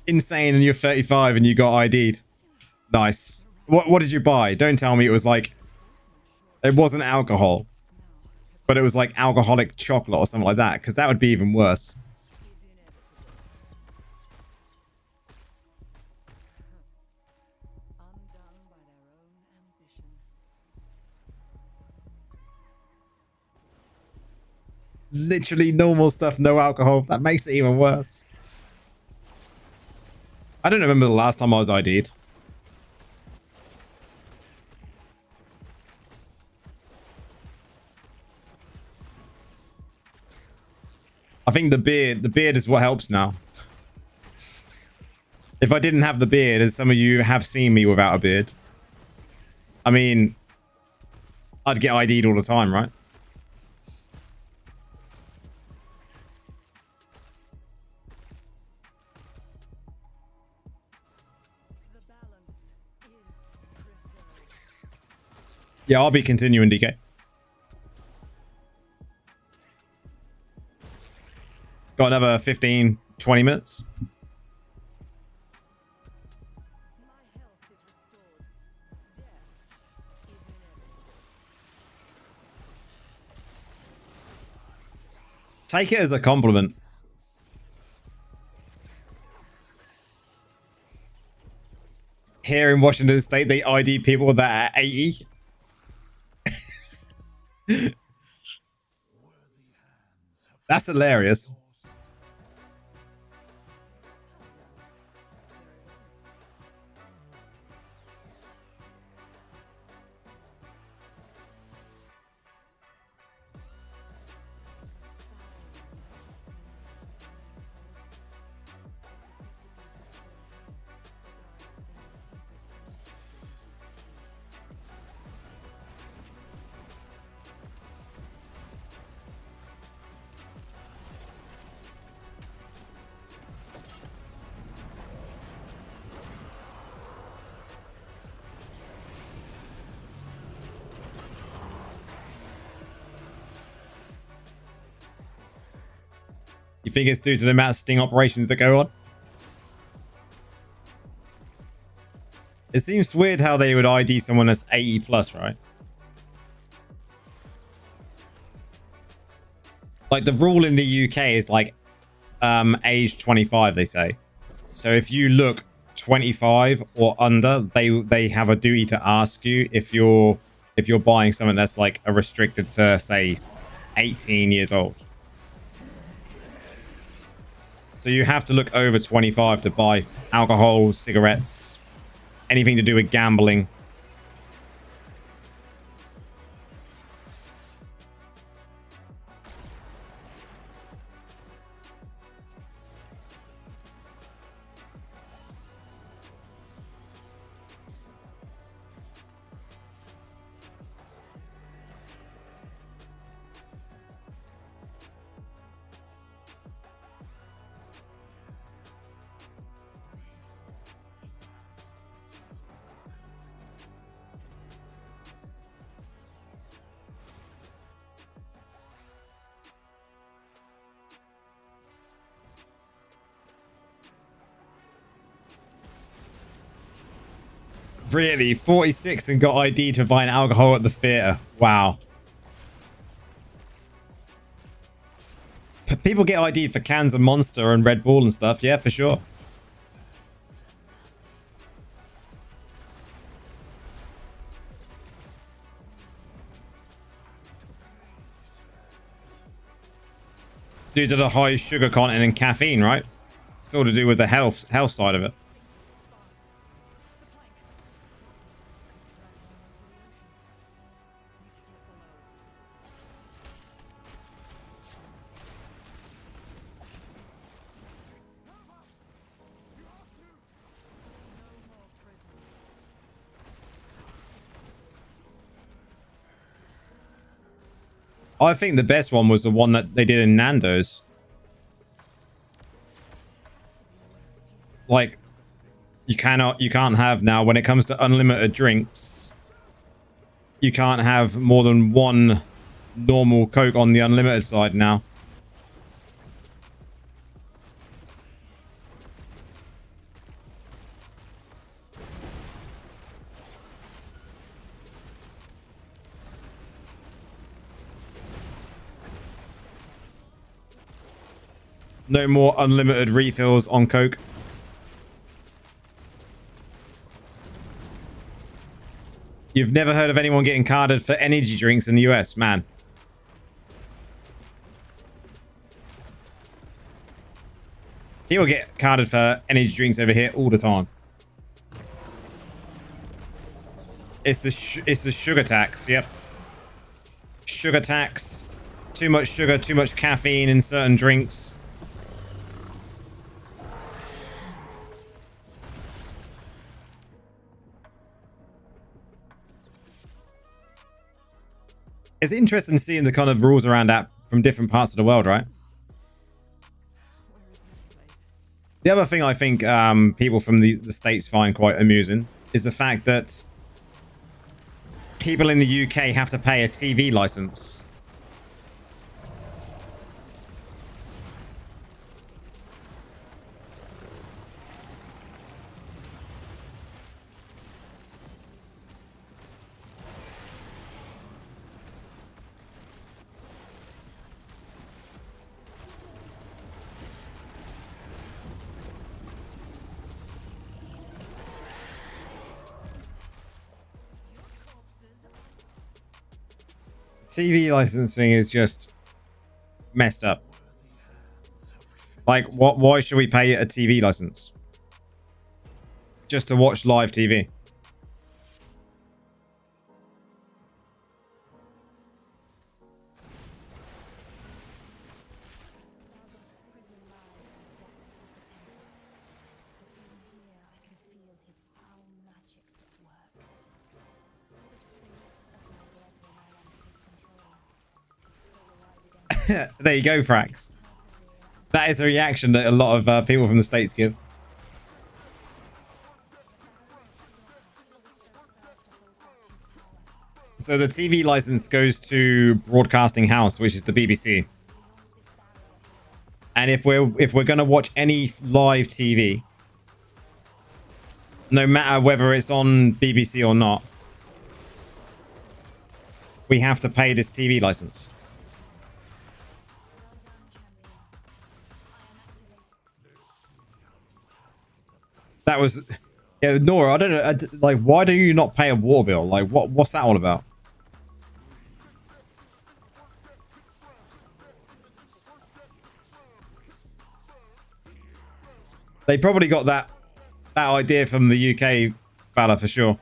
Insane, and you're 35 and you got ID'd. Nice. What did you buy? Don't tell me it was like, it wasn't alcohol, but it was like alcoholic chocolate or something like that, because that would be even worse. Literally normal stuff, no alcohol. That makes it even worse. I don't remember the last time I was ID'd. I think the beard is what helps now. If I didn't have the beard, as some of you have seen me without a beard, I mean, I'd get ID'd all the time, right? Yeah, I'll be continuing, DK. Got another 15, 20 minutes. Take it as a compliment. Here in Washington State, they ID people that are 80. That's hilarious. You think it's due to the amount of sting operations that go on? It seems weird how they would ID someone that's 80 plus, right? Like the rule in the UK is like age 25, they say. So if you look 25 or under, they have a duty to ask you if you're buying something that's like a restricted for, say, 18 years old. So you have to look over 25 to buy alcohol, cigarettes, anything to do with gambling. Really? 46 and got ID to buy an alcohol at the theater. Wow. People get ID for cans of Monster and Red Bull and stuff. Yeah, for sure. Due to the high sugar content and caffeine, right? It's all to do with the health side of it. I think the best one was the one that they did in Nando's. Like, you can't have now, when it comes to unlimited drinks, you can't have more than one normal Coke on the unlimited side now. No more unlimited refills on Coke. You've never heard of anyone getting carded for energy drinks in the US, man. People get carded for energy drinks over here all the time. It's the sugar tax. Yep. Sugar tax. Too much sugar, too much caffeine in certain drinks. It's interesting seeing the kind of rules around that from different parts of the world, right? The other thing I think people from the States find quite amusing is the fact that people in the UK have to pay a TV license. TV licensing is just messed up. Like, why should we pay a TV license? Just to watch live TV. There you go, Frax. That is a reaction that a lot of people from the States give. So the TV license goes to Broadcasting House, which is the BBC. And if we're going to watch any live TV, no matter whether it's on BBC or not, we have to pay this TV license. That was, yeah, Nora, I don't know, like, why do you not pay a water bill? Like, what's that all about? They probably got that idea from the UK fella for sure.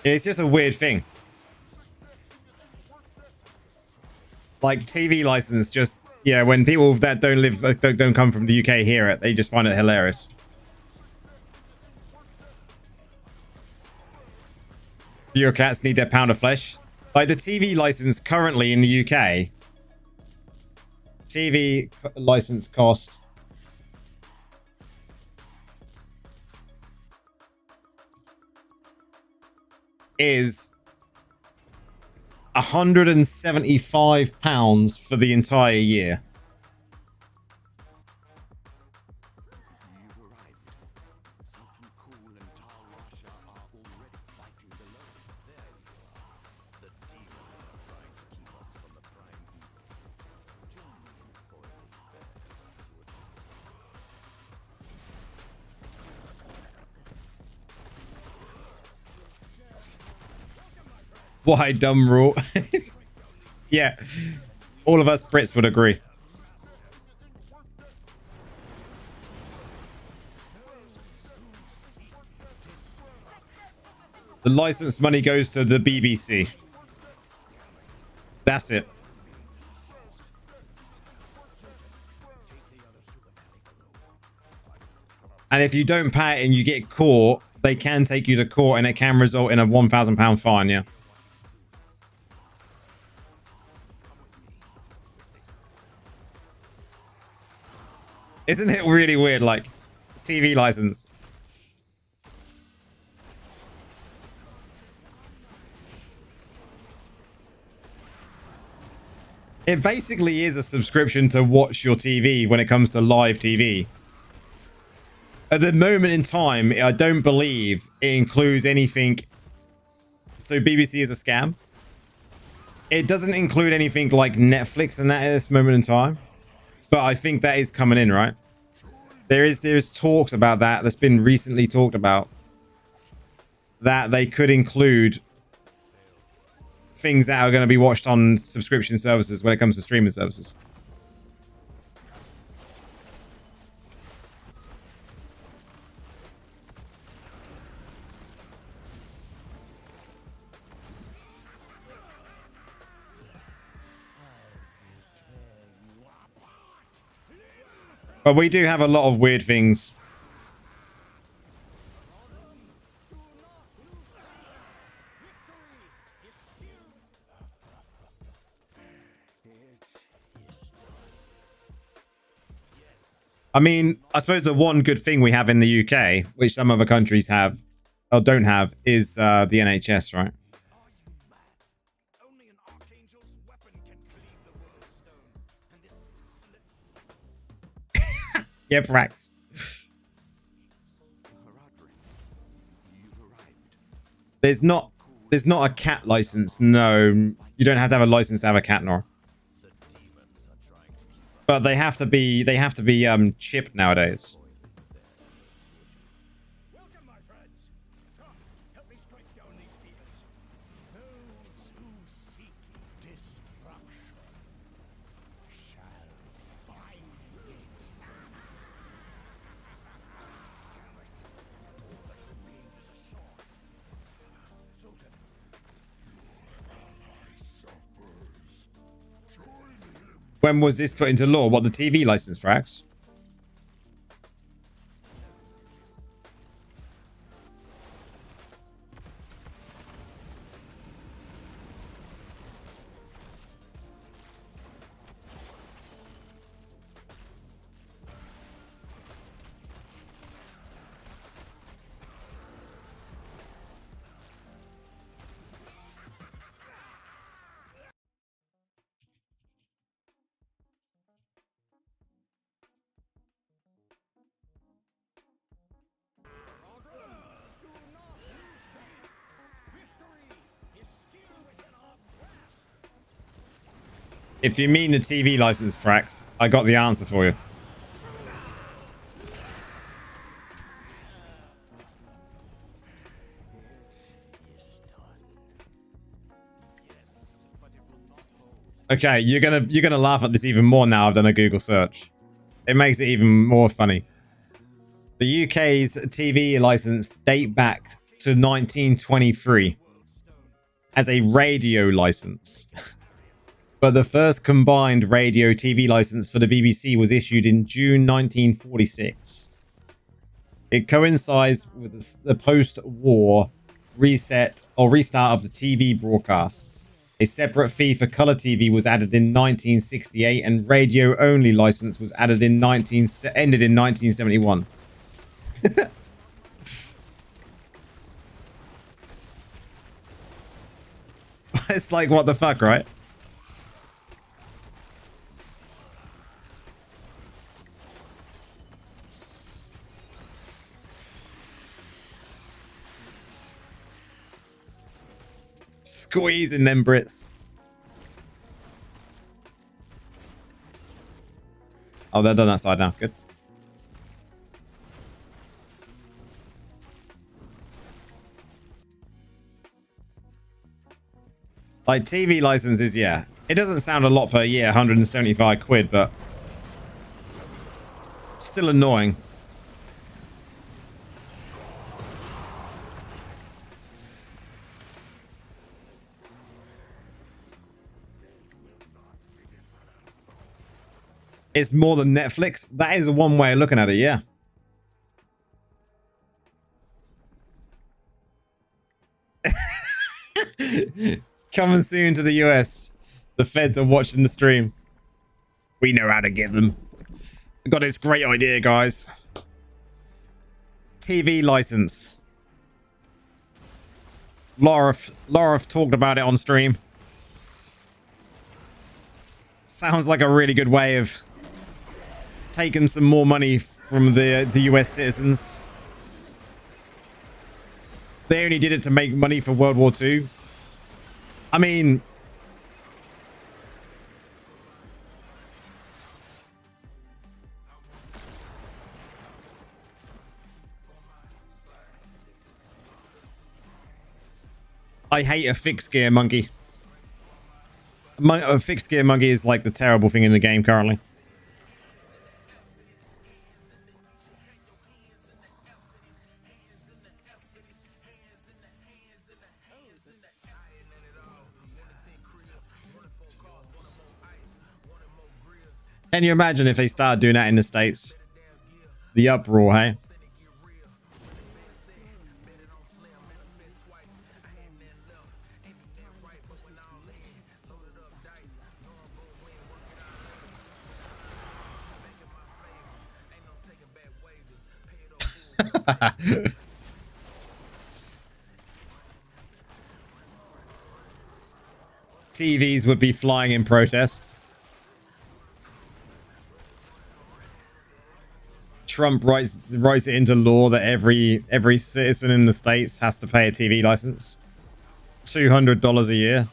It's just a weird thing. Like TV license, just yeah. When people that don't come from the UK hear it, they just find it hilarious. Bureaucrats need their pound of flesh. Like the TV license currently in the UK, TV license cost is £175 for the entire year. Why dumb rule? Yeah, all of us Brits would agree. The license money goes to the BBC. That's it. And if you don't pay it and you get caught, they can take you to court and it can result in a £1,000 fine, yeah. Isn't it really weird, like, TV license? It basically is a subscription to watch your TV when it comes to live TV. At the moment in time, I don't believe it includes anything. So BBC is a scam. It doesn't include anything like Netflix and that at this moment in time. But I think that is coming in, right? There is talks about that. That's been recently talked about. That they could include things that are going to be watched on subscription services when it comes to streaming services. But we do have a lot of weird things. I mean, I suppose the one good thing we have in the UK, which some other countries have or don't have, is the NHS, right? Yeah, Frax. There's not a cat license. No, you don't have to have a license to have a cat, nor. But they have to be chipped nowadays. When was this put into law? What, the TV license, Frax? If you mean the TV license, Frax, I got the answer for you. Okay, you're gonna laugh at this even more now I've done a Google search. It makes it even more funny. The UK's TV license date back to 1923 as a radio license. But the first combined radio TV license for the BBC was issued in June 1946. It coincides with the post-war reset or restart of the TV broadcasts. A separate fee for color TV was added in 1968, and radio-only license was added in ended in 1971. It's like, what the fuck, right? Squeezing them Brits. Oh, they're done that side now. Good. Like, TV licenses, yeah. It doesn't sound a lot per year, 175 quid, but still annoying. It's more than Netflix. That is one way of looking at it, yeah. Coming soon to the US. The feds are watching the stream. We know how to get them. We got this great idea, guys. TV license. Laura talked about it on stream. Sounds like a really good way of taking some more money from the US citizens. They only did it to make money for World War II. I mean, I hate a fixed gear monkey. A fixed gear monkey is like the terrible thing in the game currently. Can you imagine if they started doing that in the States? The uproar, hey? TVs would be flying in protest. Trump writes it into law that every citizen in the States has to pay a TV license. $200 a year.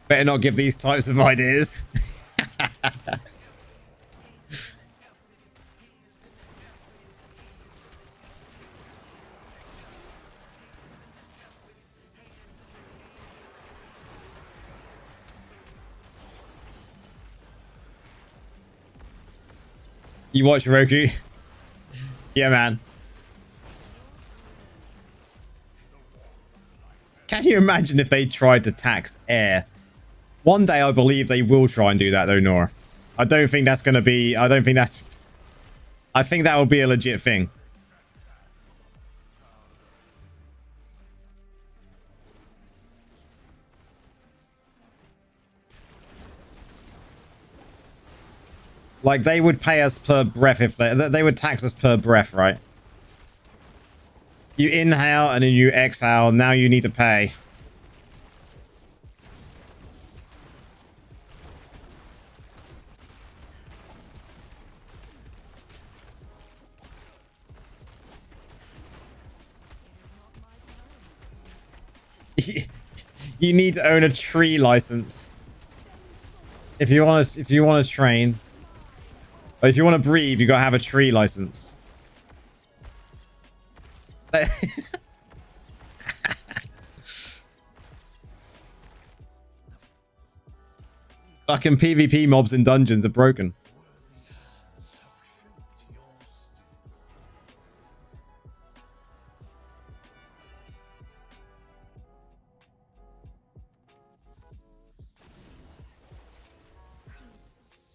Better not give these types of ideas. You watch Roku? Yeah, man. Can you imagine if they tried to tax air? One day I believe they will try and do that though, Nora. I don't think that's going to be... I think that will be a legit thing. Like, they would pay us per breath if they would tax us per breath, right? You inhale and then you exhale. Now you need to pay. You need to own a tree license if you want to train. But if you want to breathe, you gotta have a tree license. Fucking PvP mobs in dungeons are broken.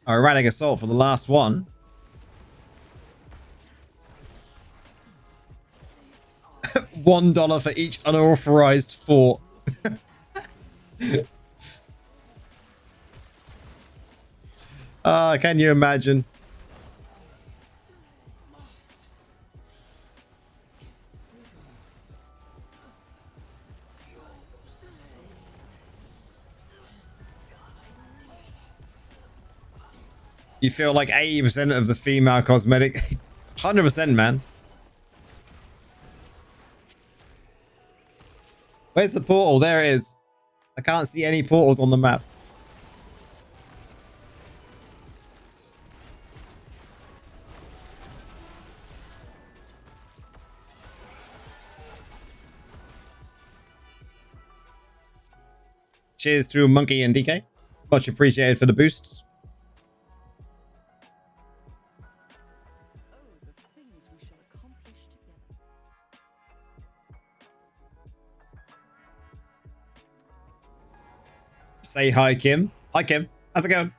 Erratic assault for the last one. $1 for each unauthorized fort. Can you imagine? You feel like 80% of the female cosmetic. 100%, man. Where's the portal? There it is. I can't see any portals on the map. Cheers to Monkey and DK. Much appreciated for the boosts. Say hi, Kim. Hi, Kim. How's it going?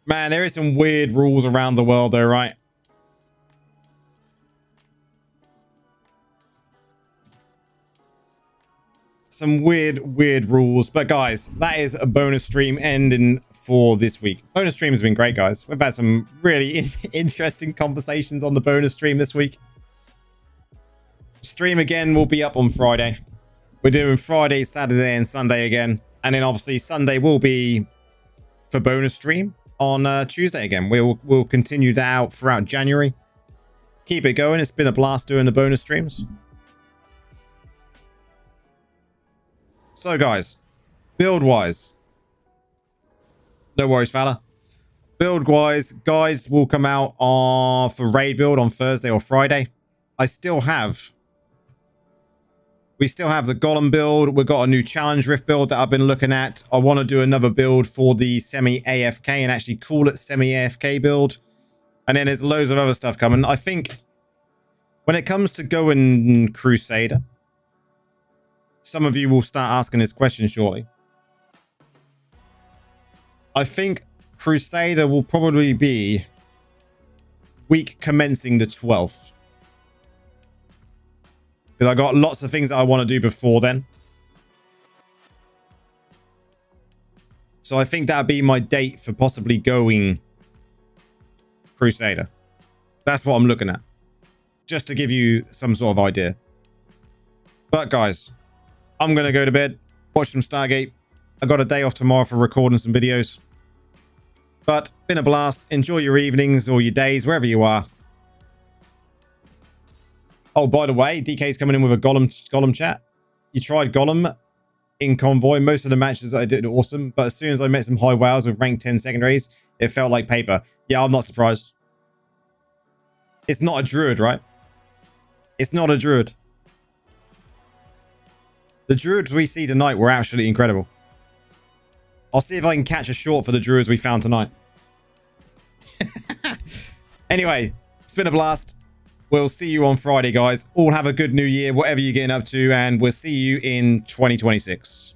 Man, there is some weird rules around the world though, right? Some weird rules. But guys, that is a bonus stream ending for this week. Bonus stream has been great, guys. We've had some really interesting conversations on the bonus stream this week. Stream again will be up on Friday. We're doing Friday, Saturday, and Sunday again. And then obviously Sunday will be for bonus stream on Tuesday again. We'll continue that out throughout January. keep it going. It's been a blast doing the bonus streams. So, guys, build-wise. No worries, fella. Build-wise, guys will come out for raid build on Thursday or Friday. We still have the Golem build. We've got a new challenge rift build that I've been looking at. I want to do another build for the semi-AFK and actually call it semi-AFK build. And then there's loads of other stuff coming. I think when it comes to going Crusader, some of you will start asking this question shortly. I think Crusader will probably be week commencing the 12th. Because I got lots of things that I want to do before then. So I think that'd be my date for possibly going Crusader. That's what I'm looking at. Just to give you some sort of idea. But guys, I'm going to go to bed, watch some Stargate. I got a day off tomorrow for recording some videos. But been a blast. Enjoy your evenings or your days, wherever you are. Oh, by the way, DK's coming in with a Golem chat. You tried Golem in Convoy. Most of the matches that I did were awesome. But as soon as I met some high wows with rank 10 secondaries, it felt like paper. Yeah, I'm not surprised. It's not a druid, right? It's not a druid. The druids we see tonight were absolutely incredible. I'll see if I can catch a short for the druids we found tonight. Anyway, it's been a blast. We'll see you on Friday, guys. All have a good new year, whatever you're getting up to, and we'll see you in 2026.